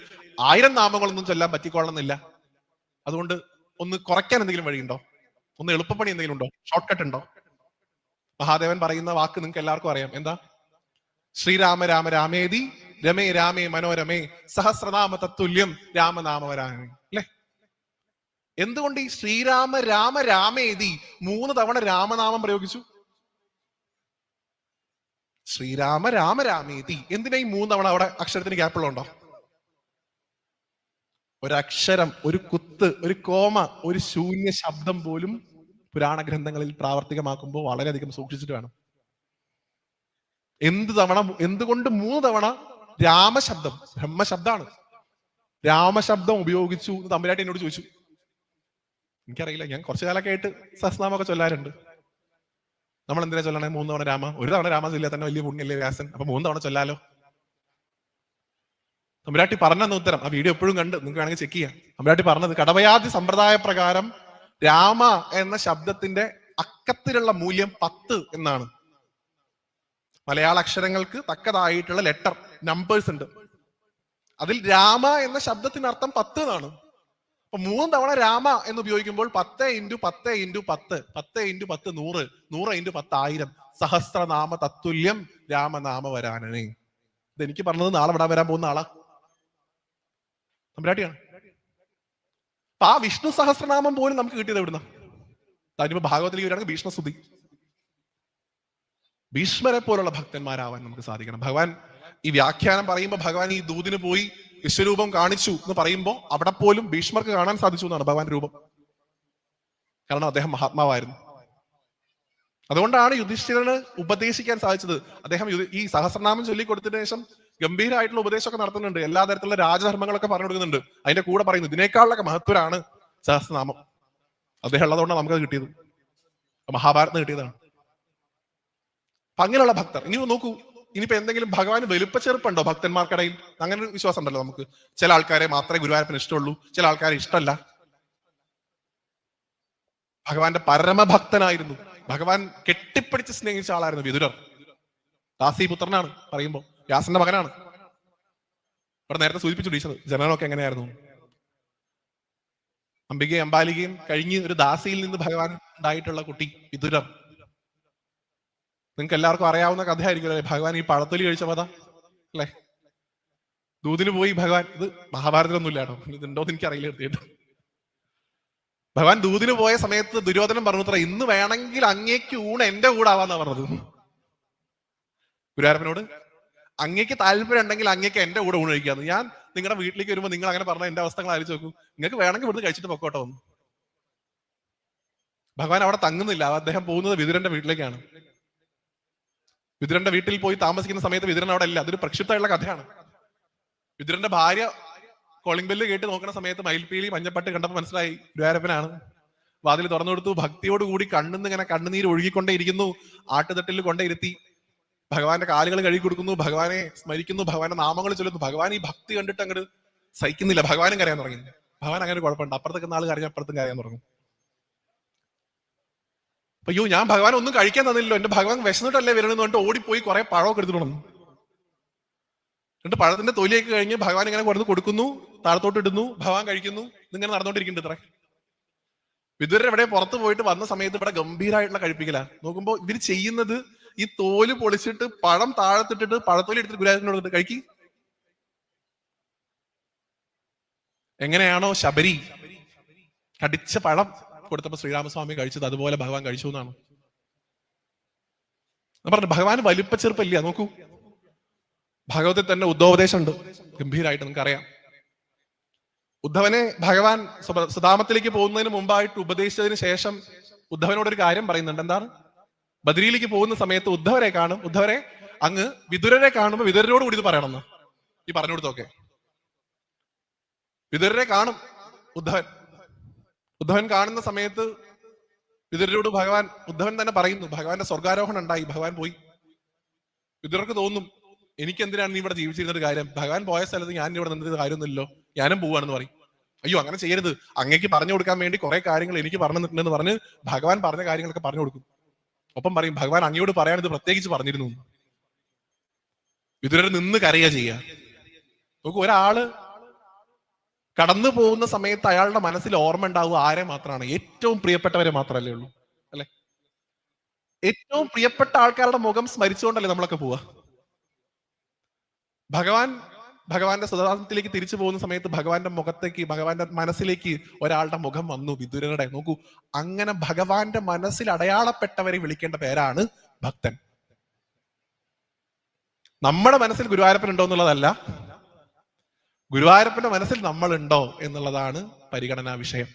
1000 നാമങ്ങളൊന്നും ചൊല്ലാൻ പറ്റിക്കൊള്ളണമെന്നില്ല. അതുകൊണ്ട് ഒന്ന് കുറയ്ക്കാൻ എന്തെങ്കിലും വഴിയുണ്ടോ? ഒന്ന് എളുപ്പപ്പണി എന്തെങ്കിലും ഉണ്ടോ? ഷോർട്ട് കട്ട് ഉണ്ടോ? മഹാദേവൻ പറയുന്ന വാക്ക് നിങ്ങൾക്ക് എല്ലാവർക്കും അറിയാം. എന്താ? ശ്രീരാമ രാമ രാമേതി രമേ രാമേ മനോരമേ സഹസ്രനാമ തത്തുല്യം രാമനാമവരാമേ. അല്ലെ? എന്തുകൊണ്ട് ഈ ശ്രീരാമ രാമ രാമേതി 3 തവണ രാമനാമം പ്രയോഗിച്ചു? ശ്രീരാമ രാമ രാമേതി. എന്തിനാ ഈ 3 തവണ? അവിടെ അക്ഷരത്തിന് ഗ്യാപ്പുള്ളതുണ്ടോ? ഒരക്ഷരം, ഒരു കുത്ത്, ഒരു കോമ, ഒരു ശൂന്യ ശബ്ദം പോലും പുരാണ ഗ്രന്ഥങ്ങളിൽ പ്രാവർത്തികമാക്കുമ്പോൾ വളരെയധികം സൂക്ഷിച്ചിട്ട് വേണം. എന്തുകൊണ്ട് 3 തവണ രാമശബ്ദം? ബ്രഹ്മശബ്ദാണ്. രാമശബ്ദം ഉപയോഗിച്ചു എന്ന് തമ്പുരാട്ടി എന്നോട് ചോദിച്ചു. എനിക്കറിയില്ല, ഞാൻ കുറച്ചു കാലമൊക്കെ ആയിട്ട് സഹസ്രനാമൊക്കെ ചൊല്ലാറുണ്ട്. നമ്മൾ എന്തിനാ ചൊല്ലണേ 3 തവണ രാമ? ഒരു തവണ രാമ ചൊല്ലിയാൽ തന്നെ വലിയ പുണ്യല്ലേ വ്യാസൻ, അപ്പൊ 3 തവണ ചൊല്ലാലോ? തമ്പുരാട്ടി പറഞ്ഞ ഉത്തരം ആ വീഡിയോ എപ്പോഴും കണ്ട് നിങ്ങൾക്ക് വേണമെങ്കിൽ ചെക്ക് ചെയ്യാം. തമ്പുരാട്ടി പറഞ്ഞത് കടവയാദി സമ്പ്രദായ പ്രകാരം രാമ എന്ന ശബ്ദത്തിന്റെ അക്കത്തിലുള്ള മൂല്യം 10 എന്നാണ്. മലയാള അക്ഷരങ്ങൾക്ക് തക്കതായിട്ടുള്ള ലെറ്റർ നമ്പേഴ്സ് ഉണ്ട്. അതിൽ രാമ എന്ന ശബ്ദത്തിന് അർത്ഥം 10 എന്നാണ്. അപ്പൊ 3 തവണ രാമ എന്ന് ഉപയോഗിക്കുമ്പോൾ 10 × 10 × 10 10 × 10 100 100 × 10 1000 സഹസ്രനാമ തത്തുല്യം രാമനാമ വരാനേ. ഇതെനിക്ക് പറഞ്ഞത് നാളെ ഇവിടെ വരാൻ പോകുന്ന ആളാ, തമ്പുരാട്ടിയാണ്. അപ്പൊ ആ വിഷ്ണു സഹസ്രനാമം പോലും നമുക്ക് കിട്ടിയത് എവിടുന്ന? അതിനിപ്പോ ഭാഗവത്തിലേക്ക് വരികയാണെങ്കിൽ ഭീഷ്മസ്തുതി. ഭീഷ്മരെ പോലുള്ള ഭക്തന്മാരാവാൻ നമുക്ക് സാധിക്കണം. ഭഗവാൻ ഈ വ്യാഖ്യാനം പറയുമ്പോൾ ഭഗവാൻ ഈ ദൂതിന് പോയി വിശ്വരൂപം കാണിച്ചു എന്ന് പറയുമ്പോൾ അവിടെ പോലും ഭീഷ്മർക്ക് കാണാൻ സാധിച്ചു എന്നാണ് ഭഗവാൻ രൂപം. കാരണം അദ്ദേഹം മഹാത്മാവായിരുന്നു. അതുകൊണ്ടാണ് യുധിഷ്ഠിരന് ഉപദേശിക്കാൻ സാധിച്ചത്. അദ്ദേഹം ഈ സഹസ്രനാമം ചൊല്ലിക്കൊടുത്തതിന് ശേഷം ഗംഭീരമായിട്ടുള്ള ഉപദേശമൊക്കെ നടത്തുന്നുണ്ട്. എല്ലാ തരത്തിലുള്ള രാജധർമ്മങ്ങളൊക്കെ പറഞ്ഞു കൊടുക്കുന്നുണ്ട്. അതിന്റെ കൂടെ പറയുന്നു ഇതിനേക്കാളൊക്കെ മഹത്വരാണ് സഹസ്രനാമം. അദ്ദേഹം ഉള്ളതുകൊണ്ടാണ് നമുക്കത് കിട്ടിയത്. മഹാഭാരതം കിട്ടിയതാണ്. അപ്പൊ അങ്ങനെയുള്ള ഭക്തർ. ഇനി നോക്കൂ, ഇനിയിപ്പോ എന്തെങ്കിലും ഭഗവാന് വലുപ്പച്ചെറുപ്പുണ്ടോ ഭക്തന്മാർക്കിടയിൽ? അങ്ങനെ ഒരു വിശ്വാസം ഉണ്ടല്ലോ നമുക്ക്. ചില ആൾക്കാരെ മാത്രമേ ഗുരുവായൂരപ്പന് ഇഷ്ടമുള്ളൂ, ചില ആൾക്കാരെ ഇഷ്ടമല്ല. ഭഗവാന്റെ പരമഭക്തനായിരുന്നു. ഭഗവാൻ കെട്ടിപ്പിടിച്ച് സ്നേഹിച്ച ആളായിരുന്നു വിതുരർ. ദാസീപുത്രനാണ് പറയുമ്പോ, വ്യാസന്റെ മകനാണ്. ഇവിടെ നേരത്തെ സൂചിപ്പിച്ചു ടീച്ചർ ജനനമൊക്കെ എങ്ങനെയായിരുന്നു. അംബികയും അംബാലികയും കഴിഞ്ഞ് ഒരു ദാസിയിൽ നിന്ന് ഭഗവാൻ ഉണ്ടായിട്ടുള്ള കുട്ടി വിതുരർ. നിങ്ങൾക്ക് എല്ലാവർക്കും അറിയാവുന്ന കഥയായിരിക്കും അല്ലെ, ഭഗവാൻ ഈ പഴത്തൊലി കഴിച്ച കഥ അല്ലെ. ദൂതിന് പോയി ഭഗവാൻ, ഇത് മഹാഭാരതത്തിലൊന്നും ഇല്ല കേട്ടോ, ഇതുണ്ടോന്ന് എനിക്ക് അറിയില്ല എടുത്തിട്ട്. ഭഗവാൻ ദൂതിന് പോയ സമയത്ത് ദുര്യോധനൻ പറഞ്ഞത്ര, ഇന്ന് വേണമെങ്കിൽ അങ്ങേക്ക് ഊണ് എന്റെ കൂടെ ആവാന്നാ പറഞ്ഞത് ഗുരുവായൂരപ്പനോട്. അങ്ങേക്ക് താല്പര്യം ഉണ്ടെങ്കിൽ അങ്ങേക്ക് എന്റെ കൂടെ ഊണ് കഴിക്കാന്ന്. ഞാൻ നിങ്ങളുടെ വീട്ടിലേക്ക് വരുമ്പോൾ നിങ്ങൾ അങ്ങനെ പറഞ്ഞ എന്റെ അവസ്ഥകൾ ആലോചിച്ച് നോക്കൂ. നിങ്ങൾക്ക് വേണമെങ്കിൽ ഇവിടുന്ന് കഴിച്ചിട്ട് പൊക്കോട്ടോ ഒന്ന്. ഭഗവാൻ അവിടെ തങ്ങുന്നില്ല. അദ്ദേഹം പോകുന്നത് വിതുരന്റെ വീട്ടിലേക്കാണ്. വിതുരന്റെ വീട്ടിൽ പോയി താമസിക്കുന്ന സമയത്ത് വിതുരൻ അവിടെ ഇല്ല. അതൊരു പ്രക്ഷിപ്തമായിട്ടുള്ള കഥയാണ്. വിതുരന്റെ ഭാര്യ കോളിംഗ് ബെല്ല് കേട്ട് നോക്കുന്ന സമയത്ത് മയിൽപ്പീലി മഞ്ഞപ്പട്ട് കണ്ടപ്പോൾ മനസ്സിലായി ഗുരുവായൂരപ്പനാണ്. വാതിൽ തുറന്നു കൊടുത്തു. ഭക്തിയോടുകൂടി കണ്ണിന്ന് ഇങ്ങനെ കണ്ണുനീര് ഒഴുകിക്കൊണ്ടേയിരിക്കുന്നു. ആട്ടുതട്ടിൽ കൊണ്ടേയിരുത്തി ഭഗവാന്റെ കാലുകൾ കഴുകി കൊടുക്കുന്നു. ഭഗവാനെ സ്മരിക്കുന്നു, ഭഗവാന്റെ നാമങ്ങൾ ചൊല്ലുന്നു. ഭഗവാൻ ഈ ഭക്തി കണ്ടിട്ട് അങ്ങോട്ട് സഹിക്കുന്നില്ല. ഭഗവാനും കരയാൻ തുടങ്ങി. ഭഗവാൻ അങ്ങനെ കുഴപ്പമുണ്ട്, അപ്പുറത്തേക്ക് നാൾ കരഞ്ഞ അപ്പുറത്തും കരയാൻ തുടങ്ങും. അയ്യോ, ഞാൻ ഭഗവാൻ ഒന്നും കഴിക്കാൻ തന്നില്ലല്ലോ, എന്റെ ഭഗവാൻ വിശന്നിട്ടല്ലേ വരണമെന്ന് പറഞ്ഞിട്ട് ഓടിപ്പോയി കുറെ പഴമൊക്കെ എടുത്തു തുടങ്ങും. എന്നിട്ട് പഴത്തിന്റെ തൊലിയൊക്കെ കഴിഞ്ഞ് ഭഗവാൻ ഇങ്ങനെ കൊടുത്ത് കൊടുക്കുന്നു, താഴത്തോട്ട് ഇടുന്നു, ഭഗവാൻ കഴിക്കുന്നു. ഇതിങ്ങനെ നടന്നുകൊണ്ടിരിക്കുന്നുണ്ട്. ഇത്ര വിതുരർ എവിടെ പുറത്ത് പോയിട്ട് വന്ന സമയത്ത് ഇവിടെ ഗംഭീരമായിട്ടുള്ള കഴിപ്പിക്കല. നോക്കുമ്പോ ഇവര് ചെയ്യുന്നത് ഈ തോല് പൊളിച്ചിട്ട് പഴം താഴത്തിട്ടിട്ട് പഴത്തോലി എടുത്തിട്ട് ഗുരുവായൂരപ്പന് കൊടുത്തിട്ട് കഴിക്കി. എങ്ങനെയാണോ ശബരി കടിച്ച പഴം കൊടുത്തപ്പോ ശ്രീരാമസ്വാമി കഴിച്ചത്, അതുപോലെ ഭഗവാൻ കഴിച്ചു എന്നാണ് പറഞ്ഞു. ഭഗവാൻ വലിപ്പച്ചെറുപ്പില്ല. നോക്കൂ, ഭാഗവതത്തിൽ തന്നെ ഉദ്ധവോപദേശം ഉണ്ട് ഗംഭീരമായിട്ട്, നിങ്ങൾക്ക് അറിയാം. ഉദ്ധവനെ ഭഗവാൻ സുധാമത്തിലേക്ക് പോകുന്നതിന് മുമ്പായിട്ട് ഉപദേശിച്ചതിന് ശേഷം ഉദ്ധവനോട് ഒരു കാര്യം പറയുന്നുണ്ട്. എന്താണ്? ബദരിയിലേക്ക് പോകുന്ന സമയത്ത് ഉദ്ധവരെ കാണും. ഉദ്ധവരെ അങ്ങ് വിതുരരെ കാണുമ്പോൾ വിതുരരോട് കൂടി ഇത് പറയണമെന്ന് ഈ പറഞ്ഞു കൊടുത്തൊക്കെ. വിതുരരെ കാണും ഉദ്ധവൻ കാണുന്ന സമയത്ത് വിതുരരോട് ഭഗവാൻ, ഉദ്ധവൻ തന്നെ പറയുന്നു, ഭഗവാന്റെ സ്വർഗാരോഹണം ഉണ്ടായി, ഭഗവാൻ പോയി. വിതുരർക്ക് തോന്നും, എനിക്ക് എന്തിനാണ് നീ ഇവിടെ ജീവിച്ചിരുന്നൊരു കാര്യം, ഭഗവാൻ പോയ സ്ഥലത്ത് ഞാൻ ഇവിടെ നിന്നിട്ട് കാര്യമൊന്നുമില്ലല്ലോ, ഞാനും പോവാണെന്ന് പറയും. അയ്യോ, അങ്ങനെ ചെയ്യരുത്, അങ്ങേക്ക് പറഞ്ഞു കൊടുക്കാൻ വേണ്ടി കുറെ കാര്യങ്ങൾ എനിക്ക് പറഞ്ഞു തന്നിട്ടുണ്ടെന്ന് പറഞ്ഞ് ഭഗവാൻ പറഞ്ഞ കാര്യങ്ങളൊക്കെ പറഞ്ഞു കൊടുക്കും. ഒപ്പം പറയും, ഭഗവാൻ അങ്ങയോട് പറയാൻ ഇത് പ്രത്യേകിച്ച് പറഞ്ഞിരുന്നു. വിതുരർ നിന്ന് കരയുക ചെയ്യുക. നോക്കൂ, ഒരാള് കടന്നു പോകുന്ന സമയത്ത് അയാളുടെ മനസ്സിൽ ഓർമ്മ ഉണ്ടാവുക ആരെ മാത്രമാണ്? ഏറ്റവും പ്രിയപ്പെട്ടവരെ മാത്രമല്ലേ ഉള്ളൂ, അല്ലെ? ഏറ്റവും പ്രിയപ്പെട്ട ആൾക്കാരുടെ മുഖം സ്മരിച്ചുകൊണ്ടല്ലേ നമ്മളൊക്കെ പോവുക. ഭഗവാന്റെ സ്വതാന്ത്രത്തിലേക്ക് തിരിച്ചു പോകുന്ന സമയത്ത് ഭഗവാന്റെ മുഖത്തേക്ക്, ഭഗവാന്റെ മനസ്സിലേക്ക് ഒരാളുടെ മുഖം വന്നു, വിതുരരുടെ. നോക്കൂ, അങ്ങനെ ഭഗവാന്റെ മനസ്സിൽ അടയാളപ്പെട്ടവരെ വിളിക്കേണ്ട പേരാണ് ഭക്തൻ. നമ്മുടെ മനസ്സിൽ ഗുരുവായൂരപ്പൻ ഉണ്ടോ എന്നുള്ളതല്ല, ഗുരുവായൂരപ്പന്റെ മനസ്സിൽ നമ്മൾ ഉണ്ടോ എന്നുള്ളതാണ് പരിഗണനാ വിഷയം.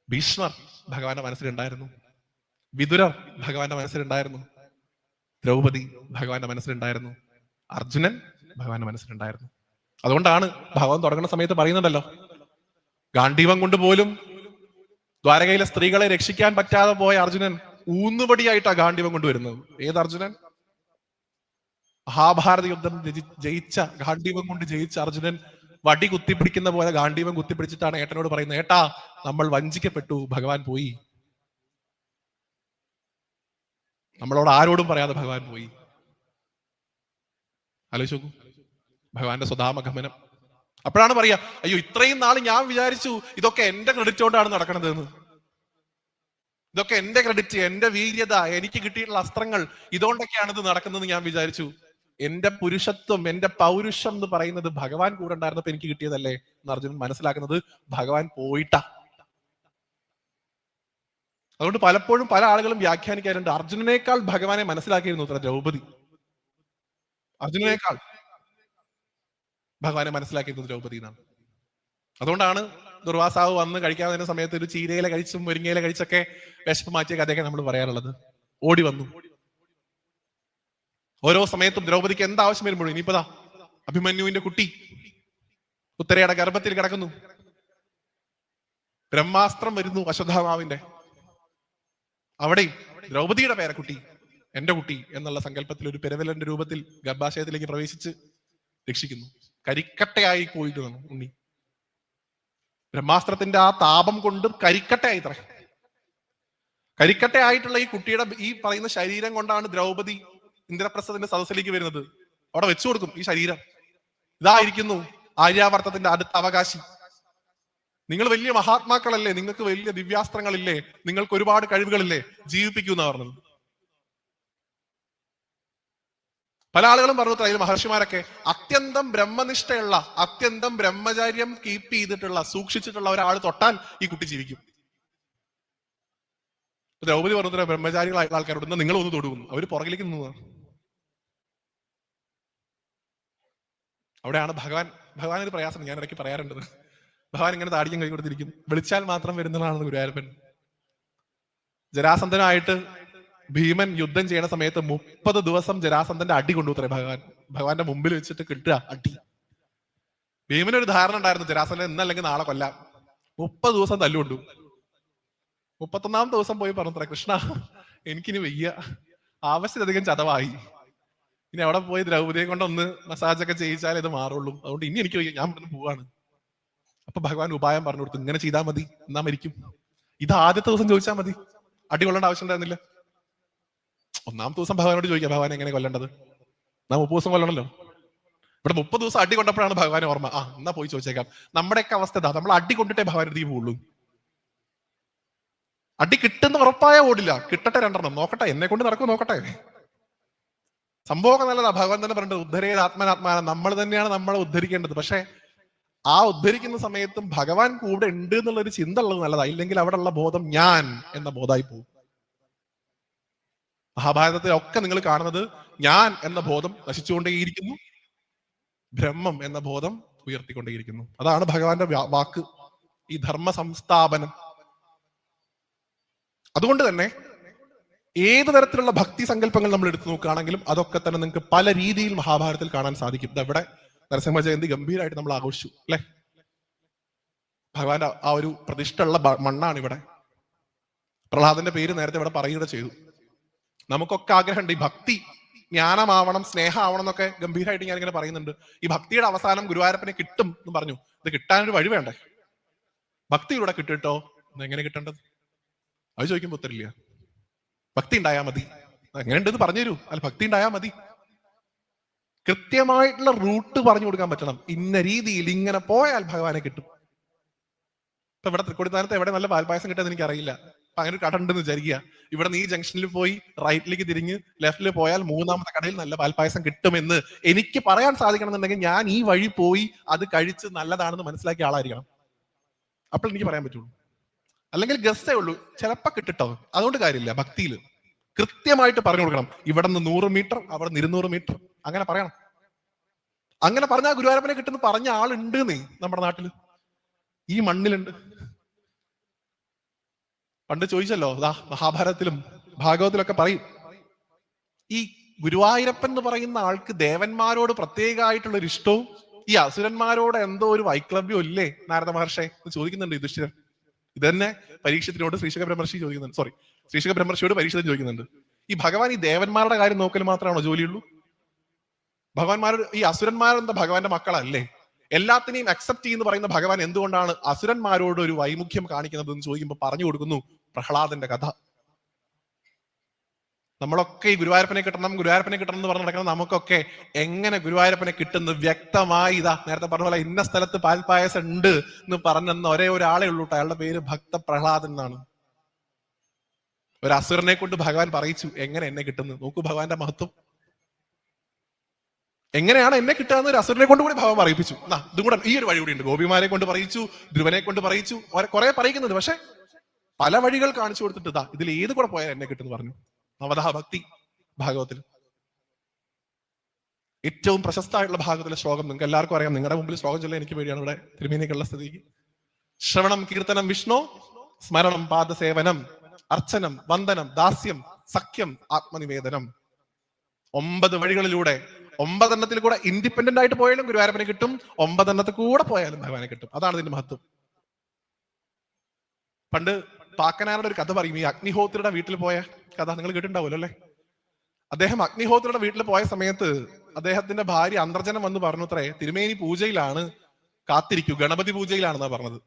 ഭീഷ്മർ ഭഗവാന്റെ മനസ്സിലുണ്ടായിരുന്നു, വിതുരർ ഭഗവാന്റെ മനസ്സിലുണ്ടായിരുന്നു, ദ്രൗപദി ഭഗവാന്റെ മനസ്സിലുണ്ടായിരുന്നു, അർജുനൻ ഭഗവാന്റെ മനസ്സിലുണ്ടായിരുന്നു. അതുകൊണ്ടാണ് ഭഗവാൻ തുടങ്ങുന്ന സമയത്ത് പറയുന്നുണ്ടല്ലോ, ഗാണ്ഡീവം കൊണ്ട് പോലും ദ്വാരകയിലെ സ്ത്രീകളെ രക്ഷിക്കാൻ പറ്റാതെ പോയ അർജുനൻ ഊന്നുപടിയായിട്ടാ ഗാണ്ഡീവം കൊണ്ടുവരുന്നത്. ഏത് അർജുനൻ? മഹാഭാരത യുദ്ധം ജയിച്ച, ഗാണ്ഡീവം കൊണ്ട് ജയിച്ച അർജുനൻ വടി കുത്തിപ്പിടിക്കുന്ന പോലെ ഗാണ്ഡീവം കുത്തിപ്പിടിച്ചിട്ടാണ് ഏട്ടനോട് പറയുന്നത്, ഏട്ടാ നമ്മൾ വഞ്ചിക്കപ്പെട്ടു, ഭഗവാൻ പോയി. നമ്മളോട് ആരോടും പറയാതെ ഭഗവാൻ പോയി. ആലോചിച്ച് നോക്കൂ, ഭഗവാന്റെ സ്വധാമഗമനം. അപ്പോഴാണ് പറയാ, അയ്യോ ഇത്രയും നാൾ ഞാൻ വിചാരിച്ചു ഇതൊക്കെ എന്റെ ക്രെഡിറ്റ് കൊണ്ടാണ് നടക്കണത് എന്ന്. ഇതൊക്കെ എന്റെ ക്രെഡിറ്റ്, എന്റെ വീര്യത, എനിക്ക് കിട്ടിയിട്ടുള്ള അസ്ത്രങ്ങൾ, ഇതുകൊണ്ടൊക്കെയാണ് ഇത് നടക്കുന്നത് ഞാൻ വിചാരിച്ചു. എന്റെ പുരുഷത്വം, എന്റെ പൗരുഷം എന്ന് പറയുന്നത് ഭഗവാൻ കൂടെ ഉണ്ടായിരുന്നപ്പോ എനിക്ക് കിട്ടിയതല്ലേ എന്ന് അർജുനൻ മനസ്സിലാക്കുന്നത് ഭഗവാൻ പോയിട്ടാ. അതുകൊണ്ട് പലപ്പോഴും പല ആളുകളും വ്യാഖ്യാനിക്കാറുണ്ട്, അർജുനനേക്കാൾ ഭഗവാനെ മനസ്സിലാക്കിയിരുന്നു അത്ര ദ്രൗപദി. അർജുനനേക്കാൾ ഭഗവാനെ മനസ്സിലാക്കിയിരുന്നത് ദ്രൗപദി എന്നാണ്. അതുകൊണ്ടാണ് ദുർവാസാവ് വന്ന് കഴിക്കാൻ വരുന്ന സമയത്ത് ഒരു ചീരയില കഴിച്ചും മുരിങ്ങയില കഴിച്ചൊക്കെ വിശപ്പ് മാറ്റിയ കഥയൊക്കെ നമ്മൾ പറയാറുള്ളത്. ഓടി വന്നു. ഓരോ സമയത്തും ദ്രൗപദിക്ക് എന്താവശ്യം വരുമ്പോഴും, ഇനിയിപ്പതാ അഭിമന്യുവിന്റെ കുട്ടി ഉത്തരയുടെ ഗർഭത്തിൽ കിടക്കുന്നു, ബ്രഹ്മാസ്ത്രം വരുന്നു അശ്വത്ഥാമാവിന്റെ, അവിടെയും ദ്രൗപദിയുടെ പേരക്കുട്ടി, എന്റെ കുട്ടി എന്നുള്ള സങ്കല്പത്തിൽ ഒരു പെരവലന്റെ രൂപത്തിൽ ഗർഭാശയത്തിലേക്ക് പ്രവേശിച്ച് രക്ഷിക്കുന്നു. കരിക്കട്ടയായി പോയിട്ട് ഉണ്ണി. ബ്രഹ്മാസ്ത്രത്തിന്റെ ആ താപം കൊണ്ട് കരിക്കട്ടയായി ഇത്ര. കരിക്കട്ടയായിട്ടുള്ള ഈ കുട്ടിയുടെ ഈ പറയുന്ന ശരീരം കൊണ്ടാണ് ദ്രൗപദി ഇന്ദ്രപ്രസ്ഥത്തിന്റെ സദസ്സിലേക്ക് വരുന്നത്. അവിടെ വെച്ചു കൊടുക്കും ഈ ശരീരം. ഇതായിരിക്കുന്നു ആര്യാവർത്തത്തിന്റെ അടുത്ത അവകാശി. നിങ്ങൾ വലിയ മഹാത്മാക്കളല്ലേ, നിങ്ങൾക്ക് വലിയ ദിവ്യാസ്ത്രങ്ങളില്ലേ, നിങ്ങൾക്ക് ഒരുപാട് കഴിവുകളില്ലേ, ജീവിപ്പിക്കൂ എന്നാ പറഞ്ഞത്. പല ആളുകളും പറഞ്ഞു അതിൽ മഹർഷിമാരൊക്കെ അത്യന്തം ബ്രഹ്മനിഷ്ഠയുള്ള, അത്യന്തം ബ്രഹ്മചാര്യം കീപ്പ് ചെയ്തിട്ടുള്ള, സൂക്ഷിച്ചിട്ടുള്ള ഒരാൾ തൊട്ടാൽ ഈ കുട്ടി ജീവിക്കും. ദ്രൗപദി പറഞ്ഞ ബ്രഹ്മചാരികളായിട്ടുള്ള ആൾക്കാരോട് നിങ്ങൾ ഒന്ന് തൊടുക്കുന്നു, അവര് പുറകിലേക്ക് നിന്നതാണ്. അവിടെയാണ് ഭഗവാൻ ഒരു പ്രയാസം ഞാൻ ഇടയ്ക്ക് പറയാറുണ്ട്. ഭഗവാൻ ഇങ്ങനെ താടിക്കും കൈ കൊടുത്തിരിക്കും, വിളിച്ചാൽ മാത്രം വരുന്നതാണെന്ന് ഗുരുവായൂരപ്പൻ. ജരാസന്ധനായിട്ട് ഭീമൻ യുദ്ധം ചെയ്യുന്ന സമയത്ത് 30 ദിവസം ജരാസന്ധന്റെ അടി കൊണ്ടുപോത്രേ ഭഗവാന്റെ മുമ്പിൽ വെച്ചിട്ട് കിട്ടുക അടി. ഭീമനൊരു ധാരണ ഉണ്ടായിരുന്നു, ജരാസന്ധൻ ഇന്നല്ലെങ്കിൽ നാളെ കൊല്ലാം. 30 ദിവസം തല്ലുകൊണ്ടു. 31ാം ദിവസം പോയി പറഞ്ഞത്രേ, കൃഷ്ണ എനിക്കിനി വയ്യ, ആവശ്യത്തിലധികം ചതവായി, ഇനി അവിടെ പോയി ദ്രൗപദിയെ കൊണ്ടൊന്ന് മസാജൊക്കെ ചെയ്യിച്ചാൽ ഇത് മാറുള്ളൂ, അതുകൊണ്ട് ഇനി എനിക്ക് വയ്യ, ഞാൻ ഇവിടുന്ന് പോവാണ്. അപ്പൊ ഭഗവാൻ ഉപായം പറഞ്ഞു കൊടുത്തു, ഇങ്ങനെ ചെയ്താൽ മതി, എന്നാ മരിക്കും. ഇത് ആദ്യത്തെ ദിവസം ചോദിച്ചാൽ മതി, അടി കൊള്ളേണ്ട ആവശ്യം ഉണ്ടായിരുന്നില്ല. 1ാമത്തെ ദിവസം ഭഗവാനോട് ചോദിക്കാം, ഭഗവാൻ എങ്ങനെ കൊല്ലേണ്ടത്, നാ 30 ദിവസം കൊല്ലണല്ലോ. ഇവിടെ 30 ദിവസം അടി കൊണ്ടപ്പോഴാണ് ഭഗവാൻ ഓർമ്മ, എന്നാ പോയി ചോദിച്ചേക്കാം. നമ്മുടെയൊക്കെ അവസ്ഥ ഇതാ, നമ്മൾ അടി കൊണ്ടിട്ടേ ഭഗവാൻ തീ പോവുള്ളൂ. അടി കിട്ടുന്ന ഉറപ്പായ ഓടില്ല, കിട്ടട്ടെ 2 നോക്കട്ടെ, എന്നെ കൊണ്ട് നടക്കും നോക്കട്ടെ. സംഭവമൊക്കെ നല്ലതാ, ഭഗവാൻ തന്നെ പറഞ്ഞത് ഉദ്ധരേ ആത്മനാത്മാനം, നമ്മൾ തന്നെയാണ് നമ്മളെ ഉദ്ധരിക്കേണ്ടത്. പക്ഷെ ആ ഉദ്ധരിക്കുന്ന സമയത്തും ഭഗവാൻ കൂടെ ഉണ്ട് എന്നുള്ളൊരു ചിന്ത ഉള്ളത് നല്ലതാ, ഇല്ലെങ്കിൽ അവിടെ ഉള്ള ബോധം ഞാൻ എന്ന ബോധമായി പോകും. മഹാഭാരതത്തിലൊക്കെ നിങ്ങൾ കാണുന്നത് ഞാൻ എന്ന ബോധം നശിച്ചുകൊണ്ടേയിരിക്കുന്നു, ബ്രഹ്മം എന്ന ബോധം ഉയർത്തിക്കൊണ്ടേയിരിക്കുന്നു. അതാണ് ഭഗവാന്റെ വാക്ക്, ഈ ധർമ്മ സംസ്ഥാപനം. അതുകൊണ്ട് തന്നെ ഏത് തരത്തിലുള്ള ഭക്തി സങ്കല്പങ്ങൾ നമ്മൾ എടുത്തു നോക്കുകയാണെങ്കിലും അതൊക്കെ തന്നെ നിങ്ങൾക്ക് പല രീതിയിൽ മഹാഭാരതത്തിൽ കാണാൻ സാധിക്കും. ഇവിടെ നരസിംഹ ജയന്തി ഗംഭീരമായിട്ട് നമ്മൾ ആഘോഷിച്ചു അല്ലെ. ഭഗവാന്റെ ആ ഒരു പ്രതിഷ്ഠയുള്ള മണ്ണാണ് ഇവിടെ. പ്രഹ്ലാദന്റെ പേര് നേരത്തെ ഇവിടെ പറയുക ചെയ്തു. നമുക്കൊക്കെ ആഗ്രഹമുണ്ട് ഈ ഭക്തി ജ്ഞാനമാവണം, സ്നേഹമാവണം എന്നൊക്കെ ഗംഭീരമായിട്ട് ഞാൻ ഇങ്ങനെ പറയുന്നുണ്ട്. ഈ ഭക്തിയുടെ അവസാനം ഗുരുവായൂരപ്പനെ കിട്ടും എന്ന് പറഞ്ഞു. ഇത് കിട്ടാനൊരു വഴി വേണ്ടേ? ഭക്തിയിലൂടെ കിട്ടിട്ടോ, എങ്ങനെ കിട്ടേണ്ടത് അത് ചോദിക്കുമ്പോൾ ഉത്തരില്ല. ഭക്തി ഉണ്ടായാൽ മതി, എങ്ങനെയുണ്ടെന്ന് പറഞ്ഞു തരൂ. അല്ല, ഭക്തി ഉണ്ടായാൽ മതി. കൃത്യമായിട്ടുള്ള റൂട്ട് പറഞ്ഞു കൊടുക്കാൻ പറ്റണം. ഇന്ന രീതിയിൽ ഇങ്ങനെ പോയാൽ ഭഗവാനെ കിട്ടും. ഇപ്പൊ ഇവിടെ തൃക്കൊടിത്താനത്ത് എവിടെ നല്ല പാൽപ്പായസം കിട്ടുമെന്ന് എനിക്കറിയില്ല. അപ്പൊ അങ്ങനെ ഒരു കട ഉണ്ടെന്ന് വിചാരിക്കുക. ഇവിടെ നിന്ന് ഈ ജംഗ്ഷനിൽ പോയി റൈറ്റിലേക്ക് തിരിഞ്ഞ് ലെഫ്റ്റിൽ പോയാൽ 3ാമത്തെ കടയിൽ നല്ല പാൽപ്പായസം കിട്ടുമെന്ന് എനിക്ക് പറയാൻ സാധിക്കണം എന്നുണ്ടെങ്കിൽ ഞാൻ ഈ വഴി പോയി അത് കഴിച്ച് നല്ലതാണെന്ന് മനസ്സിലാക്കിയ ആളായിരിക്കണം. അപ്പോൾ എനിക്ക് പറയാൻ പറ്റുള്ളൂ. അല്ലെങ്കിൽ ഗസ്സേ ഉള്ളൂ, ചിലപ്പോ കിട്ടിട്ടോ. അതുകൊണ്ട് കാര്യമില്ല. ഭക്തിയിൽ കൃത്യമായിട്ട് പറഞ്ഞു കൊടുക്കണം. ഇവിടെ നിന്ന് 100 മീറ്റർ, അവിടെ നിന്ന് 200 മീറ്റർ, അങ്ങനെ പറയണം. അങ്ങനെ പറഞ്ഞാൽ ഗുരുവായൂരപ്പനെ കിട്ടുന്ന പറഞ്ഞ ആളുണ്ട് നമ്മുടെ നാട്ടില്, ഈ മണ്ണിലുണ്ട്. പണ്ട് ചോദിച്ചല്ലോ, മഹാഭാരതത്തിലും ഭാഗവത്തിലൊക്കെ പറയും, ഈ ഗുരുവായൂരപ്പൻ എന്ന് പറയുന്ന ആൾക്ക് ദേവന്മാരോട് പ്രത്യേകമായിട്ടുള്ള ഒരു ഇഷ്ടവും ഈ അസുരന്മാരോട് എന്തോ ഒരു വൈക്ലഭ്യം ഇല്ലേ നാരദ മഹർഷി എന്ന് ചോദിക്കുന്നുണ്ട് യുധിഷ്ഠിരൻ. ഇത് തന്നെ പരീക്ഷത്തിനോട് ശ്രീശുക ബ്രഹ്മർഷിയോട് പരീക്ഷത്തിന് ചോദിക്കുന്നുണ്ട്. ഈ ഭഗവാൻ ഈ ദേവന്മാരുടെ കാര്യം നോക്കൽ മാത്രമാണോ ജോലിയുള്ളൂ? ഭഗവാന്മാരോട് ഈ അസുരന്മാരെന്താ ഭഗവാന്റെ മക്കളല്ലേ? എല്ലാത്തിനെയും അക്സെപ്റ്റ് ചെയ്യുന്ന പറയുന്ന ഭഗവാൻ എന്തുകൊണ്ടാണ് അസുരന്മാരോട് ഒരു വൈമുഖ്യം കാണിക്കുന്നത് എന്ന് ചോദിക്കുമ്പോൾ പറഞ്ഞു കൊടുക്കുന്നു പ്രഹ്ലാദന്റെ കഥ. നമ്മളൊക്കെ ഈ ഗുരുവായൂരപ്പനെ കിട്ടണം എന്ന് പറഞ്ഞ് നടക്കണം. നമുക്കൊക്കെ എങ്ങനെ ഗുരുവായൂരപ്പനെ കിട്ടുന്നത് വ്യക്തമായി ഇതാ നേരത്തെ പറഞ്ഞ പോലെ ഇന്ന സ്ഥലത്ത് പാൽപ്പായസം ഉണ്ട് എന്ന് പറഞ്ഞെന്ന് ഒരേ ഒരാളെ ഉള്ളൂ. അയാളുടെ പേര് ഭക്ത പ്രഹ്ലാദൻ എന്നാണ്. ഒരു അസുരനെ കൊണ്ട് ഭഗവാൻ പറയിച്ചു എങ്ങനെ എന്നെ കിട്ടുന്നത്. നോക്കൂ ഭഗവാന്റെ മഹത്വം. എങ്ങനെയാണ് എന്നെ കിട്ടാന്ന് ഒരു അസുരനെ കൊണ്ട് കൂടി ഭഗവാൻ പറയിപ്പിച്ചു. ഇതും കൂടെ ഈ ഒരു വഴി കൂടി ഉണ്ട്. ഗോപിമാരെ കൊണ്ട് പറയിച്ചു, ധ്രുവനെ കൊണ്ട് പറയിച്ചു, കുറെ പറയിക്കുന്നുണ്ട്. പക്ഷെ പല വഴികൾ കാണിച്ചു കൊടുത്തിട്ട് ഇതാ ഇതിൽ ഏത് കൂടെ പോയാൽ എന്നെ കിട്ടുമെന്ന് പറഞ്ഞു. നവദാ ഭക്തി ഭാഗവത്തിൽ ഏറ്റവും പ്രശസ്തമായിട്ടുള്ള ഭാഗത്തിലെ ശ്ലോകം നിങ്ങൾക്ക് എല്ലാവർക്കും അറിയാം. നിങ്ങളുടെ മുമ്പിൽ ശ്ലോകം ചൊല്ലാൻ എനിക്ക് പേടിയാണ് ഇവിടെ തിരുമേനിക്കുള്ള സ്ഥിതിക്ക്. ശ്രവണം കീർത്തനം വിഷ്ണു, സ്മരണം പാദസേവനം, അർച്ചനം വന്ദനം ദാസ്യം സഖ്യം ആത്മനിവേദനം. 9 വഴികളിലൂടെ 9 എണ്ണത്തിൽ കൂടെ ഇൻഡിപെൻഡന്റ് ആയിട്ട് പോയാലും ഗുരുവായൂരപ്പനെ കിട്ടും, 9 എണ്ണത്തിൽ കൂടെ പോയാലും ഭഗവാനെ കിട്ടും. അതാണ് ഇതിന്റെ മഹത്വം. പണ്ട് പാക്കനാരുടെ ഒരു കഥ പറയും. ഈ അഗ്നിഹോത്രിയുടെ വീട്ടിൽ പോയ കഥ നിങ്ങൾ കേട്ടിട്ടുണ്ടാവുമല്ലോ അല്ലെ? അദ്ദേഹം അഗ്നിഹോത്രിയുടെ വീട്ടിൽ പോയ സമയത്ത് അദ്ദേഹത്തിന്റെ ഭാര്യ അന്തർജനം വന്ന് പറഞ്ഞു അത്രേ, തിരുമേനി പൂജയിലാണ്, കാത്തിരിക്കൂ, ഗണപതി പൂജയിലാണെന്നാ പറഞ്ഞത്.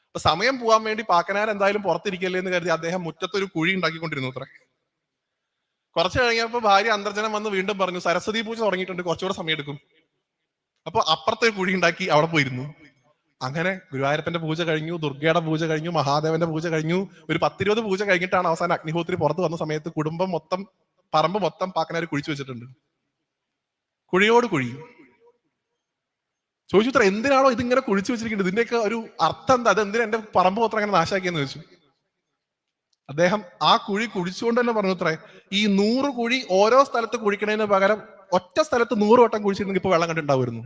അപ്പൊ സമയം പോവാൻ വേണ്ടി പാക്കനാർ എന്തായാലും പുറത്തിരിക്കല്ലേ എന്ന് കരുതി അദ്ദേഹം മുറ്റത്തൊരു കുഴി ഉണ്ടാക്കിക്കൊണ്ടിരുന്നു അത്രേ. കുറച്ച് കഴിഞ്ഞപ്പോ ഭാര്യ അന്തർജനം വന്ന് വീണ്ടും പറഞ്ഞു, സരസ്വതി പൂജ തുടങ്ങിയിട്ടുണ്ട്, കുറച്ചുകൂടെ സമയം എടുക്കും. അപ്പൊ അപ്പുറത്തെ കുഴി ഉണ്ടാക്കി അവിടെ പോയിരുന്നു. അങ്ങനെ ഗുരുവായൂരപ്പന്റെ പൂജ കഴിഞ്ഞു, ദുർഗയുടെ പൂജ കഴിഞ്ഞു, മഹാദേവന്റെ പൂജ കഴിഞ്ഞു. ഒരു 10-20 പൂജ കഴിഞ്ഞിട്ടാണ് അവസാനം അഗ്നിഹോത്രി പുറത്ത് വന്ന സമയത്ത് കുടുംബം മൊത്തം, പറമ്പ് മൊത്തം പാക്കനാർ കുഴിച്ചു വെച്ചിട്ടുണ്ട്. കുഴിയോട് കുഴി. ചോദിച്ചു ഇത്ര എന്തിനാണോ ഇതിങ്ങനെ കുഴിച്ചു വെച്ചിരിക്കുന്നത്, ഇതിന്റെയൊക്കെ ഒരു അർത്ഥം എന്താ, അത് എന്തിനാ എന്റെ പറമ്പ് മൊത്തം അങ്ങനെ നാശാക്കിയെന്ന് ചോദിച്ചു. അദ്ദേഹം ആ കുഴി കുഴിച്ചുകൊണ്ട് തന്നെ പറഞ്ഞു അത്രേ, ഈ 100 കുഴി ഓരോ സ്ഥലത്ത് കുഴിക്കണതിന് പകരം ഒറ്റ സ്ഥലത്ത് 100 വട്ടം കുഴിച്ചിരുന്നെങ്കിൽ ഇപ്പൊ വെള്ളം കണ്ടിട്ടുണ്ടാവുമായിരുന്നു.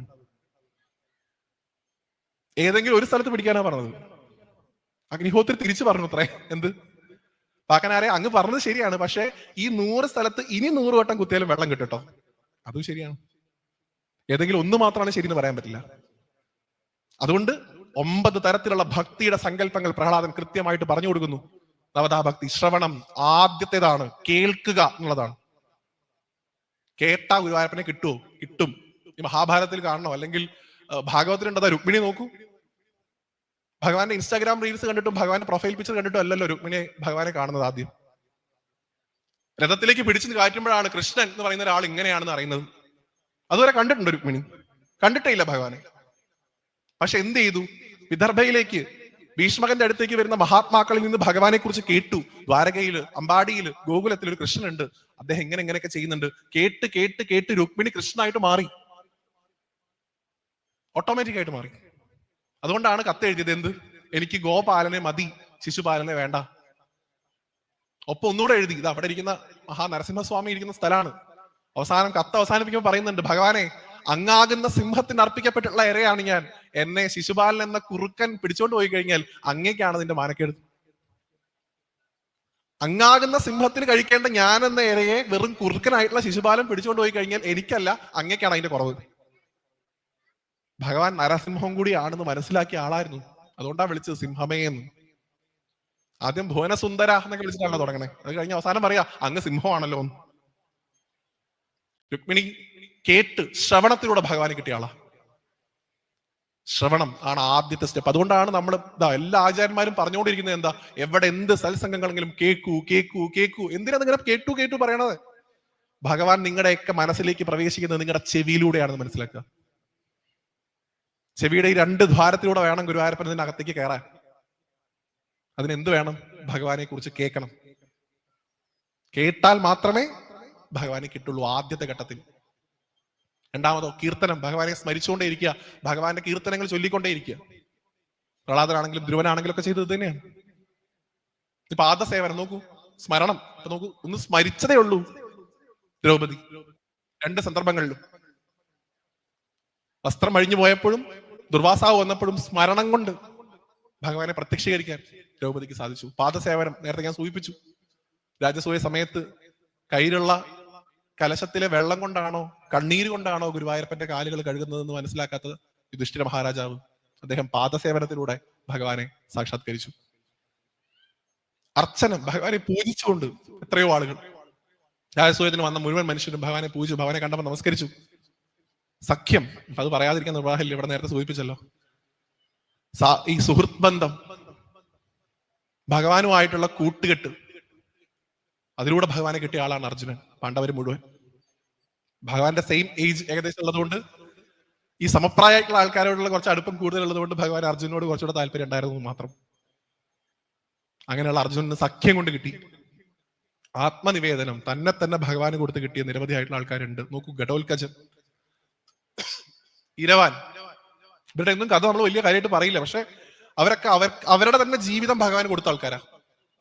ഏതെങ്കിലും ഒരു സ്ഥലത്ത് പിടിക്കാനാ പറഞ്ഞത്. അഗ്നിഹോത്രി തിരിച്ചു പറഞ്ഞു അത്രേ, എന്ത് പാക്കനാരെ അങ്ങ് പറഞ്ഞത് ശരിയാണ്, പക്ഷെ ഈ 100 സ്ഥലത്ത് ഇനി 100 വട്ടം കുത്തിയാലും വെള്ളം കിട്ടട്ടോ. അതും ശരിയാണ്. ഏതെങ്കിലും ഒന്ന് മാത്രമാണ് ശരിയെന്ന് പറയാൻ പറ്റില്ല. അതുകൊണ്ട് 9 തരത്തിലുള്ള ഭക്തിയുടെ സങ്കല്പങ്ങൾ പ്രഹ്ലാദൻ കൃത്യമായിട്ട് പറഞ്ഞു കൊടുക്കുന്നു. നവദാ ഭക്തി ശ്രവണം ആദ്യത്തേതാണ്, കേൾക്കുക എന്നുള്ളതാണ്. കേട്ടാ ഗുരുവായൂരപ്പനെ കിട്ടുമോ? കിട്ടും. ഈ മഹാഭാരതത്തിൽ കാണണോ അല്ലെങ്കിൽ ഭാഗവത്തിലുണ്ടതാ രുക്മിണി നോക്കൂ. ഭഗവാന്റെ ഇൻസ്റ്റാഗ്രാം റീൽസ് കണ്ടിട്ടും ഭഗവാന്റെ പ്രൊഫൈൽ പിക്ചർ കണ്ടിട്ടും അല്ലല്ലോ രുക്മിണിയെ ഭഗവാനെ കാണുന്നത്. ആദ്യം രഥത്തിലേക്ക് പിടിച്ചു കയറ്റുമ്പോഴാണ് കൃഷ്ണൻ എന്ന് പറയുന്ന ഒരാൾ ഇങ്ങനെയാണെന്ന് അറിയുന്നത്. അതുവരെ കണ്ടിട്ടുണ്ടോ രുക്മിണി? കണ്ടിട്ടേ ഇല്ല ഭഗവാനെ. പക്ഷെ എന്ത് ചെയ്തു? വിദർഭയിലേക്ക് ഭീഷ്മകന്റെ അടുത്തേക്ക് വരുന്ന മഹാത്മാക്കളിൽ നിന്ന് ഭഗവാനെ കുറിച്ച് കേട്ടു. ദ്വാരകയില്, അമ്പാടിയില്, ഗോകുലത്തിൽ ഒരു കൃഷ്ണനുണ്ട്, അദ്ദേഹം ഇങ്ങനെയൊക്കെ ചെയ്യുന്നുണ്ട്. കേട്ട് കേട്ട് കേട്ട് രുക്മിണി കൃഷ്ണനായിട്ട് മാറി, ഓട്ടോമാറ്റിക് ആയിട്ട് മാറി. അതുകൊണ്ടാണ് കത്ത് എഴുതിയത്, എന്ത്, എനിക്ക് ഗോപാലനെ മതി, ശിശുപാലനെ വേണ്ട. ഒപ്പം ഒന്നുകൂടെ എഴുതി, ഇത് അവിടെ ഇരിക്കുന്ന നരസിംഹസ്വാമി ഇരിക്കുന്ന സ്ഥലമാണ്. അവസാനം കത്ത് അവസാനിപ്പിക്കുമ്പോൾ പറയുന്നുണ്ട്, ഭഗവാനെ അങ്ങാകുന്ന സിംഹത്തിന് അർപ്പിക്കപ്പെട്ടുള്ള ഇരയാണ് ഞാൻ, എന്നെ ശിശുപാലൻ എന്ന കുറുക്കൻ പിടിച്ചോണ്ട് പോയി കഴിഞ്ഞാൽ അങ്ങേക്കാണ് നിന്റെ മാനക്കേട്. അങ്ങാകുന്ന സിംഹത്തിന് കഴിക്കേണ്ട ഞാൻ എന്ന ഇരയെ വെറും കുറുക്കനായിട്ടുള്ള ശിശുപാലൻ പിടിച്ചോണ്ട് പോയി കഴിഞ്ഞാൽ എനിക്കല്ല, അങ്ങേക്കാണ് അതിന്റെ കുറവ്. ഭഗവാൻ നരസിംഹം കൂടിയാണെന്ന് മനസ്സിലാക്കിയ ആളായിരുന്നു. അതുകൊണ്ടാണ് വിളിച്ചത് സിംഹമേ എന്ന്. ആദ്യം ഭുവനസുന്ദര എന്നൊക്കെ വിളിച്ചിട്ടാണല്ലോ തുടങ്ങണേ. അത് കഴിഞ്ഞ അവസാനം പറയാ അങ്ങ് സിംഹമാണല്ലോ. രുക്മിണി കേട്ട് ശ്രവണത്തിലൂടെ ഭഗവാനെ കിട്ടിയ ആളാ. ശ്രവണം ആണ് ആദ്യത്തെ സ്റ്റെപ്പ്. അതുകൊണ്ടാണ് നമ്മൾ എല്ലാ ആചാര്യന്മാരും പറഞ്ഞുകൊണ്ടിരിക്കുന്നത് എന്താ, എവിടെ എന്ത് സത്സംഗങ്ങളെങ്കിലും കേക്കൂ കേക്കൂ കേക്കൂ. എന്തിനാ നിങ്ങനെ കേട്ടു കേട്ടു പറയണത്? ഭഗവാൻ നിങ്ങളുടെയൊക്കെ മനസ്സിലേക്ക് പ്രവേശിക്കുന്നത് നിങ്ങളുടെ ചെവിയിലൂടെയാണെന്ന് മനസ്സിലാക്കുക. ചെവിയുടെ ഈ 2 ദ്വാരത്തിലൂടെ വേണം ഗുരുവായൂരപ്പൻ ഇതിനകത്തേക്ക് കയറാൻ. അതിനെന്ത് വേണം? ഭഗവാനെ കുറിച്ച് കേൾക്കണം. കേട്ടാൽ മാത്രമേ ഭഗവാനെ കിട്ടുള്ളൂ ആദ്യത്തെ ഘട്ടത്തിൽ. രണ്ടാമതോ കീർത്തനം, ഭഗവാനെ സ്മരിച്ചുകൊണ്ടേയിരിക്കുക, ഭഗവാന്റെ കീർത്തനങ്ങൾ ചൊല്ലിക്കൊണ്ടേയിരിക്കുക. പ്രഹ്ലാദനാണെങ്കിലും ധ്രുവനാണെങ്കിലും ഒക്കെ ചെയ്തത് തന്നെയാണ്. ഇപ്പൊ പാദസേവനം നോക്കൂ, സ്മരണം ഇപ്പൊ നോക്കൂ, ഒന്ന് സ്മരിച്ചതേ ഉള്ളൂ ദ്രൗപദി 2 സന്ദർഭങ്ങളിലും. വസ്ത്രം അഴിഞ്ഞു പോയപ്പോഴും ദുർവാസാവ് വന്നപ്പോഴും സ്മരണം കൊണ്ട് ഭഗവാനെ പ്രത്യക്ഷീകരിക്കാൻ ദ്രൗപദിക്ക് സാധിച്ചു. പാദസേവനം നേരത്തെ ഞാൻ സൂചിപ്പിച്ചു. രാജസൂയ സമയത്ത് കയ്യിലുള്ള കലശത്തിലെ വെള്ളം കൊണ്ടാണോ കണ്ണീര് കൊണ്ടാണോ ഗുരുവായൂരപ്പന്റെ കാലുകൾ കഴുകുന്നതെന്ന് മനസ്സിലാക്കാത്തത് യുധിഷ്ഠിര മഹാരാജാവ്. അദ്ദേഹം പാദസേവനത്തിലൂടെ ഭഗവാനെ സാക്ഷാത്കരിച്ചു. അർച്ചനം, ഭഗവാനെ പൂജിച്ചുകൊണ്ട് എത്രയോ ആളുകൾ, രാജസൂയത്തിന് വന്ന മുഴുവൻ മനുഷ്യരും ഭഗവാനെ പൂജിച്ചു, ഭഗവാനെ കണ്ടപ്പോൾ നമസ്കരിച്ചു. സഖ്യം, അത് പറയാതിരിക്കാൻ നിർവാഹമില്ല, ഇവിടെ നേരത്തെ സൂചിപ്പിച്ചല്ലോ. ഈ സുഹൃത്ത് ബന്ധം, ഭഗവാനുമായിട്ടുള്ള കൂട്ടുകെട്ട്, അതിലൂടെ ഭഗവാനെ കിട്ടിയ ആളാണ് അർജുനൻ. പാണ്ഡവര് മുഴുവൻ ഭഗവാന്റെ സെയിം ഏജ് ഏകദേശം ഉള്ളതുകൊണ്ട്, ഈ സമപ്രായമായിട്ടുള്ള ആൾക്കാരോടുള്ള കുറച്ച് അടുപ്പം കൂടുതൽ ഉള്ളതുകൊണ്ട് ഭഗവാൻ അർജുനോട് കുറച്ചുകൂടെ താല്പര്യം ഉണ്ടായിരുന്നു മാത്രം. അങ്ങനെയുള്ള അർജുനന് സഖ്യം കൊണ്ട് കിട്ടി. ആത്മനിവേദനം, തന്നെ ഭഗവാന് കൊടുത്ത് കിട്ടിയ നിരവധിയായിട്ടുള്ള ആൾക്കാരുണ്ട്. നോക്കൂ, ഘടോൽക്കജൻ, ഇരവാൻ, ഇവരുടെ ഒന്നും കഥ നമ്മൾ വലിയ കാര്യമായിട്ട് പറയില്ല. പക്ഷെ അവരൊക്കെ അവരുടെ തന്നെ ജീവിതം ഭഗവാൻ കൊടുത്ത ആൾക്കാരാ.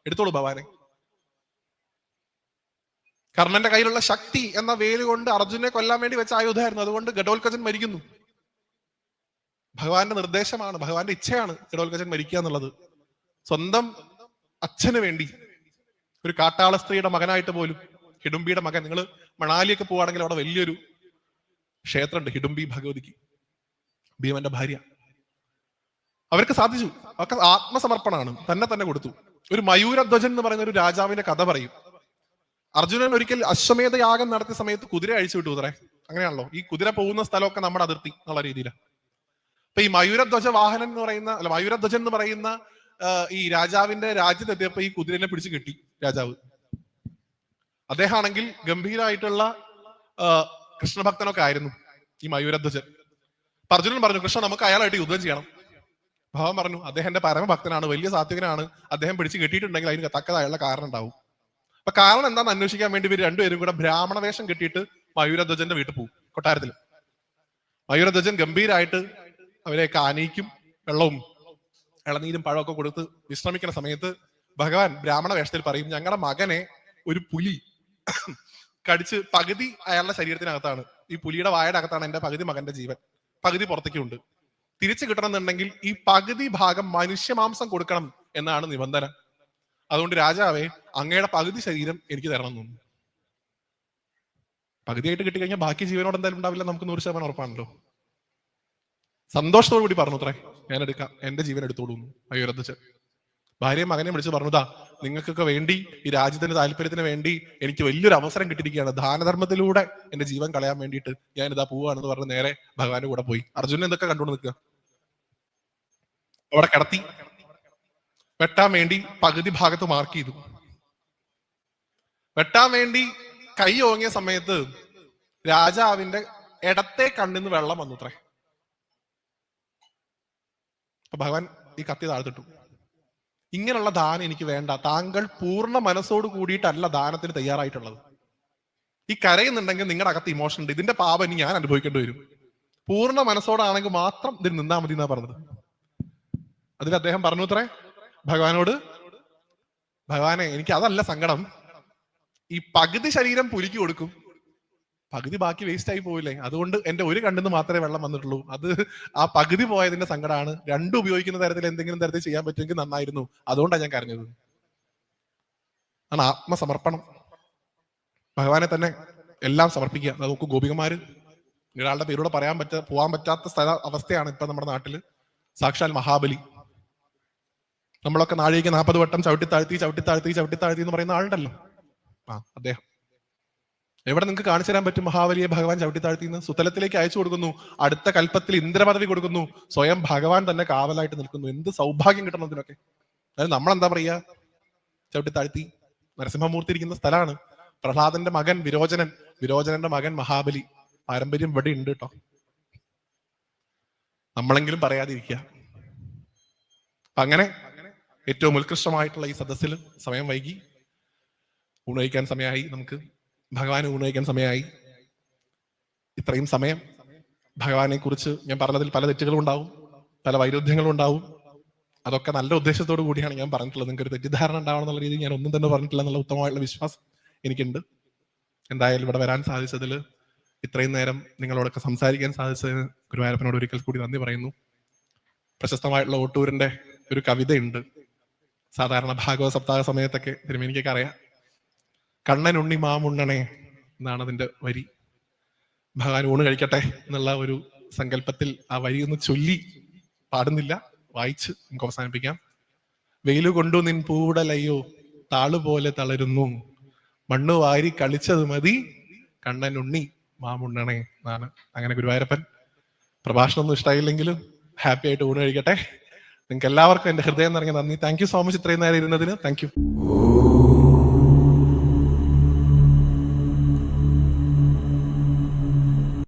എടുത്തോളൂ ഭഗവാനെ. കർണന്റെ കയ്യിലുള്ള ശക്തി എന്ന വേല് കൊണ്ട് അർജുനെ കൊല്ലാൻ വേണ്ടി വെച്ച ആയുധമായിരുന്നു. അതുകൊണ്ട് ഘടോത്കചൻ മരിക്കുന്നു. ഭഗവാന്റെ നിർദ്ദേശമാണ്, ഭഗവാന്റെ ഇച്ഛയാണ് ഘടോത്കചൻ മരിക്കുക എന്നുള്ളത്. സ്വന്തം അച്ഛന് വേണ്ടി ഒരു കാട്ടാള സ്ത്രീയുടെ മകനായിട്ട് പോലും, ഹിഡുംബിയുടെ മകൻ. നിങ്ങൾ മണാലിയൊക്കെ പോവാണെങ്കിൽ അവിടെ വലിയൊരു ക്ഷേത്രമുണ്ട് ഹിഡുംബി ഭഗവതിക്ക്, ഭീമന്റെ ഭാര്യ. അവർക്ക് സാധിച്ചു. അവർക്ക് ആത്മസമർപ്പണമാണ്, തന്നെ കൊടുത്തു. ഒരു മയൂരധ്വജൻ എന്ന് പറയുന്ന ഒരു രാജാവിന്റെ കഥ പറയും. അർജുനൻ ഒരിക്കൽ അശ്വമേധ യാഗം നടത്തിയ സമയത്ത് കുതിര അഴിച്ചു വിട്ടു അത്രേ. അങ്ങനെയാണല്ലോ, ഈ കുതിര പോകുന്ന സ്ഥലമൊക്കെ നമ്മുടെ അതിർത്തി എന്നുള്ള രീതിയിലാണ്. അപ്പൊ ഈ മയൂരധ്വജ വാഹനൻ എന്ന് പറയുന്ന, അല്ല മയൂരധ്വജൻ എന്ന് പറയുന്ന ഈ രാജാവിന്റെ രാജ്യത്തെത്തിയപ്പോ ഈ കുതിരനെ പിടിച്ച് കെട്ടി രാജാവ്. അദ്ദേഹം ആണെങ്കിൽ ഗംഭീരമായിട്ടുള്ള കൃഷ്ണഭക്തനൊക്കെ ആയിരുന്നു ഈ മയൂരധ്വജൻ. അർജുനൻ പറഞ്ഞു, കൃഷ്ണ നമുക്ക് അയാളായിട്ട് യുദ്ധം ചെയ്യണം. ഭഗവാൻ പറഞ്ഞു, അദ്ദേഹം എന്റെ പരമഭക്തനാണ്, വലിയ സാത്വികനാണ്, അദ്ദേഹം പിടിച്ച് കെട്ടിയിട്ടുണ്ടെങ്കിൽ അതിന് തക്കതായുള്ള കാരണം ഉണ്ടാവും. അപ്പൊ കാരണം എന്താണെന്ന് അന്വേഷിക്കാൻ വേണ്ടി ഇവർ രണ്ടുപേരും കൂടെ ബ്രാഹ്മണ വേഷം കെട്ടിയിട്ട് മയൂരധ്വജന്റെ വീട്ടിൽ പോകും, കൊട്ടാരത്തിൽ. മയൂരധ്വജൻ ഗംഭീരായിട്ട് അവരെയൊക്കെ ആനയിക്കും, വെള്ളവും ഇളനീരും പഴമൊക്കെ കൊടുത്ത് വിശ്രമിക്കുന്ന സമയത്ത് ഭഗവാൻ ബ്രാഹ്മണ വേഷത്തിൽ പറയും, ഞങ്ങളുടെ മകനെ ഒരു പുലി കടിച്ച് പകുതി അയാളുടെ ശരീരത്തിനകത്താണ്, ഈ പുലിയുടെ വായുടെ അകത്താണ് എന്റെ പകുതി മകന്റെ ജീവൻ, പകുതി പുറത്തേക്കുണ്ട്. തിരിച്ചു കിട്ടണമെന്നുണ്ടെങ്കിൽ ഈ പകുതി ഭാഗം മനുഷ്യമാംസം കൊടുക്കണം എന്നാണ് നിബന്ധന. അതുകൊണ്ട് രാജാവേ, അങ്ങയുടെ പകുതി ശരീരം എനിക്ക് തരണം എന്നു. പകുതിയായിട്ട് കിട്ടിക്കഴിഞ്ഞാൽ ബാക്കി ജീവനോട് എന്തായാലും ഉണ്ടാവില്ല, നമുക്ക് 100% ഉറപ്പാണല്ലോ. സന്തോഷത്തോടു കൂടി പറഞ്ഞു, അത്രേ ഞാൻ എടുക്കാം, എന്റെ ജീവൻ എടുത്തോളൂ. മയൂരധ്വജൻ ഭാര്യയും മകനെയും വിളിച്ച് പറഞ്ഞതാ, നിങ്ങൾക്കൊക്കെ വേണ്ടി, ഈ രാജ്യത്തിന്റെ താല്പര്യത്തിന് വേണ്ടി എനിക്ക് വലിയൊരു അവസരം കിട്ടിയിരിക്കുകയാണ്, ദാനധർമ്മത്തിലൂടെ എന്റെ ജീവൻ കളയാൻ വേണ്ടിയിട്ട് ഞാൻ ഇതാ പോവാണെന്ന് പറഞ്ഞ് നേരെ ഭഗവാന്റെ കൂടെ പോയി. അർജുനൻ എന്തൊക്കെ കണ്ടുകൊണ്ട് നിൽക്കുക, അവിടെ കിടത്തി വെട്ടാൻ വേണ്ടി പകുതി ഭാഗത്ത് മാർക്ക് ചെയ്തു. വെട്ടാൻ വേണ്ടി കൈ ഓങ്ങിയ സമയത്ത് രാജാവിന്റെ ഇടത്തെ കണ്ണിന്ന് വെള്ളം വന്നു അത്രേ. അപ്പൊ ഭഗവാൻ ഈ കത്തി താഴ്ത്തിട്ടു. ഇങ്ങനെയുള്ള ദാനം എനിക്ക് വേണ്ട, താങ്കൾ പൂർണ്ണ മനസ്സോട് കൂടിയിട്ടല്ല ദാനത്തിന് തയ്യാറായിട്ടുള്ളത്. ഈ കരയുന്നുണ്ടെങ്കിൽ നിങ്ങളുടെ അകത്ത് ഇമോഷൻ ഉണ്ട്, ഇതിന്റെ പാപം ഇനി ഞാൻ അനുഭവിക്കേണ്ടി വരും. പൂർണ്ണ മനസ്സോടാണെങ്കിൽ മാത്രം ഇതിൽ നിന്നാ മതി എന്നാ പറഞ്ഞത്. അതിൽ അദ്ദേഹം പറഞ്ഞു അത്രേ ഭഗവാനോട്, ഭഗവാനെ എനിക്ക് അതല്ല സങ്കടം, ഈ പകുതി ശരീരം പുലിക്ക് കൊടുക്കും, പകുതി ബാക്കി വേസ്റ്റ് ആയി പോയില്ലേ, അതുകൊണ്ട് എന്റെ ഒരു കണ്ണിന്ന് മാത്രമേ വെള്ളം വന്നിട്ടുള്ളൂ, അത് ആ പകുതി പോയതിന്റെ സങ്കടമാണ്, രണ്ടും ഉപയോഗിക്കുന്ന തരത്തിൽ എന്തെങ്കിലും തരത്തിൽ ചെയ്യാൻ പറ്റുമെങ്കിൽ നന്നായിരുന്നു, അതുകൊണ്ടാണ് ഞാൻ കരഞ്ഞത്. ആണ് ആത്മസമർപ്പണം. ഭഗവാനെ തന്നെ എല്ലാം സമർപ്പിക്കുക. നമുക്ക് ഗോപികമാര് ഒരാളുടെ പേരൂടെ പോകാൻ പറ്റാത്ത അവസ്ഥയാണ് ഇപ്പൊ നമ്മുടെ നാട്ടില്. സാക്ഷാൽ മഹാബലി. നമ്മളൊക്കെ നാഴികയ്ക്ക് 40 വട്ടം ചവിട്ടിത്താഴ്ത്തി എന്ന് പറയുന്ന ആളുണ്ടല്ലോ, അദ്ദേഹം. എവിടെ നിങ്ങൾക്ക് കാണിച്ചു തരാൻ പറ്റും മഹാബലിയെ ഭഗവാൻ ചവിട്ടിത്താഴ്ത്തിന്ന്? സുതലത്തിലേക്ക് അയച്ചു കൊടുക്കുന്നു, അടുത്ത കൽപ്പത്തിൽ ഇന്ദ്രപദവി കൊടുക്കുന്നു, സ്വയം ഭഗവാൻ തന്നെ കാവലായിട്ട് നിൽക്കുന്നു. എന്ത് സൗഭാഗ്യം കിട്ടണം ഇതിനൊക്കെ. അതായത് നമ്മളെന്താ പറയാ, ചവിട്ടിത്താഴ്ത്തി. നരസിംഹമൂർത്തി ഇരിക്കുന്ന സ്ഥലമാണ്. പ്രഹ്ലാദന്റെ മകൻ വിരോചനന്റെ മകൻ മഹാബലി. പാരമ്പര്യം ഇവിടെ ഉണ്ട് കേട്ടോ, നമ്മളെങ്കിലും പറയാതിരിക്കുക. അങ്ങനെ ഏറ്റവും ഉത്കൃഷ്ടമായിട്ടുള്ള ഈ സദസ്സിൽ സമയം വൈകി, ഊണയിക്കാൻ സമയമായി, നമുക്ക് ഭഗവാനെ ഊണയിക്കാൻ സമയമായി. ഇത്രയും സമയം ഭഗവാനെ കുറിച്ച് ഞാൻ പറഞ്ഞതിൽ പല തെറ്റുകളും ഉണ്ടാവും, പല വൈരുദ്ധ്യങ്ങളും ഉണ്ടാവും. അതൊക്കെ നല്ല ഉദ്ദേശത്തോടു കൂടിയാണ് ഞാൻ പറഞ്ഞിട്ടുള്ളത്. നിങ്ങൾക്ക് ഒരു തെറ്റിദ്ധാരണ ഉണ്ടാവണം എന്നുള്ള രീതിയിൽ ഞാൻ ഒന്നും തന്നെ പറഞ്ഞിട്ടില്ല എന്നുള്ള ഉത്തമമായിട്ടുള്ള വിശ്വാസം എനിക്കുണ്ട്. എന്തായാലും ഇവിടെ വരാൻ സാധിച്ചതിൽ, ഇത്രയും നേരം നിങ്ങളോടൊക്കെ സംസാരിക്കാൻ സാധിച്ചതിന് ഗുരുവായൂരപ്പനോട് ഒരിക്കൽ കൂടി നന്ദി പറയുന്നു. പ്രശസ്തമായിട്ടുള്ള ഓട്ടൂരിന്റെ ഒരു കവിതയുണ്ട്, സാധാരണ ഭാഗവത സപ്താഹ സമയത്തൊക്കെ തിരുമേനിക്കൊക്കെ അറിയാം. കണ്ണനുണ്ണി മാമുണ്ണണേ എന്നാണ് അതിന്റെ വരി. ഭഗവാൻ ഊണ് കഴിക്കട്ടെ എന്നുള്ള ഒരു സങ്കല്പത്തിൽ ആ വരി ഒന്ന് ചൊല്ലി പാടുന്നില്ല, വായിച്ച് നമുക്ക് അവസാനിപ്പിക്കാം. വെയിലു കൊണ്ടു നിൻ പൂടലയ്യോ താളുപോലെ തളരുന്നു, മണ്ണു വാരി കളിച്ചത് മതി കണ്ണനുണ്ണി മാമുണ്ണണേ എന്നാണ്. അങ്ങനെ ഗുരുവായൂരപ്പൻ പ്രഭാഷണം ഒന്നും ഇഷ്ടമായില്ലെങ്കിലും ഹാപ്പി ആയിട്ട് ഊണ് കഴിക്കട്ടെ. നിങ്ങൾക്ക് എല്ലാവർക്കും എന്റെ ഹൃദയം നിറഞ്ഞ നന്ദി. താങ്ക് യു സോ മച്ച് ഇത്രയും നേരം ഇരുന്നതിന്. Thank you.